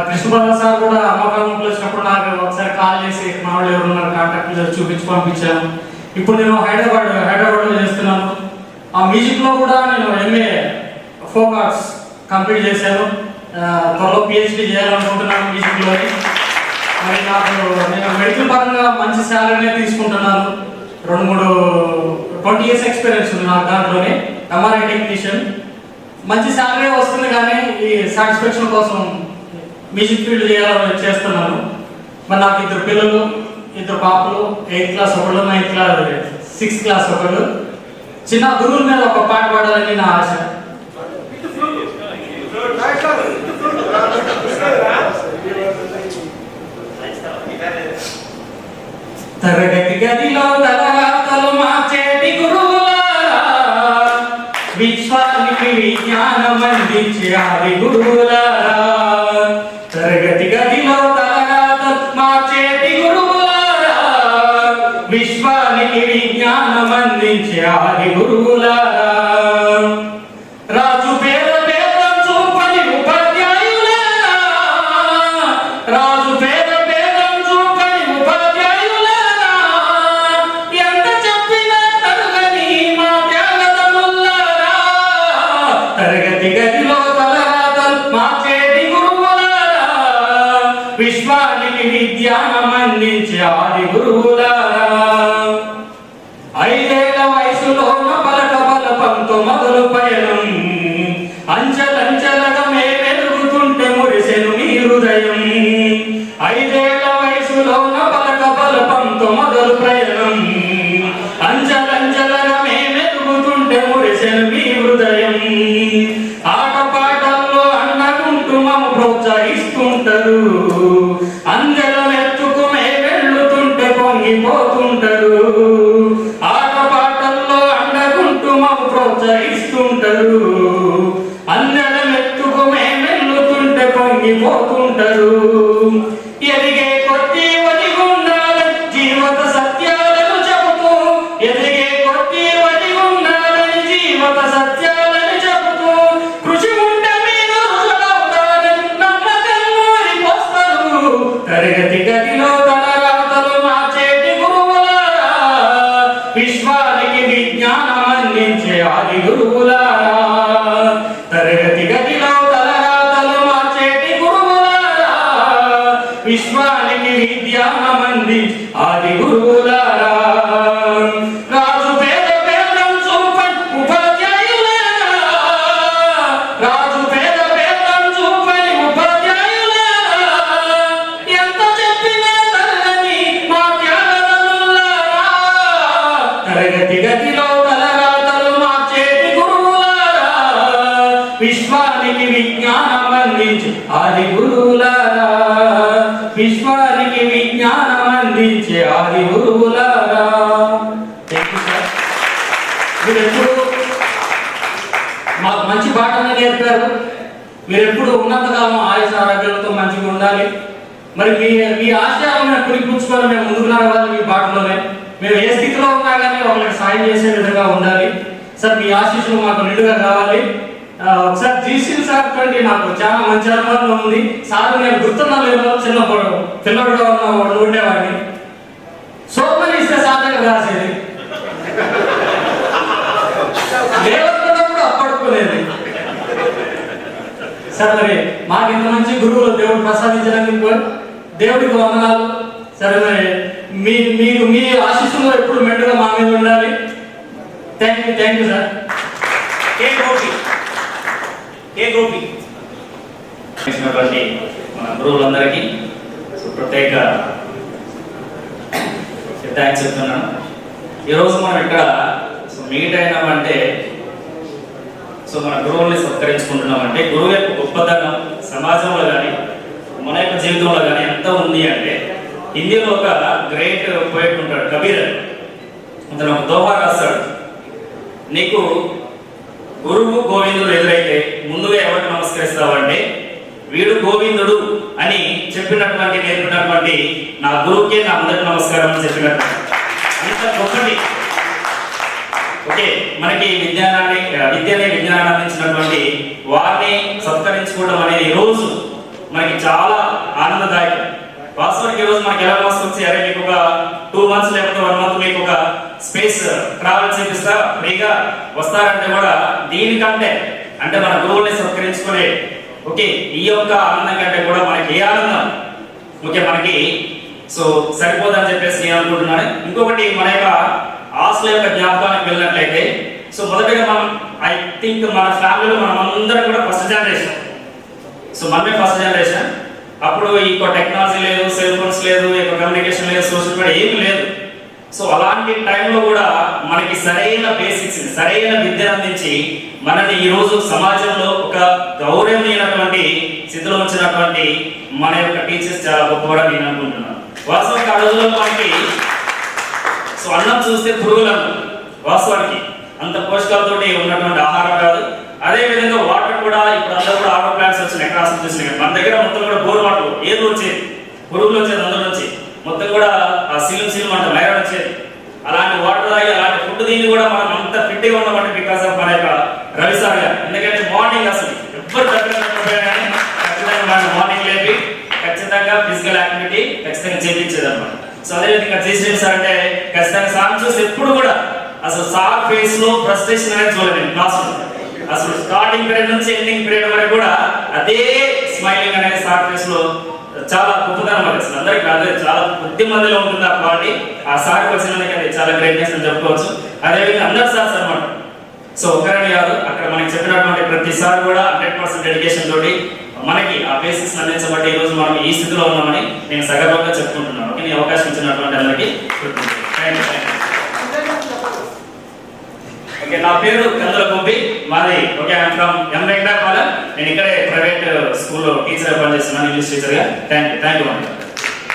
కృష్ణప్రసాద్ సార్ కూడా అమ్మకాలంలో వచ్చినప్పుడు నాకు ఒకసారి కాల్ చేసి మా వాళ్ళు ఎవరున్నారు కాంటాక్ట్ చూపించి పంపించాను. ఇప్పుడు నేను హైదరాబాద్లో చేస్తున్నాను. ఆ మ్యూజిక్లో కూడా నేను ఎంఏ ఫోక్ ఆర్ట్స్ కంప్లీట్ చేశాను. త్వరలో పిహెచ్డి చేయాలనుకుంటున్నాను మ్యూజిక్లోని. మరి నేను మెడికల్ పరంగా మంచి శాలరీనే తీసుకుంటున్నాను. 20 years ఎక్స్పీరియన్స్ ఉంది నాకు దాంట్లోనే. ఎంఆర్ఐ టెక్నీషియన్ మంచి శాలరీ వస్తుంది, కానీ ఈ సాటిస్ఫాక్షన్ కోసం మ్యూజిక్ ఫీల్డ్ చేస్తున్నాను. మరి నాకు 2 పిల్లలు, 2 పాపలు, 8th class ఒకళ్ళు, 9th class 6th class ఒకళ్ళు. చిన్న గురువుల మీద ఒక పాట పాడాలని నా ఆశ. తరగతి గదిలో తరగతులు మార్చేటి గురువులారా, విశ్వానికి విజ్ఞానం అందించే ఆది గురువులారా. తరగతి గదిలో తరగతులు మార్చేటి గురువులారా, విశ్వానికి విజ్ఞానం అందించే ఆది గురువులారా. రాజు పేద పేదం చూపని ఉపాధ్యాయులారా, రాజు పేద పేదం చూపని ఉపాధ్యాయులారా, ఎంత చెప్పినా తరగని మా త్యాగదములారా. తరగతి గదిలో తలరాతలు మార్చేటి గురువులారా, విశ్వానికి విజ్ఞానం అందించే ఆది గురువులారా. 5 ఏళ్ల వయసులోన పలక బలపంతో మొదలు పయనం, అంచెలంచెలగా మెరుగుతుంటే మురిసెను మీ హృదయం. 5 ఏళ్ల వయసులోన పలక బలపంతో మొదలు ప్రయాణం, అంచెలంచెలగా మెరుగుతుంటే మురిసెను మీ హృదయం. ఆటపాటల్లో అండగుంటూ మమ్ము ప్రోత్సహిస్తుంటారు, అందరం ఎత్తుకు వెళ్తుంటే పొంగిపోతుంటారు. ఆటపాటల్లో అండగుంటూ మమ్ము ప్రోత్సహిస్తుంటారు, అందరం ఎత్తుకు వెళ్తుంటే పొంగిపోతుంటారు. ఎదిగే కొద్ది ఒదిగుండాలని జీవిత సత్యాలను చెబుతూ, ఎదిగే కొద్ది ఒదిగుండాలని జీవిత సత్యాలను చెబుతూ, కృషి ఉంటే మీరు రుజువులవుతారని నమ్మకం ఊరిపోస్తారు. తరగతి గదిలో తలరాతలు మార్చేటి గురువులారా, విశ్వానికి విజ్ఞానం అందించే ఆది గురువులారా. తరగతి గదిలో తలరాతలు మార్చేటి గురువులారా, విశ్వానికి విజ్ఞానం అందించే ఆది గురువులారా. రాజు పేద పేదం చూపని ఉపాధ్యాయులారా, రాజు పేద పేదం చూపని ఉపాధ్యాయులారా, ఎంత చెప్పినా తరగని మా త్యాగదములారా. తరగతి గదిలో తలరాతలు మార్చేటి గురువులారా, విశ్వానికి విజ్ఞానం అందించి ఆది గురువులారా, విశ్వానికి విజ్ఞానం అందించే ఆది గురువులారా. మీరెప్పుడు మాకు మంచి పాటలు నేర్పారు. మీరెప్పుడు ఉన్నంతకాలం ఆయుష ఆరోగ్యాలతో మంచిగా ఉండాలి. మరి మీ ఆశయాలను పురిపుచ్చుకొని మేము ముందుకు నడవాలి. మీ పాటలోనే మేము ఏ స్థితిలో ఉన్నా కానీ ఒకరికి సాయం చేసే విధంగా ఉండాలి. సార్ మీ ఆశీస్సులు మాకు నిండుగా కావాలి. ఒకసారి జీసీ సార్ తోటి నాకు చాలా మంచి అనుభవం ఉంది. సార్ నేను గుర్తున్నా లేదు, చిన్నప్పుడు పిల్లడుగా ఉండేవాడిని. సోమని ఇస్తే సార్ దగ్గర రాసేది, లేవన్నప్పుడు అప్పడుకునేది. సార్ మరి మాకు ఇంత మంచి గురువులు దేవుడు ప్రసాదించడానికి దేవుడికి వందనాలు. సరే మరి మీకు మీ ఆశీస్సులు ఎప్పుడు మెండుగా మా మీద ఉండాలి. Thank you sir. గోపి మన గురువులందరికీ ప్రత్యేక థ్యాంక్స్ చెప్తున్నాను. ఈరోజు మనం ఇక్కడ మీట్ అయినామంటే మన గురువుల్ని సత్కరించుకుంటున్నామంటే గురువు యొక్క గొప్పతనం సమాజంలో కానీ మన యొక్క జీవితంలో కానీ ఎంత ఉంది అంటే, హిందీలో ఒక గ్రేట్ పోయిట్ ఉంటాడు కబీర్. అతను ఒక దోహా రాస్తాడు, నీకు గురువు గోవిందుడు ఎదురైతే ముందుగా ఎవరికి నమస్కరిస్తావంటే వీడు గోవిందుడు అని చెప్పినటువంటి నేర్పినటువంటి నా గురువుకే నా అందరికి నమస్కారం అని చెప్పినట్టు. అంత చాలా గొప్పది. ఓకే, మనకి విజ్ఞానాన్ని అందించినటువంటి వారిని సత్కరించుకోవడం అనేది ఈ రోజు మనకి చాలా ఆనందదాయకం. వాస్తవానికి ఈ రోజు మనకి ఎలా వస్తుంది, అరే మీకు ఒక 2 months లేకపోతే 1 month మీకు ఒక స్పేస్ ట్రావెల్ చేపిస్తా ఫ్రీగా వస్తారంటే కూడా దీనికంటే అంటే మన గురువుల్ని సత్కరించుకునే ఓకే ఈ యొక్క ఆనందం కంటే కూడా మనకి ఏ ఆనందం ఓకే మనకి సో సరిపోదని చెప్పేసి నేను అనుకుంటున్నాను. ఇంకొకటి మన యొక్క ఆస్తుల యొక్క జ్ఞాపకానికి వెళ్ళినట్లయితే సో మొదటిగా మనం ఐ థింక్ మన ఫ్యామిలీలో మనం అందరం కూడా ఫస్ట్ జనరేషన్. సో మనమే ఫస్ట్ జనరేషన్. అప్పుడు ఈ టెక్నాలజీ లేదు, సెల్ ఫోన్స్ లేదు, కమ్యూనికేషన్ లేదు, సోషల్ మీడియా ఏమీ లేదు. సో అలాంటి టైంలో కూడా మనకి సరైన బేసిక్స్, సరైన విద్యను అందించి మనని ఈ రోజు సమాజంలో ఒక గౌరవనీయమైనటువంటి స్థితిలో ఉంచినటువంటి మన యొక్క టీచర్స్ చాలా గొప్పగా నేను అనుకుంటున్నాను. వాస్తవానికి ఆ రోజుల్లో మనకి సో అన్నం చూస్తే పురుగులను వాస్తవానికి అంత పోషకాలతోటి ఉన్నటువంటి ఆహారం కాదు. అదే విధంగా వాటర్ కూడా ఇప్పుడు అందరూ కూడా ఆటో ప్లాంట్స్ వచ్చినాయి, ఎక్కడ అసలు చూసినాయి. మన దగ్గర మొత్తం కూడా బోర్ వాటర్ ఏదో వచ్చేది, పురుగులు వచ్చేది, అందులో నుంచి మొత్తం కూడా ఆ సిలిం అంటే మైరాన్ వచ్చేది. అలాంటి వాటర్ తాగి అలాంటి ఫుడ్ దీన్ని కూడా మనం అంత ఫిట్గా ఉన్నామంటే బికాస్ ఆఫ్ మన యొక్క రవి సార్ గారు. ఎందుకంటే మార్నింగ్ అసలు ఎవ్వరు కానీ ఖచ్చితంగా మనం మార్నింగ్ లేపి ఖచ్చితంగా ఫిజికల్ యాక్టివిటీ ఖచ్చితంగా చేయించేది అనమాట. సో అదేవిధంగా చేసేది సార్ అంటే ఖచ్చితంగా సార్ చూసి ఎప్పుడు కూడా అసలు సార్ ఫేస్ లో ఫ్రస్ట్రేషన్ అనేది చూడలేదు క్లాస్ లో. అసలు స్టార్టింగ్ పీరియడ్ నుంచి ఎండింగ్ పీరియడ్ వరకు కూడా అదే స్మైలింగ్ అనేది సార్ ఫేస్ లో చాలా గొప్పతనం. అసలు అందరికి అదే చాలా కొద్ది మందిలో ఉంటుంది ఆ క్వాలిటీ. ఆ సార్కి వచ్చినందుకు అది చాలా గ్రేట్నెస్ అని చెప్పుకోవచ్చు. అదేవిధంగా అందరు సార్స్ అనమాట. సో ఒకరని కాదు, అక్కడ మనకి చెప్పినటువంటి ప్రతిసారి కూడా 100% డెడికేషన్ తోటి మనకి ఆ బేసిక్స్ అందించబట్టి ఈ రోజు మనం ఈ స్థితిలో ఉన్నామని నేను సగర్వంగా చెప్పుకుంటున్నాను. ఓకే, ఈ అవకాశం ఇచ్చినటువంటి అందరికీ ఓకే. నా పేరు కందుల గోపి, మాది ఓకే ఐఎమ్ ఫ్రమ్ ఎం వెంకటాపాలెం. నేను ఇక్కడే ప్రైవేట్ స్కూల్లో టీచర్ పనిచేస్తున్నాను, ఇంగ్లీష్ టీచర్గా. థ్యాంక్ యూ అండి.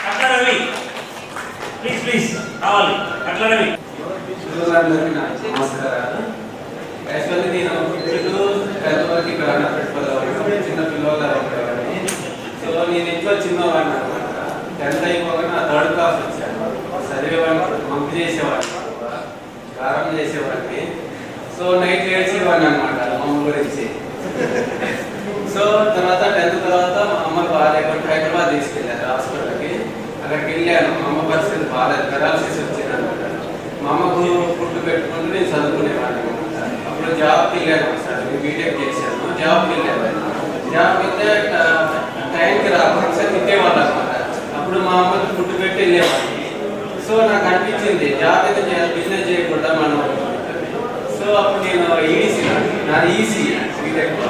అట్లా రవి ప్లీజ్ రావాలి. అట్లా రవి నమస్కారాలు. యాక్చువల్లీ నేను పెద్దవారికి ఇక్కడ పెట్టుకోవాలి, చిన్న పిల్లవాళ్ళు ఉంటారని. సో నేను ఇంట్లో చిన్నవాడిని అనమాట. 10th అయిపోగానే 3rd class వచ్చాను. చదివేవాడిని, మంపు చేసేవాడిని, ప్రారంభం చేసేవాడిని. సో నైట్ ఏడ్చేవాడిని అనమాట మా అమ్మ గురించి. సో తర్వాత 10th తర్వాత మా అమ్మకి బాగాలేకుండా హైదరాబాద్ తీసుకెళ్ళారు హాస్పిటల్కి. అక్కడికి వెళ్ళాను, మా అమ్మ పరిస్థితి బాగాలేదు, పెరాలసిస్ వచ్చింది అనమాట. మా అమ్మకు ఫుడ్ పెట్టుకుంటూ నేను చదువుకునేవాడిని అనమాట. అప్పుడు జాబ్కి వెళ్ళాను సార్, బీటెక్ చేశాను. జాబ్కి వెళ్ళేవాడిని. జాబ్కి వెళ్తే టైంకి రాకుండా తిట్టేవాళ్ళు అనమాట. అప్పుడు మా అమ్మకి ఫుడ్ పెట్టి వెళ్ళేవాడిని. సో నాకు అనిపించింది జాబ్ అయితే చేయాలి, బిజినెస్ చేయకుండా మనం. సో అప్పుడు నేను ఈసీ బీటెక్.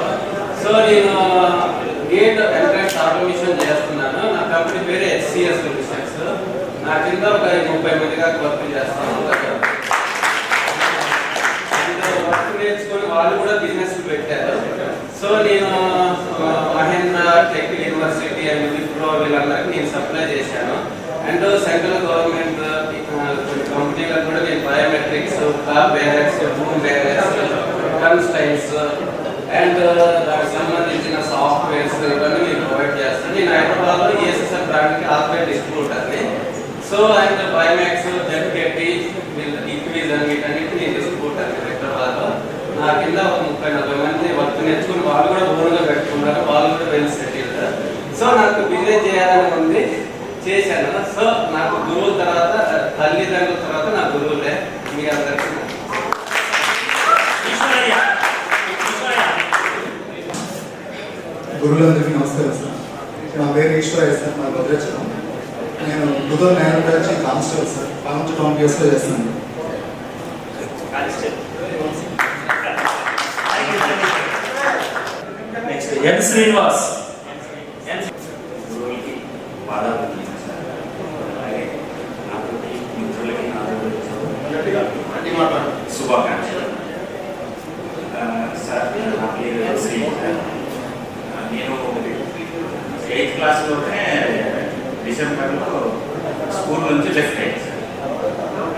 సో నేను గేట్ ఎంట్రన్స్ ఆటోమేషన్ చేస్తున్నాను. నా కంపెనీ పేరు HCS సొల్యూషన్స్. నా కింద ఒక 30 మంది దాకా వర్క్ చేస్తాను. వర్క్ నేర్చుకొని వాళ్ళు కూడా బిజినెస్ పెట్టారు. సో నేను Mahindra tech university and Wipro వీళ్ళందరికీ నేను సప్లై చేశాను. అండ్ సెంట్రల్ గవర్నమెంట్ కంపెనీలకు కూడా నేను biometrics, car barracks, room barracks, contains and దానికి సంబంధించిన సాఫ్ట్వేర్స్ ఇవన్నీ నేను ప్రొవైడ్ చేస్తాను. నేను హైదరాబాద్లో ESSL బ్రాండ్కి ఆథరైజ్డ్ డిస్ట్రిబ్యూటర్ని. సో అండ్ బయోమాక్స్, జెడ్కెటి, ఈక్విజన్ వీటన్నిటి నేను డిస్ట్రిబ్యూటర్ని హైదరాబాద్లో. నా కింద ఒక 30-40 మంది వర్క్ నేర్చుకుని వాళ్ళు కూడా ఓన్గా పెట్టుకున్నారు, వాళ్ళు కూడా వెల్ సెటిల్డ్. సో నాకు బిజినెస్ చేయాలని ఉంది, చేశాను. సో నాకు గురువుల తర్వాత తల్లిదండ్రుల తర్వాత నా గురువులే మీ అందరికీ. గురువులందరికీ నమస్కారం సార్. నా పేరు ఈశ్వరయ్య సార్, నా భద్రాచలం. నేను 2009 నుంచి కానిస్టేబుల్ సార్, 20 yearsలో చేస్తాను. నెక్స్ట్ ఎన్ శ్రీనివాస్. శుభాకాంక్షలు సార్. నా పేరు శ్రీ. నేను 8th క్లాస్లోనే డిసెంబర్లో స్కూల్ నుంచి లెఫ్ట్ అయ్యింది సార్.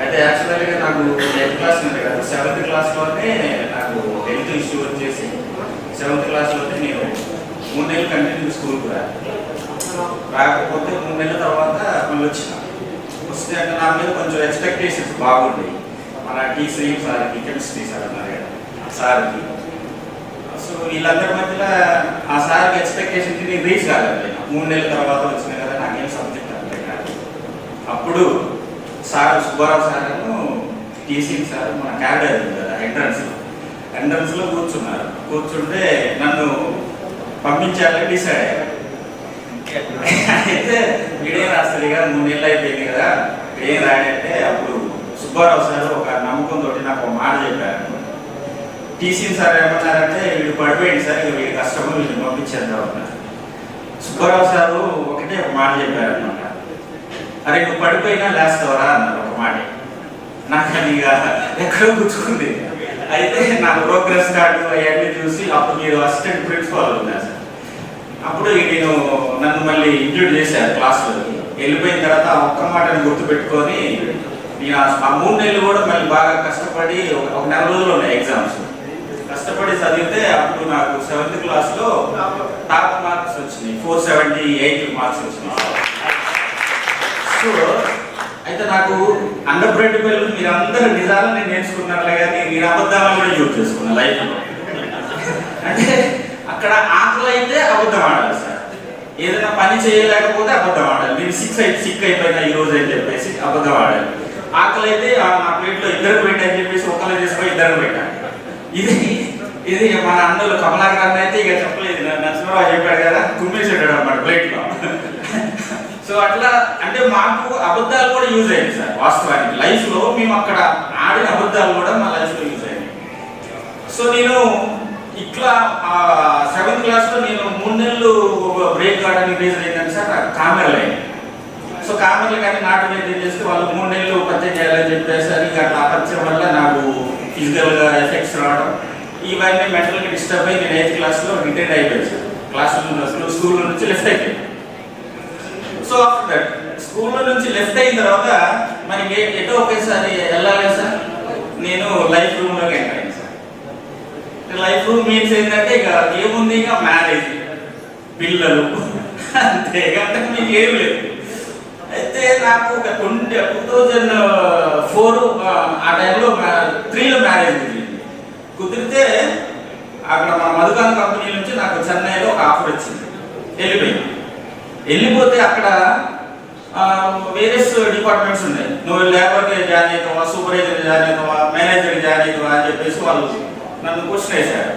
అయితే యాక్చువల్గా నాకు 8th క్లాస్ నుండి కాదు, 7th క్లాస్లోనే నాకు హెల్త్ ఇష్యూ వచ్చేసి 7th క్లాస్లోనే నేను 3 నెలలు కంటిన్యూ స్కూల్ కూడా రాకపోతే 3 నెలల తర్వాత మళ్ళీ వచ్చిన. వస్తే అంటే నా మీద కొంచెం ఎక్స్పెక్టేషన్స్ బాగుంది. మన టీసీ సార్కి, కెమిస్ట్రీ సార్ అన్నారు కదా సార్కి. సో వీళ్ళందరి మధ్యలో ఆ సార్కి ఎక్స్పెక్టేషన్కి నేను రీచ్ కాలేదు. 3 నెలల తర్వాత వచ్చిన కదా నాకేం సబ్జెక్ట్ అర్థం కాదు. అప్పుడు sir Subbarao sir TC sir మన క్యాడర్ ఉంది కదా ఎంట్రన్స్లో కూర్చున్నారు. కూర్చుంటే నన్ను పంపించాలని డిసైడ్ అయ్యారు. అయితే వీడేం రాస్తుంది కదా, 3 నెలలు అయిపోయింది కదా, వీడేం రాడంటే అప్పుడు సుబ్బారావు సార్ ఒక నమ్మకంతో నాకు ఒక మాట చెప్పారు. టీసీ సార్ ఏమన్నారంటే వీడు పడిపోయింది సార్, ఇక వీడి కష్టము, వీడిని పంపించేద్దాం అన్నారు. సుబ్బారావు సారు ఒకటే ఒక మాట చెప్పారనమాట, అరే నువ్వు పడిపోయినా లేస్తావరా అన్నారు ఒక మాట. నాకు అది ఇక ఎక్కడో గుచ్చుకుంది. అయితే నా ప్రోగ్రెస్ కార్డు అవన్నీ చూసి అప్పుడు మీరు అసిస్టెంట్ ప్రిన్సిపాల్ ఉన్నారు సార్. అప్పుడు నేను నన్ను మళ్ళీ ఇంక్లూడ్ చేశారు క్లాస్లోకి. వెళ్ళిపోయిన తర్వాత ఒక్క మాటను గుర్తుపెట్టుకొని నేను ఆ 3 నెలలు కూడా మళ్ళీ బాగా కష్టపడి ఒక 4 రోజులు ఉన్నాయి ఎగ్జామ్స్. కష్టపడి చదివితే అప్పుడు నాకు 7th క్లాస్లో టాప్ మార్క్స్ వచ్చినాయి, 478 మార్క్స్ వచ్చినాయి. సో అయితే నాకు అండర్ బ్రెడ్ పిల్లలు మీరు అందరూ నిజాలు నేను నేర్చుకున్నారులే కానీ మీరు అబద్ధాలను కూడా యూజ్ చేసుకున్నా లైఫ్లో. అంటే అక్కడ ఆకలి అయితే అబద్ధం ఆడాలి సార్, ఏదైనా పని చేయలేకపోతే అబద్ధం ఆడాలి. నేను సిక్ అయిపోయినా ఈ రోజు అని చెప్పేసి అబద్ధం ఆడాలి. ఆకలి అయితే నా ప్లేట్లో 2 పెట్టని చెప్పేసి ఒకళ్ళు చేసుకొని 2 పెట్టాను. ఇది మన అన్నలు కమలాకర్ అయితే ఇక చెప్పలేదు, నరసింహరావు చెప్పాడు కదా, కుమ్మేసాడు అన్నమాట ప్లేట్లో. సో అట్లా అంటే మాకు అబద్ధాలు కూడా యూజ్ అయ్యాయి సార్. వాస్తవానికి లైఫ్లో మేము అక్కడ ఆడిన అబద్ధాలు కూడా మా లైఫ్లో యూజ్ అయ్యాయి. సో నేను ఇట్లా 7th క్లాస్లో నేను 3 నెలలు బ్రేక్ కావడానికి రీజన్ ఏంటంటే సార్ కామెరలు అయ్యాయి. సో కామెరలు కానీ నాటు మెయింటైన్ చేస్తే వాళ్ళు 3 నెలలు పరిచయం చేయాలని చెప్పేసరికి అట్లా పరిచయం వల్ల నాకు ఫిజికల్గా ఎఫెక్ట్స్ రావడం, ఇవన్నీ మెంటల్గా డిస్టర్బ్ అయ్యి నేను 8th క్లాస్లో రిటైర్డ్ అయిపోయాను సార్. స్కూల్ నుంచి లెఫ్ట్ అయిపోయాను. సో ఆఫ్టర్ దట్ స్కూల్లో నుంచి లెఫ్ట్ అయిన తర్వాత మనకి ఎటో ఒకేసారి వెళ్ళాలి సార్. నేను లైఫ్ రూమ్లోకి ఎంటర్ అయ్యాను సార్. లైఫ్ రూమ్ మీన్స్ ఏంటంటే ఇక ఏముంది, ఇక మ్యారేజ్, పిల్లలు, అంతే, అంతకు మీకు ఏం లేదు. అయితే నాకు ఒక 2004 ఆ టైంలో 3లో మ్యారేజ్ కుదిరితే అక్కడ మన మధుకాన్ కంపెనీ నుంచి నాకు చెన్నైలో ఒక ఆఫర్ వచ్చింది. వెళ్ళిపోతే అక్కడ వేరియస్ డిపార్ట్మెంట్స్ ఉన్నాయి. నువ్వు లేబర్కి జాయిన్ అవుతావా, సూపర్వైజర్కి జాయిన్ అవుతావా, మేనేజర్కి జాయిన్ అవుతావా అని చెప్పేసి వాళ్ళు నన్ను క్వశ్చన్ వేశారు.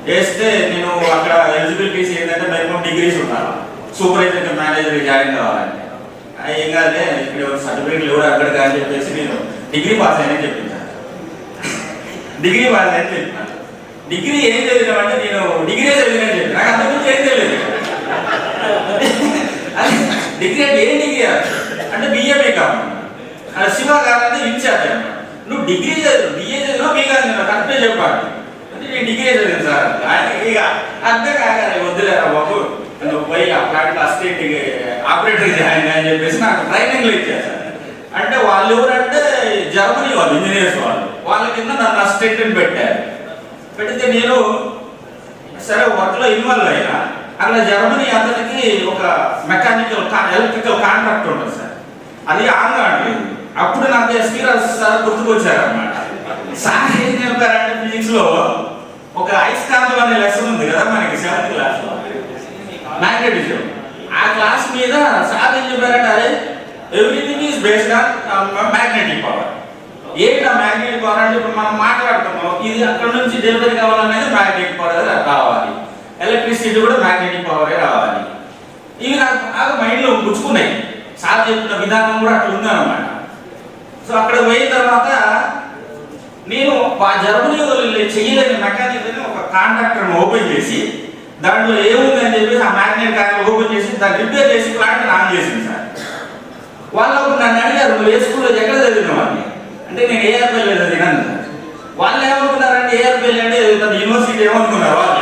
వేస్తే నేను అక్కడ ఎలిజిబిలిటీస్ ఏంటంటే మినిమం డిగ్రీస్ ఉండాలి, సూపర్వైజర్కి మేనేజర్కి జాయిన్ కావాలంటే. ఏం కాదే ఇక్కడ సర్టిఫికేట్లు ఎవరు అక్కడ అని చెప్పేసి నేను డిగ్రీ పాస్ అయినని చెప్పించాను. డిగ్రీ పాస్ అయినని చెప్పినాను. డిగ్రీ ఏం చదివినామంటే నేను డిగ్రీ చదివినని చెప్పి నాకు అంతకుముందు ఏం తెలియదు. డిగ్రీ అంటే ఏం డిగ్రీ అంటే బిఏ కావాలి. అలా శివ గారు ఇన్ఛార్జ్ అన్నమాట. నువ్వు డిగ్రీ చదివి బిఏ చదివినా మీ కాదు కరెక్టే చెప్పాలి అంటే నేను డిగ్రీ చదివాను సార్. ఇక అర్థం కాగానే వద్దులేరా బాబు, నువ్వు పోయి ఆ ప్లాంట్ అసిస్టెంట్ ఆపరేటర్ జాయిన్ అని చెప్పేసి నాకు ట్రైనింగ్లు ఇచ్చారు సార్. అంటే వాళ్ళు ఎవరంటే జర్మనీ వాళ్ళు, ఇంజనీర్స్ వాళ్ళ కింద నన్ను అసిస్టెంట్ని పెట్టారు. పెడితే నేను సరే వర్క్లో ఇన్వాల్వ్ అయినా అక్కడ జర్మనీ అతనికి ఒక మెకానికల్ ఎలక్ట్రికల్ కాంట్రాక్ట్ ఉంటుంది సార్, అది ఆన్గా అంటలేదు. అప్పుడు నాకు ఎస్పీ రాజు సార్ గుర్తుకొచ్చారనమాట. సార్ ఏం చెప్పారంటే ఫిజిక్స్లో ఒక అయస్కాంతం అనే లెసన్ ఉంది కదా మనకి 7th క్లాస్లో, మ్యాగ్నెటిజం. ఆ క్లాస్ మీద సార్ ఏం చెప్పారంటే అరే everything is based on magnetic power. ఏంటి ఆ మ్యాగ్నెటిక్ పవర్ అంటే ఇప్పుడు మనం మాట్లాడుతున్నాం, ఇది అక్కడ నుంచి డెలివరీ కావాలనేది మ్యాగ్నెటిక్ పవర్ రావాలి, ఎలక్ట్రిసిటీ కూడా మ్యాగ్నెటిక్ పవరే రావాలి. ఇవి నాకు బాగా మైండ్లో గుచ్చుకున్నాయి. సార్ చెప్పిన విధానం కూడా అట్లా ఉందన్నమాట. సో అక్కడ పోయిన తర్వాత నేను ఆ జర్మనీలో చేయలేని మెకానిజం ఒక కాంట్రాక్టర్ని ఓపెన్ చేసి దాంట్లో ఏముందని చెప్పేసి ఆ మ్యాగ్నెట్ కాయిల్ ఓపెన్ చేసి దాన్ని రిపేర్ చేసి ప్లాంట్ ఆన్ చేసింది సార్. వాళ్ళు నన్ను అడిగారు నువ్వు ఏ స్కూల్లో ఎక్కడ చదివినావు అని. అంటే నేను ఏఆర్పల్లి చదివినాను సార్. వాళ్ళు ఏమనుకున్నారంటే ఏఆర్పల్లి అంటే యూనివర్సిటీ ఏమనుకున్నారు వాళ్ళు.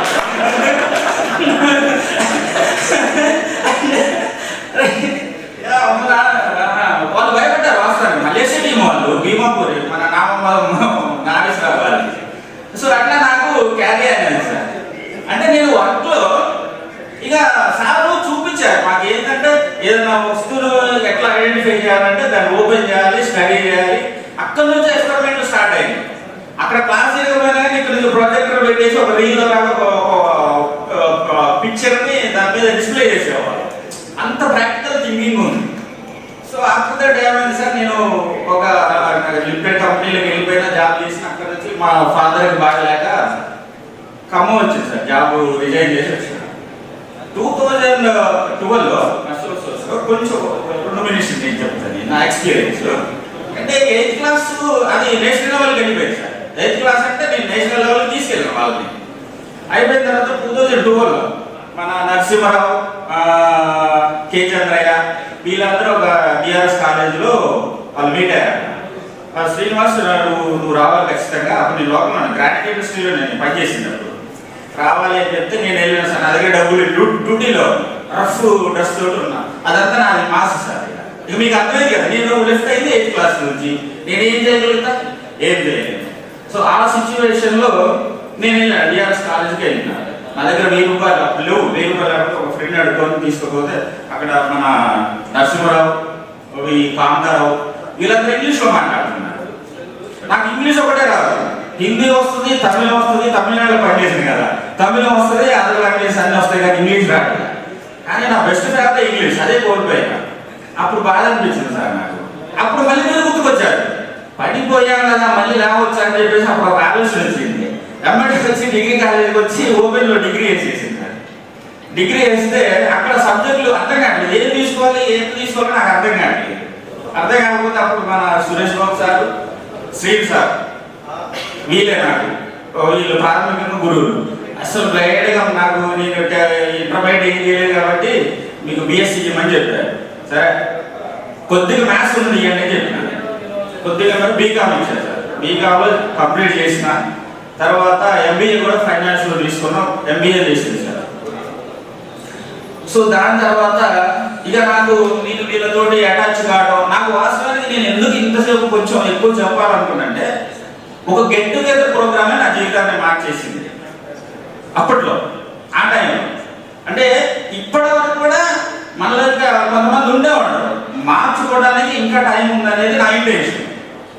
వాళ్ళు భయపడ్డారు వాస్తవానికి. మలేషియా టీం వాళ్ళు భీమాపూర్ మన నాగేశ్వరరావు గారు. సో అట్లా నాకు క్యారీ అయ్యాను సార్. అంటే నేను వర్క్లో ఇక సార్ చూపించారు మాకు ఏంటంటే ఏదైనా వస్తువులు ఎట్లా ఐడెంటిఫై చేయాలంటే దాన్ని ఓపెన్ చేయాలి, స్టడీ చేయాలి. అక్కడ నుంచి ఎక్స్పెరిమెంట్ స్టార్ట్ అయింది. అక్కడ క్లాస్ చేయకపోయినా కానీ ఇక్కడ నుంచి ప్రొజెక్టర్ పెట్టేసి ఒక రీల్ పిక్చర్ని దాని మీద డిస్ప్లే చేసేవాళ్ళు. అంత ప్రాక్టికల్ థింకింగ్ ఉంది. సో ఆఫ్టర్ దట్ ఏమైంది సార్, నేను ఒక లిమిటెడ్ కంపెనీలకు వెళ్ళిపోయినా, జాబ్ చేసిన. అక్కడ నుంచి మా ఫాదర్కి బాగలేక ఖమ్మం వచ్చింది సార్, జాబ్ రిజైన్ చేసి వచ్చిన. 2012లో కొంచెం 2 మినిట్స్ నేను చెప్తాను నా ఎక్స్పీరియన్స్. అంటే 8th క్లాస్ అది నేషనల్ లెవెల్కి వెళ్ళిపోయింది సార్. 8th క్లాస్ అంటే నేను నేషనల్ లెవెల్కి తీసుకెళ్ళాను వాళ్ళని. అయిపోయిన తర్వాత 2012లో మన నరసింహారావు, కే చంద్రయ్య వీళ్ళందరూ ఒక డిఆర్ఎస్ కాలేజీలో వాళ్ళు మీట్ అయ్యారు. శ్రీనివాస్ నువ్వు రావాలి ఖచ్చితంగా. అప్పుడు నేను లోపల గ్రాండ్ ఇండస్ట్రీలో నేను పనిచేసినప్పుడు రావాలి అని చెప్తే నేను వెళ్ళాను సార్. నా దగ్గర డబ్బులు డ్యూటీలో రఫ్ డ్రెస్ తోటి ఉన్నా. అదంతా నాది మాస్ సార్. ఇక మీకు అర్థమైంది కదా, నేను లెఫ్ట్ అయింది 8th క్లాస్ నుంచి. నేను ఏం చేయగలుగుతా, ఏం చేయలేదు. సో ఆ సిచ్యువేషన్లో నేను వెళ్ళాను, డిఆర్ఎస్ కాలేజీకి వెళ్ళినా. నా దగ్గర 1000 రూపాయలు లేవు. 1000 రూపాయలు ఒక ఫ్రెండ్ అడుగుకొని తీసుకోకపోతే అక్కడ మన నరసింహారావు, కాంతారావు వీళ్ళందరూ ఇంగ్లీష్లో మాట్లాడుతున్నారు. నాకు ఇంగ్లీష్ ఒకటే రాదు, హిందీ వస్తుంది, తమిళం వస్తుంది. తమిళనాడులో పనిచేసింది కదా, తమిళం వస్తుంది, అదర్ లాంగ్వేజ్ అన్నీ వస్తాయి కానీ ఇంగ్లీష్ రాదు. కానీ నా బెస్ట్ ఫేవరెట్ ఇంగ్లీష్, అదే కోల్పోయాను. అప్పుడు బాధ అనిపించింది సార్ నాకు. అప్పుడు మళ్ళీ మీరు గుర్తుకొచ్చారు, పడిపోయాం కదా మళ్ళీ రావచ్చు అని చెప్పేసి అప్పుడు ఒక ఆలోచన వచ్చింది. ఎంఎస్కి వచ్చి డిగ్రీ కాలేజీకి వచ్చి ఓపెన్లో డిగ్రీ వేసేసింది. డిగ్రీ వేస్తే అక్కడ సబ్జెక్టులు అర్థం కావట్లేదు, ఏం తీసుకోవాలి నాకు అర్థం కావట్లేదు. అర్థం కాకపోతే అప్పుడు మన సురేష్ బాబు సార్, శ్రీన్ సార్ వీళ్ళే నాకు వీళ్ళు ప్రాథమికంగా గురువులు. అసలు బ్లైండ్గా నాకు నేను ఇంటర్మీడియట్ ఏం చేయలేదు కాబట్టి మీకు బిఎస్సీ చేయమని చెప్పారు. సరే కొద్దిగా మ్యాథ్స్ ఉంది ఇవన్నీ చెప్పినాను. కొద్దిగా బీకామ్ ఇచ్చారు సార్. బీకామ్లో కంప్లీట్ చేసిన తర్వాత ఎంబీఏ కూడా ఫైనాన్స్లో తీసుకున్నాం, ఎంబీఏ చేసింది సార్. సో దాని తర్వాత ఇక నాకు నేను వీళ్ళతోటి అటాచ్ కావడం, నాకు వాస్తవానికి నేను ఎందుకు ఇంతసేపు కొంచెం ఎక్కువ చెప్పాలనుకున్నంటే ఒక గెట్ టుగెదర్ ప్రోగ్రామే నా జీవితాన్ని మార్చేసింది అప్పట్లో, ఆ టైంలో. అంటే ఇప్పటి వరకు కూడా మనలో కొంతమంది ఉండేవాడు, మార్చుకోవడానికి ఇంకా టైం ఉందనేది నా ఇంటెన్షన్.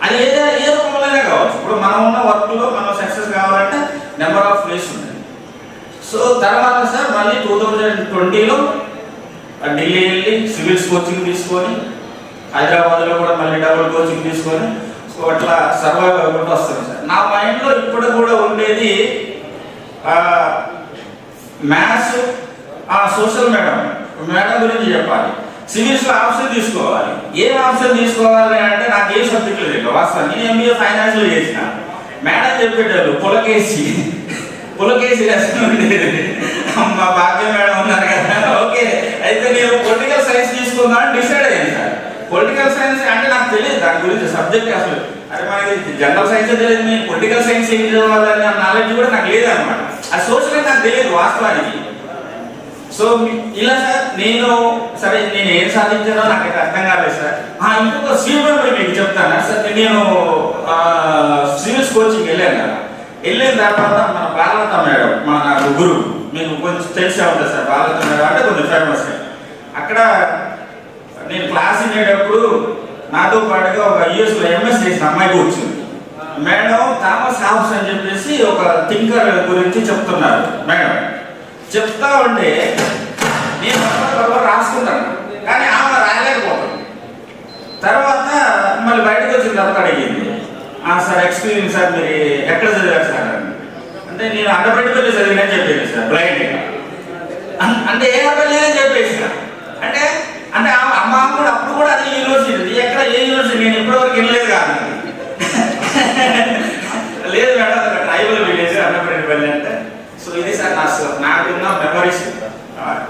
అది ఏ రూపంలోనే కావచ్చు. ఇప్పుడు మనం ఉన్న వర్క్లో మనం సక్సెస్ కావాలంటే నెంబర్ ఆఫ్ వేస్ ఉంది. సో తర్వాత సార్ మళ్ళీ 2020లో ఢిల్లీ వెళ్ళి సివిల్స్ కోచింగ్ తీసుకొని, హైదరాబాద్లో కూడా మళ్ళీ డబుల్ కోచింగ్ తీసుకొని, సో అట్లా సర్వైవ్ అవ్వకుండా వస్తుంది సార్. నా మైండ్లో ఇప్పుడు కూడా ఉండేది మ్యాథ్స్, సోషల్ మేడం గురించి చెప్పాలి, సివిల్స్లో ఆప్షన్ తీసుకోవాలి. ఏ ఆప్షన్ తీసుకోవాలి అంటే నాకు ఏ సబ్జెక్టులు తెలియదు వాస్తవం. నేను ఎంబీఏ ఫైనాన్స్లో చేసిన. మేడం చెప్పేటారు పులకేసి మా భాగ్యం మేడం ఉన్నారు కదా, ఓకే అయితే నేను పొలిటికల్ సైన్స్ తీసుకుందామని డిసైడ్ అయ్యాను సార్. పొలిటికల్ సైన్స్ అంటే నాకు తెలియదు దాని గురించి సబ్జెక్ట్ అసలు. అరే మనకి జనరల్ సైన్స్ తెలియదు, నేను పొలిటికల్ సైన్స్ ఏం చదవాలని నాలెడ్జ్ కూడా నాకు లేదు అనమాట. అది సోషల్ నాకు తెలియదు వాస్తవానికి. సో ఇలా సార్ నేను సరే నేను ఏం సాధించానో నాకైతే అర్థం కాలేదు సార్. ఇంకొక సీనియర్ మీకు చెప్తాను సార్. నేను సివిల్స్ కోచింగ్ వెళ్ళాను కదా, వెళ్ళిన తర్వాత మన బాలలత మేడం మన గురువు, మీకు కొంచెం తెలిసే ఉంటుంది సార్. బాలలత మేడం అంటే కొంచెం ఫేమస్. అక్కడ నేను క్లాస్ వినేటప్పుడు నాతో పాటుగా ఒక యూఎస్లో ఎంఎస్ చేసిన అమ్మాయి కూర్చుంది. మేడం థామస్ హాబ్స్ అని చెప్పేసి ఒక థింకర్ గురించి చెప్తున్నారు. మేడం చెప్తా ఉంటే నేను రాసుకుంటాను కానీ ఆమె రాయలేకపోతాను. తర్వాత మళ్ళీ బయటకు వచ్చిన తర్వాత అడిగింది, సార్ ఎక్స్పీరియన్స్ సార్ మీరు ఎక్కడ చదివారు సార్ అంటే నేను అండర్ప్రిటికల్ చదివినని చెప్పేది సార్ బ్లైండ్గా. అంటే ఏ అర్థం లేదని చెప్పేసిన. అంటే అంటే అమ్మ కూడా అప్పుడు కూడా అదే యూనివర్సిటీ, ఎక్కడ ఏ యూనివర్సిటీ నేను ఇప్పటివరకు వెళ్ళలేదు కాదు. లేదు మేడం ట్రైబల్ విలేజ్ అండర్ప్రిటికల్ అంటే. సో ఇది సార్ నాకున్న మెమరీస్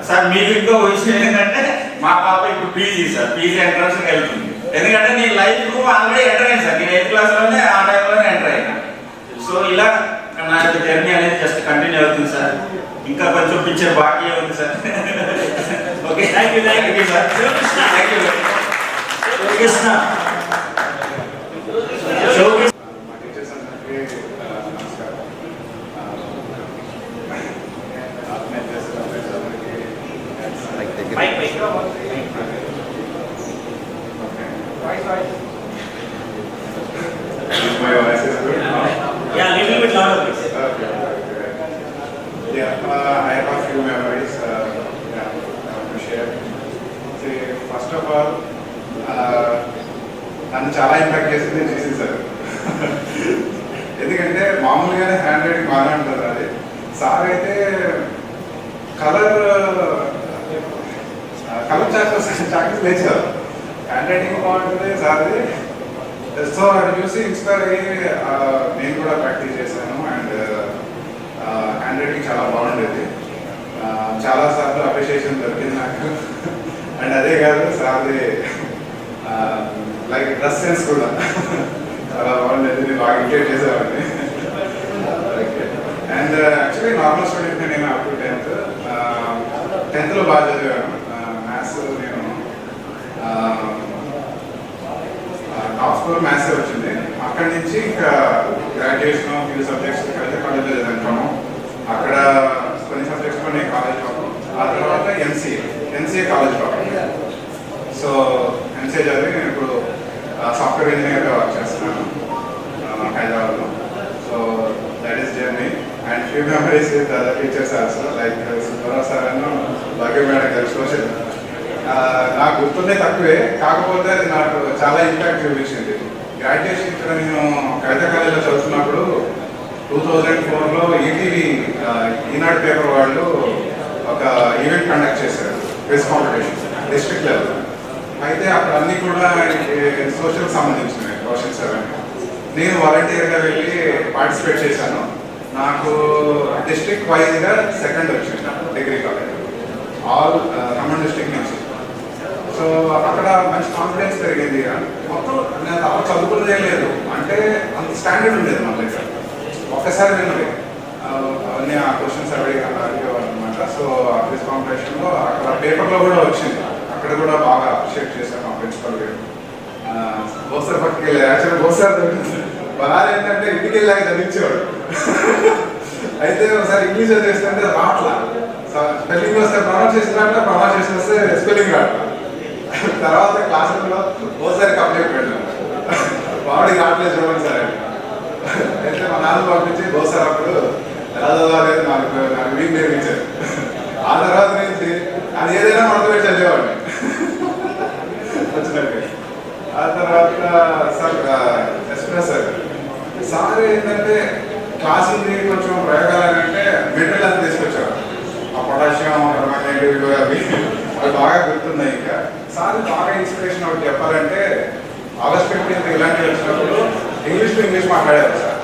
సార్. మీకు ఇంకో విషయం ఏంటంటే మా పాప ఇప్పుడు పీజీ సార్, పీజీ ఎంట్రన్స్ వెళ్తుంది. ఎందుకంటే నేను లైఫ్ ఆల్రెడీ ఎంటర్ అయ్యాను సార్. నేను 8th క్లాస్లోనే ఆ టైంలోనే ఎంటర్ అయినా. సో ఇలా నా జర్నీ అనేది జస్ట్ కంటిన్యూ అవుతుంది సార్. ఇంకా కొంచెం పిక్చర్ బాకీ అవుతుంది sir. Okay thank you sir. Thank you Krishna. Mike. ఎందుకంటే మామూలుగానే హ్యాండ్ రైటింగ్ బాగానే ఉంటుంది అది. సార్ అయితే కలర్ చాక్లెట్స్ లేచారు, హ్యాండ్ రైటింగ్ బాగుంటుంది సార్ది. సో అది చూసి ఇన్స్పైర్ అయ్యి నేను కూడా ప్రాక్టీస్ చేశాను. అండ్ హ్యాండ్ రైటింగ్ చాలా బాగుండేది, చాలాసార్లు అప్రిషియేషన్ దొరికింది నాకు. అండ్ అదే కాదు సార్ది లైక్ డ్రెస్ సెన్స్ కూడా చాలా బాగుండేది, నేను బాగా ఇంటేట్ చేసేవాడిని. అండ్ యాక్చువల్లీ నార్మల్ స్టూడెంట్ నేను అప్ టు 10th బాగా చదివాను. మ్యాథ్స్ నేను టాప్ స్కోర్ మ్యాథ్సే వచ్చింది. అక్కడి నుంచి ఇంకా గ్రాడ్యుయేషన్ ఫ్యూ సబ్జెక్ట్స్ అయితే కాలేజ్లో చదువుతాను. అక్కడ కొన్ని సబ్జెక్ట్స్లో నేను కాలేజ్ టాప్. ఆ తర్వాత MCA college top. So MCA చదివి నేను ఇప్పుడు సాఫ్ట్వేర్ ఇంజనీర్గా వర్క్ చేస్తున్నాను హైదరాబాద్లో. So that is journey and few memories with other teachers also like Subbarao sir Anu Bhagya madam గారు. సోషల్ నాకు గుర్తుండే తక్కువే, కాకపోతే అది నాకు చాలా ఇంపాక్ట్ చూపించింది. గ్రాడ్యుయేషన్ ఇక్కడ నేను కవిత కాలేజ్లో చదువుతున్నప్పుడు 2004లో ఈటీవీ ఈనాడు పేపర్ వాళ్ళు ఒక ఈవెంట్ కండక్ట్ చేశారు, క్విజ్ కాంపిటీషన్ డిస్ట్రిక్ట్ లెవెల్. అయితే అక్కడ అన్నీ కూడా సోషల్ సంబంధించినవి క్వశ్చన్స్ అవన్నీ. నేను వాలంటీర్గా వెళ్ళి పార్టిసిపేట్ చేశాను. నాకు డిస్ట్రిక్ట్ వైజ్గా సెకండ్ వచ్చింది degree college, all Khammam district నుంచి. సో అక్కడ మంచి కాన్ఫిడెన్స్ పెరిగింది. మొత్తం నేను అలా చదువుకున్నదే లేదు, అంటే అంత స్టాండర్డ్ ఉండేది మన దగ్గర. ఒక్కసారి విన్నది అవన్నీ ఆ క్వశ్చన్స్ అడిగేవారు అనమాట. సో ఆ క్విజ్ కాంపిటీషన్లో అక్కడ పేపర్లో కూడా వచ్చింది, అక్కడ కూడా బాగా అప్రిషియేట్ చేశాను మా ప్రిన్సిపల్ గారు. బోసార్ పక్కకి వెళ్ళి యాక్చువల్ బోసార్ బాగా ఏంటంటే ఇంటికి వెళ్ళాక చదివించేవాడు. అయితే ఒకసారి ఇంగ్లీష్ చదివిస్తుంటే రాట్లా, స్పెల్లింగ్ వస్తే ప్రొనౌన్సియేషన్ రాట్లా, ప్రొనౌన్సియేషన్ వస్తే స్పెల్లింగ్ రాట్లా. తర్వాత క్లాసుల్లో ఓసారి కంప్లైంట్ పెట్టాను, వాడికి రావట్లేదు చూడండి సార్ అని. అయితే మా నాన్న పంపించి బోసార్ అప్పుడు ఎలా చదవాలేదు నాకు వీక్ నేర్పించారు. ఆ తర్వాత నుంచి అది ఏదైనా మొదలు పెట్టి చదివేవాడిని వచ్చినట్టు. ఆ తర్వాత సార్ ఎస్ప్రెస్ సార్ ఏంటంటే క్లాసులకి కొంచెం ప్రయోగాలు అంటే మెటీరియల్ అంతా తీసుకొచ్చారు. ఆ పొటాషియం మ్యాగ్నెటిక్ అవి బాగా గుర్తున్నాయి. ఇంకా సార్ బాగా ఇన్స్పిరేషన్ ఒకటి చెప్పాలంటే ఆగస్ట్ 15th ఇలాంటివి వచ్చినప్పుడు ఇంగ్లీష్ మాట్లాడారు సార్.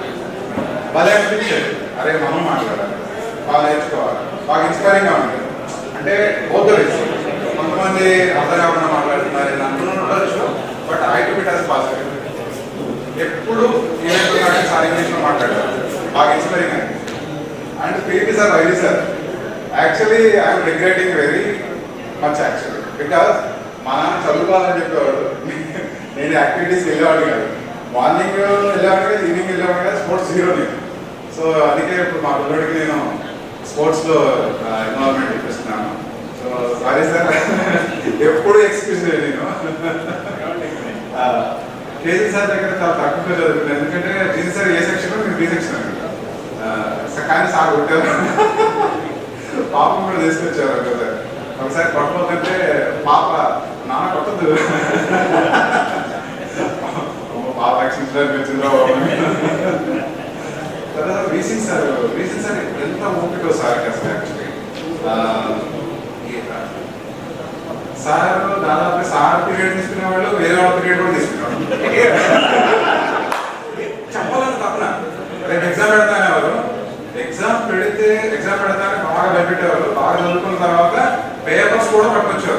బాగా అనిపించేది, అరే మనం మాట్లాడాలి, బాగా నేర్చుకోవాలి, బాగా ఇన్స్పైరింగ్గా ఉంటుంది. అంటే బోత్ రీస్, కొంతమంది అర్థం కాకుండా మాట్లాడుతున్నారు అనుకుంటుండొచ్చు, but I to bit as positive. ఎప్పుడు ఏమైనా సార్ ఇంగ్లీష్లో మాట్లాడారు, బాగా ఇన్స్పైరింగ్ అయింది. అండ్ పీటీ సార్ వైరీ sir actually I'm regretting very much actually, because మా నాన్న చదువుకోవాలని చెప్పేవాడు, నేను యాక్టివిటీస్ వెళ్ళేవాడు కాదు. మార్నింగ్ వెళ్ళేవాడు కదా, ఈవినింగ్ వెళ్ళేవాడు కదా, స్పోర్ట్స్ హీరో నేను. సో అందుకే ఇప్పుడు మా పిల్లడికి నేను స్పోర్ట్స్లో ఇన్వాల్వ్మెంట్ ఇప్పిస్తున్నాను. సో సారీ సార్, ఎప్పుడు ఎక్స్క్యూజ్ లేదు నేను. కేజీ సార్ దగ్గర చాలా తక్కువగా చదువుకున్నాను, ఎందుకంటే కేజీ సార్ ఏ సెక్షన్ నేను బి సెక్షన్ అనమాట. కానీ సార్ కొట్టారు, పాపం కూడా తీసుకొచ్చారు కదా. ఒకసారి కొట్టబోతుంటే పాప నాన్న కొట్టదు, పాప రక్షించడానికి వచ్చిందో. తర్వాత వీసీ సార్ ఎంత ఓపిక సార్ అసలు యాక్చువల్లీ. సార్ దాదాపు సార్ పీరియడ్ తీసుకునేవాళ్ళు, వేరే వాళ్ళ పీరియడ్ కూడా తీసుకునేవాళ్ళు. చెప్పాలని తప్పన రేపు ఎగ్జామ్ పెడతానేవారు, ఎగ్జామ్ పెడతానే బాగా భయపెట్టేవారు. బాగా చదువుకున్న తర్వాత పేపర్స్ కూడా పట్టుకొచ్చి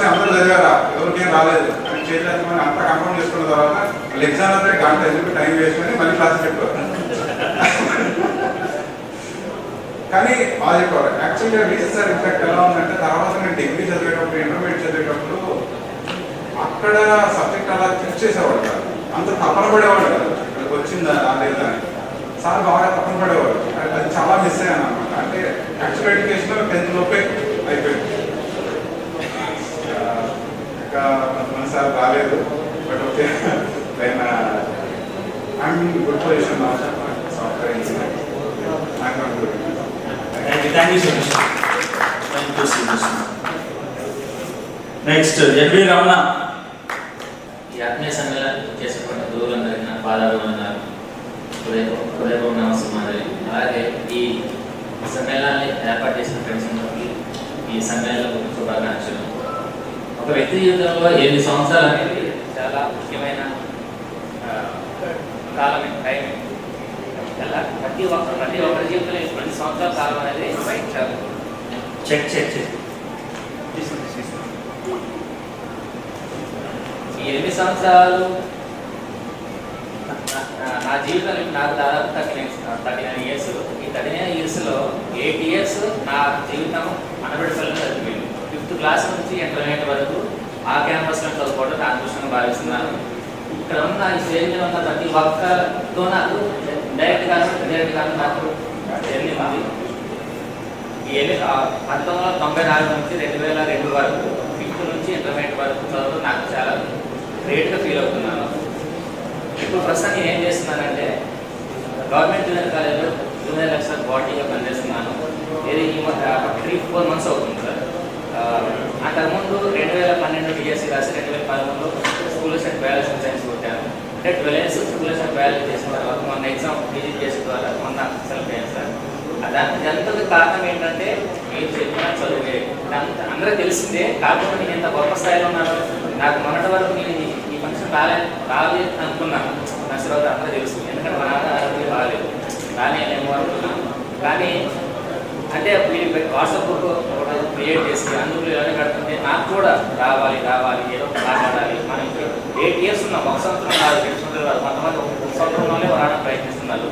అందరూ చదివారా, ఎవరికేం రాలేదు అని చేతులని అంతా కన్ఫర్మ్ చేసుకున్న తర్వాత మళ్ళీ ఎగ్జామ్ అయితే గంట ఎందుకు టైం వేస్ట్ అని మళ్ళీ క్లాస్ పెట్టేవారు. కానీ బాగా చెప్పారు. యాక్చువల్గా వీసీ సార్ ఇంపాక్ట్ ఎలా ఉందంటే, తర్వాత నేను డిగ్రీ చదివేటప్పుడు, ఇంటర్మీడియట్ చదివేటప్పుడు అక్కడ సబ్జెక్ట్ అలా ఫిక్స్ చేసేవాడు కాదు, అంత తపన పడేవాడు కాదు, ఇక్కడికి వచ్చిందా రాలేదా అని. సార్ బాగా తపన పడేవాడు, అది చాలా మిస్ అయ్యాను అనమాట. అంటే యాక్చువల్ ఎడ్యుకేషన్ 10th లోపే అయిపోయింది. ఇంకా కొంతమంది సార్ రాలేదు, but okay I'm good position software engineer. Thank you so much. Thank you so much. Next, J.B. Ramana. ఈ ఆత్మీయ సమ్మేళనం చేసేటువంటి గురువులందరికీ నా పాదాభివందనాలు. హృదయపూర్వక నమస్కారం. అలాగే ఈ సమ్మేళనాన్ని ఏర్పాటు చేసిన ఫ్రెండ్స్ అందరికీ ఈ సమ్మేళనం శుభాకాంక్షలు. ఒక వ్యక్తి జీవితంలో 8 సంవత్సరాలు అనేది చాలా ముఖ్యమైన కాలం, టైం. అలా ప్రతి ఒక్కరి జీవితంలో 20 సంవత్సరాల కాలం అనేది చాలా చెక్ ఈ 8 సంవత్సరాలు నా జీవితంలో నాకు దాదాపు 39 ఇయర్స్. ఈ 39 ఇయర్స్లో 8 ఇయర్స్ నా జీవితం అనబడిపల్లిలో చదివింది. 5th క్లాస్ నుంచి ఇంటర్మీడియట్ వరకు ఆ క్యాంపస్లో చదువుకోవడం నా అదృష్టంగా భావిస్తున్నాను. ఇక్కడ ఉన్న ఈ స్టేజ్లో ఉన్న ప్రతి ఒక్కరితో నాకు డైరెక్ట్ గాను నాకు జర్నీ ఉంది. ఈ 1994 నుంచి 2002 వరకు 5th నుంచి ఇంటర్మీడియట్ వరకు చదువు నాకు చాలా గ్రేట్గా ఫీల్ అవుతున్నాను. ఇప్పుడు ప్రస్తుతం నేను ఏం చేస్తున్నానంటే గవర్నమెంట్ జూనియర్ కాలేజ్లో జూనియర్ లెక్చరర్ బాడీగా పనిచేస్తున్నాను. ఇది 3-4 మంత్స్ అవుతుంది సార్. అంతకుముందు 2012 డిఎస్సీ రాసి 2013లో స్కూల్ సెట్ బయాలజీ సైన్స్ కొట్టాను. అంటే 12 ఇయర్స్ స్కూల్ సెట్ బయాలజీ చేసిన తర్వాత మొన్న ఎగ్జామ్ పీజీ చేసిన ద్వారా మొన్న సెలెక్ట్ అయ్యాను సార్. దానికి ఎంతకు కారణం ఏంటంటే మీరు చెప్పిన చదువులే. అందరూ తెలిసిందే. కాకుండా నేను ఎంత గొప్ప స్థాయిలో ఉన్నాను. నాకు మొన్నటి వరకు నేను ఈ ఫంక్షన్ రాలేదు అనుకున్నాను. నా తర్వాత అందరూ తెలుసు. ఎందుకంటే మా నాన్న ఆరోగ్యం బాగాలేదు, కానీ నేను అనుకున్నాను. కానీ అంటే మీరు వాట్సాప్ గ్రూప్ క్రియేట్ చేసి అందులో ఇలానే కడుతుంటే నాకు కూడా రావాలి ఏదో మాట్లాడాలి. మనం 8 ఇయర్స్ ఉన్నాం. 1 సంవత్సరం కాదు, 2 సంవత్సరాలు కాదు. కొంతమంది 1 సంవత్సరంలోనే రావడానికి ప్రయత్నిస్తున్నారు.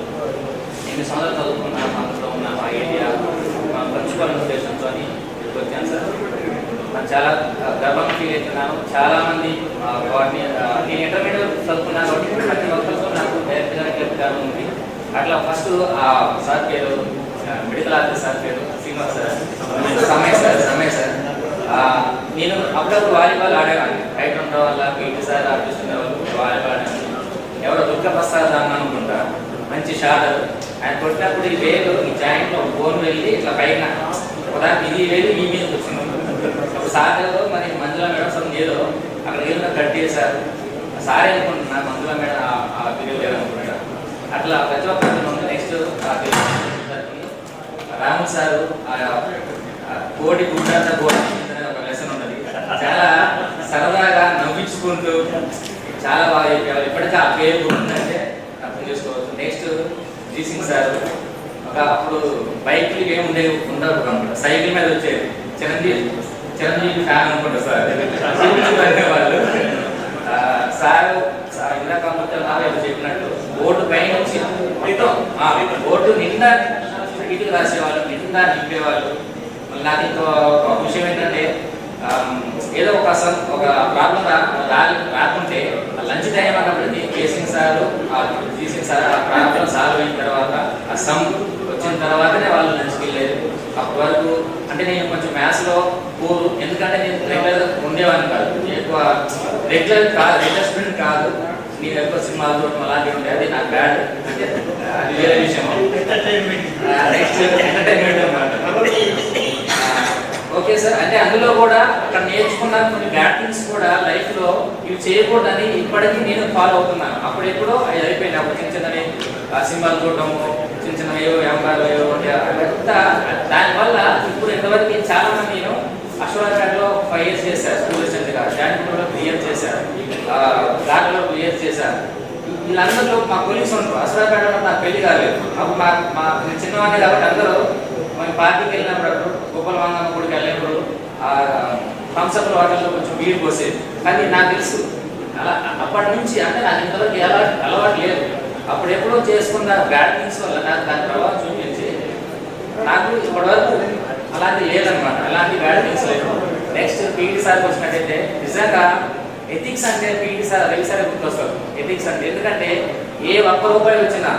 8 సంవత్సరాలు చదువుకున్నాను. అందులో ఉన్న మా ఏరియా పంచుకోవాలని ఉద్దేశంతో ఇక్కడికి వచ్చాను సార్. నేను చాలా గర్వంగా ఫీల్ అవుతున్నాను. చాలామంది వాటిని నేను ఇంటర్మీడియట్ చదువుకున్నాను కాబట్టి ప్రతి ఒక్కరితో నాకు డైరెక్ట్గా ఉంది. అట్లా ఫస్ట్ ఆ సార్ పేరు మెడికల్ ఆఫీసర్ సార్ పేరు శ్రీనివాస్ సార్, సమయ సార్. నేను అప్పుడప్పుడు వాలీబాల్ ఆడేవాడిని. హైట్ ఉండడం వల్ల పీటీ సార్ ఆఫీస్ వాలీబాల్ ఆడేవాడిని. ఎవరో దుర్గప్రసాద్ అని అనుకుంటా, మంచి షాటర్. ఆయన కొట్టినప్పుడు ఈ వేలు ఈ జాయింట్లో బోన్ వెళ్ళి ఇట్లా పైన ఉదాహరణ ఇది వేలు ఈ మీద వచ్చింది. సార్ మరి మంజుల మేడం సమ్ ఏదో అక్కడ ఏదో కట్ చేశారు. సారే అనుకుంటున్నా మంజుల మేడం ఆ వీడియో లేదనుకుంటా. అట్లా ప్రతి ఒక్కరు ఉంది. నెక్స్ట్ రాము సారు కోడి గుడ్డంతా కోడి ఒక లెసన్ ఉన్నది. చాలా సరదాగా నవ్వించుకుంటూ చాలా బాగా చెప్పేవారు. ఇప్పటికీ ఆ పేరు ఉందంటే అర్థం చేసుకోవచ్చు. నెక్స్ట్ జీసింగ్ సార్ అప్పుడు బైక్లు ఏమి ఉండవు అనుకుంటా, సైకిల్ మీద వచ్చేది. చిరంజీవి ఫ్యాన్ అనుకుంటా సార్ వాళ్ళు. సార్ ఇందాక చెప్పినట్టు బోర్డు పైన వచ్చి బోర్డు నిండా ఇటుకు రాసేవాళ్ళు, నిండా నింపేవాళ్ళు. నాకు ఇంకో విషయం ఏంటంటే ఏదో ఒక ప్రాబ్లం రాకుంటే లంచ్ టైం అన్నప్పటికీ కేసింగ్ సార్ జీసింగ్ సార్ ఆ ప్రాబ్లం సాల్వ్ అయిన తర్వాత ఆ సమ్ వచ్చిన తర్వాతనే వాళ్ళు లంచ్కి వెళ్ళేది. అప్పటి వరకు అంటే నేను కొంచెం మ్యాథ్స్లో పూర్, ఎందుకంటే నేను రెగ్యులర్గా ఉండేవాడిని కాదు. ఎక్కువ రెగ్యులర్ స్టూడెంట్ కాదు. నేను ఎక్కువ సినిమాలు చూడటం అలాంటివి ఉండే, అది నాకు బ్యాడ్. అంటే అది వేరే విషయం. నెక్స్ట్ ఎంటర్టైన్మెంట్ అన్నమాట. Okay sir. అంటే అందులో కూడా అక్కడ నేర్చుకున్న కొన్ని బ్యాడ్ థింగ్స్ కూడా లైఫ్లో ఇవి చేయకూడదని ఇప్పటికీ నేను ఫాలో అవుతున్నాను. అప్పుడు ఎప్పుడో అది అయిపోయింది. అప్పుడు చిన్నది సినిమాలు చూడటము, చిన్న ఏవో వ్యాపారాలు ఏవో అదంతా. దానివల్ల ఇప్పుడు ఇంతవరకు చాలా మంది నేను అశ్వరాఘాట్లో 5 years చేశారు స్కూల్ అసిస్టెంట్గా, జాన్పూర్లో 3 years చేశారు, ఘాట్లో 2 years చేశారు. వీళ్ళందరిలో మా కొలీగ్స్ ఉంటారు. అశ్వరాఘాట్లో నాకు పెళ్లి కాలేదు. అప్పుడు మా చిన్నవాడిని కాబట్టి అందరూ మేము పార్టీకి వెళ్ళినప్పుడు గోపాల వాంగమ్మ గుడికి వెళ్ళినప్పుడు థమ్స్అప్ వాటర్లో కొంచెం వీడి పోసేది. కానీ నాకు తెలుసు అలా అప్పటి నుంచి అంటే నాకు ఇంతవరకు అలవాటు లేదు. అప్పుడు ఎప్పుడో చేసుకున్న బ్యాడ్ థింగ్స్ వల్ల నాకు దాని ప్రభావం చూపించి నాకు ఇప్పటివరకు అలాంటి లేదనమాట. అలాంటి బ్యాడ్ థింగ్స్ లేదు. నెక్స్ట్ పీటీ సార్కి వచ్చినట్టయితే నిజంగా ఎథిక్స్ అంటే పీటీ సార్ రవి సార్ గుర్తొస్తారు. ఎథిక్స్ అంటే ఎందుకంటే ఏ ఒక్క రూపాయి వచ్చినా,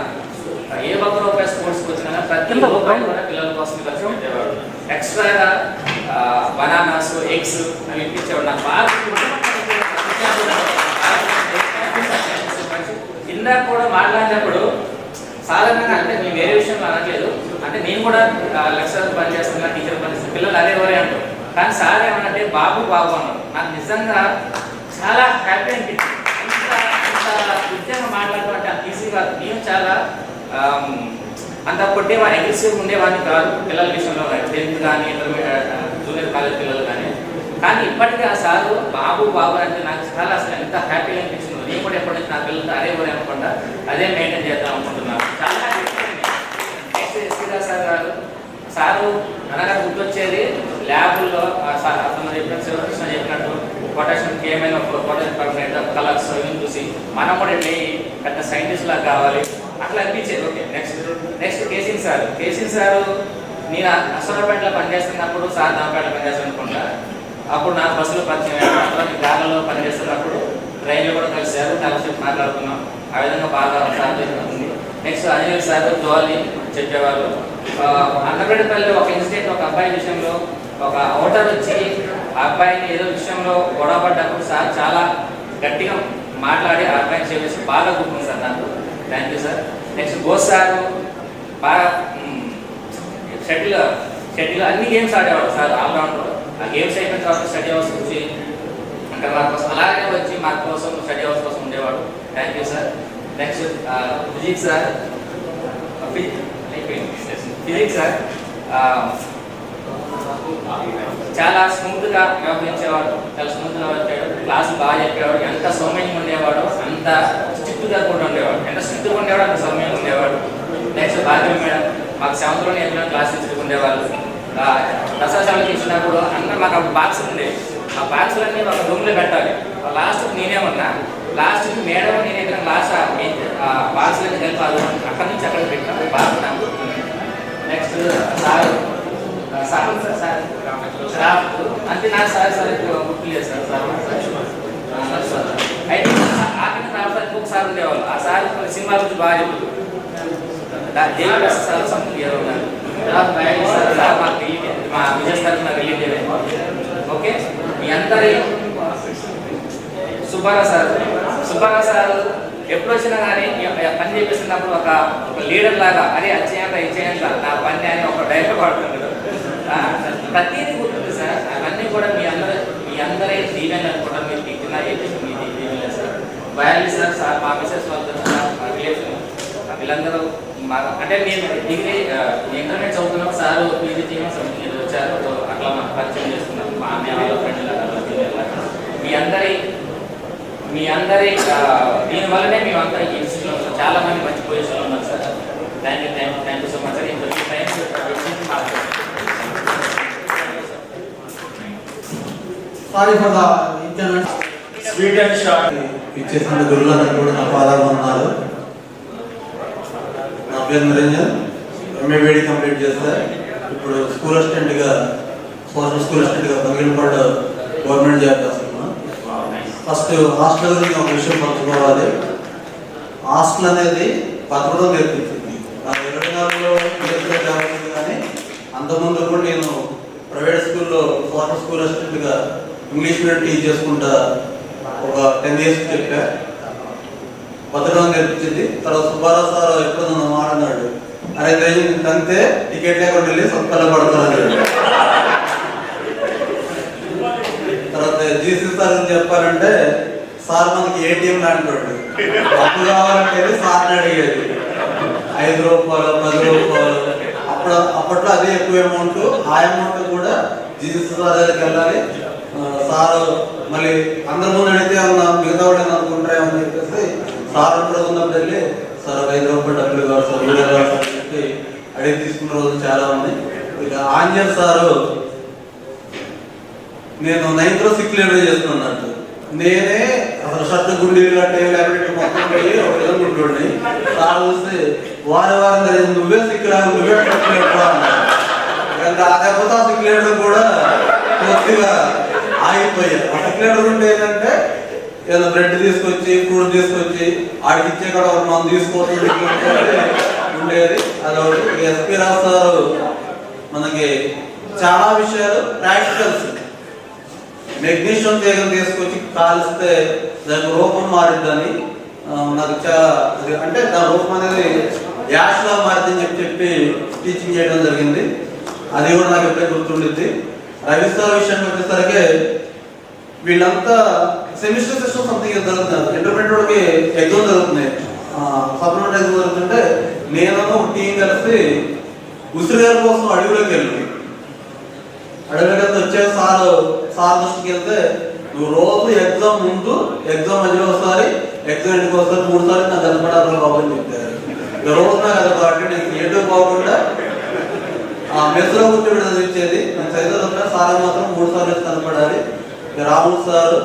ఏ ఒక్క రూపాయి స్పోర్ట్స్కి వచ్చినా ప్రతి రూపాయి కూడా పిల్లల కోసం ఖర్చు పెట్టేవాడు. ఎక్స్ట్రాగా బనానాస్, ఎగ్స్ అవి ఇప్పించేవాడు. నాకు బాగా ఇందాక కూడా మాట్లాడినప్పుడు సాధారణంగా అంటే నేను వేరే విషయంలో అనట్లేదు. అంటే నేను కూడా లెక్చరర్ పనిచేస్తున్నా, టీచర్ పనిచేస్తున్నా, పిల్లలు అదేవరే అంటారు. కానీ సార్ ఏమనంటే బాబు అన్నాడు. నాకు నిజంగా చాలా హ్యాపీ అనిపించింది. ఇంత విద్యగా మాట్లాడటం అంటే అంత ఈజీ కాదు. నేను చాలా అంత కొట్టేవాడిని, అగ్రెసివ్ ఉండేవాడిని కాదు పిల్లల విషయంలో, 10th కానీ ఇంటర్మీడియట్ జూనియర్ కాలేజ్ పిల్లలు కానీ. కానీ ఇప్పటికీ ఆ సారు బాబు అంటే నాకు చాలా అసలు ఎంత హ్యాపీగా అనిపించింది. నేను కూడా ఎప్పటి నుంచి నా పిల్లలతో అరే కూడా అనుకుంటా అదే మెయింటైన్ చేద్దాం అనుకుంటున్నాను. చాలా నెక్స్ట్ ఎస్పీరావు సార్ గారు, సారు అనగా గుర్తొచ్చేది ల్యాబుల్లో అతను చెప్పిన శివకృష్ణ చెప్పినట్టు పొటాషియం ఏమైనా పొటాషియం కార్బోనేట్ కలర్స్ ఇవి చూసి మనం కూడా పెద్ద సైంటిస్ట్ లాగా కావాలి అట్లా అనిపించేది. ఓకే, నెక్స్ట్ కేసీన్ సారు నేను అసూరాపేటలో పనిచేస్తున్నప్పుడు సార్ నాపేటలో పనిచేస్తాను అనుకుంటా. అప్పుడు నాకు బస్సులో పరిచయం, గాలలో పనిచేస్తున్నప్పుడు ట్రైన్లో కూడా కలిసారు, కలిసి మాట్లాడుతున్నాం. ఆ విధంగా బాగా సార్ ఉంది. నెక్స్ట్ అంజనేయ సార్ జోలి చెప్పేవాళ్ళు. అన్నపేటపల్లి ఒక ఇన్సిడెంట్, ఒక అబ్బాయి విషయంలో ఒక ఓటర్ వచ్చి ఆ అబ్బాయిని ఏదో విషయంలో గొడవపడ్డప్పుడు సార్ చాలా గట్టిగా మాట్లాడి ఆ అబ్బాయిని చేసి బాగా గుర్తుంది సార్ నాకు. Thank you sir. Next Bose sir బాగా షటిల్ అన్ని గేమ్స్ ఆడేవాడు సార్, ఆల్రౌండర్. ఆ గేమ్స్ అయిపోయిన తర్వాత స్టడీ అవర్స్ వచ్చి అంటే మా కోసం అలాగే వచ్చి మా కోసం స్టడీ అవర్స్ కోసం ఉండేవాడు. Thank you sir. Next physics sir, physics sir చాలా స్మూత్గా వ్యవహరించేవాడు, చాలా స్మూత్గా వచ్చేవాడు, క్లాసులు బాగా చెప్పేవాడు. ఎంత సౌమ్యంగా ఉండేవాడు అంత స్ట్రిక్ట్గా కూడా ఉండేవాడు, ఎంత స్ట్రిక్ట్గా ఉండేవాడు అంత సౌమ్యంగా ఉండేవాడు. నెక్స్ట్ భాగ్యం మేడం మాకు 7th లోనే క్లాస్ టీచర్గా ఉండేవాళ్ళు. దసరాలు ఇచ్చినప్పుడు అందరూ మాకు అప్పుడు బాక్స్ ఉండేవి, ఆ బాక్సులన్నీ ఒక రూమ్లో పెట్టాలి. లాస్ట్కి నేనేమన్నా లాస్ట్కి మేడం నేను ఏదైనా లాస్ట్ బాక్సులన్నీ కలిపి అక్కడి నుంచి అక్కడ పెట్టాను బాగా. నెక్స్ట్ సార్ అంటే నాకు సార్ గుర్తు లేదు సార్. అయితే ఆఖరి రావడానికి ఇంకొకసారి ఉండేవాళ్ళు. ఆ సార్ సినిమా గురించి బాగా చెప్తారు. సార్ సంథింగ్ మా విజయ్ సార్ నాకు రిలీజ్. ఓకే, మీ అందరి సుబ్బారావు సార్ ఎప్పుడు వచ్చినా కానీ పని చేపిస్తున్నప్పుడు ఒక లీడర్ లాగా అరే అది చేయండి ఇది చేయండి నా పని అని ఒక డైరెక్ట్ వాడుతుంటాడు. ప్రతిదీ గుర్తుంది సార్. అవన్నీ కూడా మీ అందరే దీవెన్ అనుకుంటారు. మీరు తిట్టిన మీ దీవెన్ సార్. బయాలజీ సార్ మా మిసెస్ వాళ్ళతో మా రిలేషన్ వీళ్ళందరూ అంటే నేను డిగ్రీ ఇంటర్మీడియట్ చదువుతున్నప్పుడు సార్ పీజీ టీమ్ సంథింగ్ వచ్చారు, అట్లా మాకు పరిచయం చేసుకున్నాం. మా అన్నయ్య ఫ్రెండ్ మీ అందరి దీనివల్లనే మేమంతా ఈ ఇన్స్టిట్యూట్లో చాలా మంది మంచి పొజిషన్లో ఉన్నారు sir. Thank you so much sir. ఇంత time sorry for the internet sweet and short ఇచ్చేసిన గురువులందరూ కూడా నా పాదాలు. నా పేరు నిరంజన్, ఎంఏ బీడీ కంప్లీట్ చేస్తే ఇప్పుడు స్కూల్ అసిస్టెంట్గా సోషల్ స్కూల్ అసిస్టెంట్గా బగిలిపాడు గవర్నమెంట్ జాబ్ చేస్తున్నాను. ఫస్ట్ హాస్టల్ గురించి ఒక విషయం పంచుకోవాలి. హాస్టల్ అనేది భద్రత నేర్పించింది. 24లో జాబ్ ఉంది, కానీ అంతకుముందు కూడా నేను ప్రైవేట్ స్కూల్లో సోషల్ స్కూల్ అసిస్టెంట్గా ఇంగ్లీష్ మీడియం టీచ్ చేసుకుంటా ఒక 10 years చెప్పా. భద్రత నేర్పించింది. తర్వాత సుబ్బారావు సార్ ఎప్పుడు నన్ను మాట్లాడినాడు, అరే తంతే టికెట్ లేకుండా వెళ్ళి సొంతలో పడతాను. తర్వాత జీసీ సార్ చెప్పారంటే సార్ మనకి ఏటీఎం లాంటి వాడు, అప్పు కావాలంటే సార్ని అడిగేది 5 రూపాయలు 10 రూపాయలు. అప్పట్లో అదే ఎక్కువ అమౌంట్. ఆ అమౌంట్ కూడా జీసీ సార్ దగ్గరికి వెళ్ళాలి. సార్ మళ్ళీ అందరి ముందు అడిగితే ఏమన్నా మిగతా వాళ్ళు అనుకుంటారేమని చెప్పేసి సార్ ఉన్నప్పుడు వెళ్ళి సార్ 5 రూపాయలు డబ్బులు కావాలి సార్, వీడియో కావాలి సార్ అని చెప్పి అడిగి తీసుకున్న రోజులు చాలా ఉన్నాయి. ఇక ఆంజనేయ సారు నేను 9th లో 6 లీడర్ చేస్తున్నట్టు నేనే అసలు షర్ట్ గుండీలు కట్టే లైబ్రరీ మొత్తం పోయి ఒక విధంగా ఉంటుండే. సార్ చూస్తే వారం నువ్వే సిక్కులాగా నువ్వే ఎక్కువ ఇంకా లేకపోతే ఆ 6 లీడర్ కూడా పూర్తిగా ఆగిపోయాయి. ఆ 6 లీడర్ ఉంటే ఏంటంటే ఏదైనా బ్రెడ్ తీసుకొచ్చి ఫ్రూట్ తీసుకొచ్చి ఆడికి ఇచ్చే కూడా ఒక మనం తీసుకోవచ్చు ఉండేది. అదొకటి. ఎస్పీ రావు సార్ మనకి చాలా విషయాలు ప్రాక్టికల్స్, మెగ్నీషియం తీగలు తీసుకొచ్చి కాల్స్తే దాని రూపం మారిద్దని నాకు చాలా అంటే దాని రూపం అనేది యాష్లా మారిద్దని చెప్పి టీచింగ్ చేయడం జరిగింది. అది కూడా నాకు ఎప్పుడైతే గుర్తుండిద్ది. రవి సార్ విషయానికి వచ్చేసరికి వీళ్ళంతా సెమిస్టర్ సిస్టమ్ సంథింగ్ జరుగుతుంది. ఇంటర్మీడియట్ వాళ్ళకి ఎగ్జామ్ జరుగుతున్నాయి, సప్లిమెంటరీ ఎగ్జామ్ జరుగుతుంటే నేను ఒక టీం కలిసి ఉసిరిగారి కోసం అడవిలోకి వెళ్ళి వచ్చే సార్ దృష్టికి వెళ్తే నువ్వు రోజు ఎగ్జామ్ ముందు ఎగ్జామ్ మధ్యలో ఒకసారి ఎగ్జామ్ ఇంటికి ఒకసారి 3 సార్లు నాకు కనపడాలి బాబు అని చెప్పారు. రోజు నాకు అది అటెండెన్స్ ఏటో బాగుండా ఆ మెస్సులో కూర్చోబెట్టి చదివించేది. నేను చదివితే సార్ మాత్రం 3 సార్లు వచ్చి కనపడాలి. రాములు సార్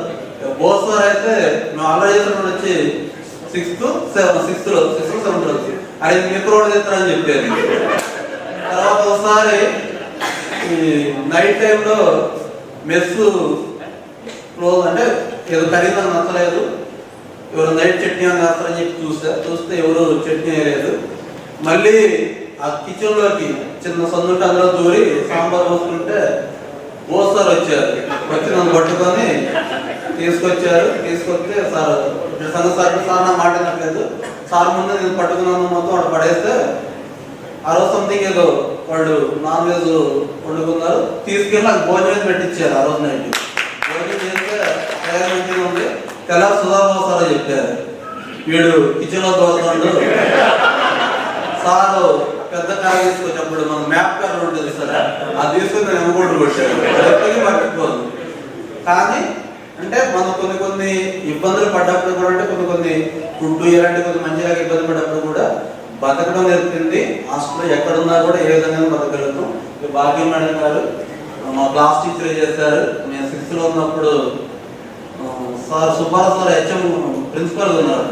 బోస్ సార్ అయితే మేము ఆల్రెడీ చేసినప్పుడు వచ్చి 6th 7th అది మీకు రోడ్ చేస్తారని చెప్పారు. తర్వాత ఒకసారి ఈ నైట్ టైంలో మెస్ క్లోజ్ అంటే ఏదో ఖరీదు నచ్చలేదు, ఎవరు నైట్ చట్నీ అని వేస్తారని చెప్పి చూస్తే ఎవరు చట్నీ వేయలేదు. మళ్ళీ ఆ కిచెన్లోకి చిన్న సందుంటే అందులో దూరి సాంబార్ పోసుకుంటే బోసారు వచ్చారు. వచ్చి నన్ను పట్టుకొని తీసుకొస్తే సార్ సార్ నా మాట నచ్చలేదు, సార్ ముందు నేను పట్టుకున్నాను మొత్తం వాడు పడేస్తే ఆ రోజు సంథింగ్ ఏదో వాళ్ళు నాన్ వెజ్ వండుకున్నారు, తీసుకెళ్ళి నాకు భోజనం పెట్టించారు. ఆ రోజు నైట్ భోజనం చేస్తే మంచిగా ఉంది. తెల్లారి సుధాబాబు సార్ చెప్పారు, వీడు కిచెన్లో దోస్తుండు. సారు పెద్ద కార్ తీసుకొచ్చినప్పుడు మన మ్యాప్ కార్ ఉంటుంది సార్, అది తీసుకొని నేను ఎమ్మగొడ్డు కొట్టాను. ఎప్పటికీ పట్టుకోదు. కానీ అంటే మనం కొన్ని ఇబ్బందులు పడ్డప్పుడు కూడా అంటే కొన్ని ఫుడ్ ఇలాంటి మంచిగా ఇబ్బంది పడ్డప్పుడు కూడా బతకడం నేర్పింది. హాస్టల్లో ఎక్కడున్నా కూడా ఏ విధంగా బతకగలుగుతాం. భాగ్యం మేడం గారు మా క్లాస్ టీచర్ చేశారు. నేను 6th లో ఉన్నప్పుడు sir Subbarao sir HM principal ఉన్నారు.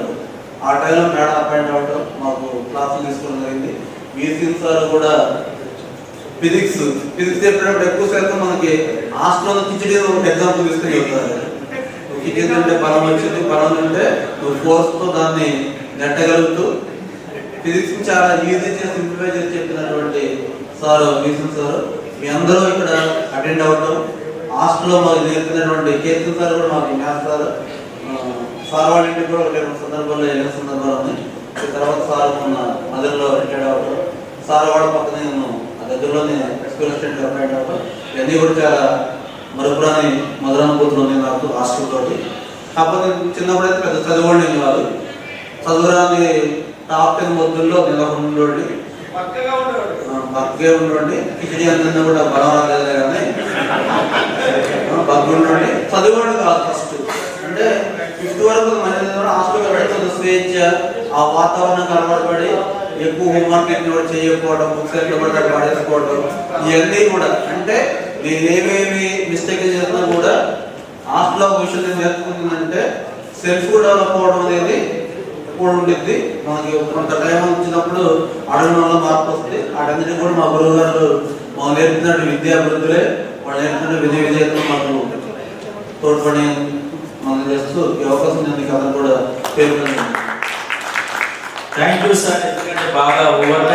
ఆ టైంలో మేడం అపాయింట్ అవ్వడం మాకు క్లాసులు తీసుకోవడం జరిగింది. వీసీఎం సార్ కూడా ఫిజిక్స్ చెప్పేటప్పుడు ఎక్కువ శాతం మనకి హాస్టల్లో కిచిడి ఎగ్జాంపుల్ తీసుకుని చెప్తారు. కిచిడి అంటే బలం వచ్చింది, బలం అంటే నువ్వు ఫోర్స్తో దాన్ని నెట్టగలుగుతూ ఫిజిక్స్ చాలా ఈజీ చేసి సింప్లిఫై చేసి చెప్పినటువంటి సార్ వీసీఎం సార్. మీ అందరూ ఇక్కడ అటెండ్ అవ్వడం, హాస్టల్లో మాకు నేర్పినటువంటి కేసీ సార్ కూడా మాకు మ్యాథ్స్ సార్ వాళ్ళ ఇంటికి కూడా వెళ్ళిన సందర్భాల్లో ఉన్నాయి. తర్వాత సార్ మొన్న మదర్లో రిటైర్డ్ అవ్వడం, సార్ వాళ్ళ పక్కన నేను ఆ దగ్గరలోనే స్కూల్ అసిస్టెంట్ అపాయింట్ అవ్వడం, ఇవన్నీ కూడా చాలా మరుపురాని మధురానుభూతులు ఉన్నాయి నాకు హాస్టల్ తోటి. కాకపోతే చిన్నప్పుడైతే పెద్ద చదువుకోండి కాదు, చదువురాని టాప్ 10 మొద్దుల్లో నేను ఉండండి బగ్గే ఉండండి. కిచిడి అందరినీ కూడా బలం రాలేదు కానీ బగ్గు ఉండండి. చదువుకోండి కాదు ఫస్ట్ అంటే 5th వరకు మంచి హాస్టల్ పెడుతుంది స్వేచ్ఛ, ఆ వాతావరణం కనబడబడి ఎక్కువ హోంవర్క్ కూడా చేయకపోవడం, బుక్స్ ఎట్లా పడితే పడేసుకోవడం, ఇవన్నీ కూడా అంటే నేను ఏమేమి మిస్టేక్ చేసినా కూడా హాస్టల్లో ఒక విషయం నేను నేర్చుకుంటుందంటే సెల్ఫ్ డెవలప్ అవ్వడం అనేది కూడా ఉండిద్ది. మనకి కొంత టైం వచ్చినప్పుడు అడగడం వల్ల మార్పు వస్తుంది. వాటన్నిటికీ కూడా మా గురువు గారు మాకు నేర్పినట్టు విద్యాభివృద్ధులే, వాళ్ళు నేర్పిన విజేతలు మాకు తోడ్పడి మనం చేస్తూ ఈ అవకాశం నేను కథ కూడా పేర్కొన్నాను. Thank you sir. ఎందుకంటే బాగా ఓవర్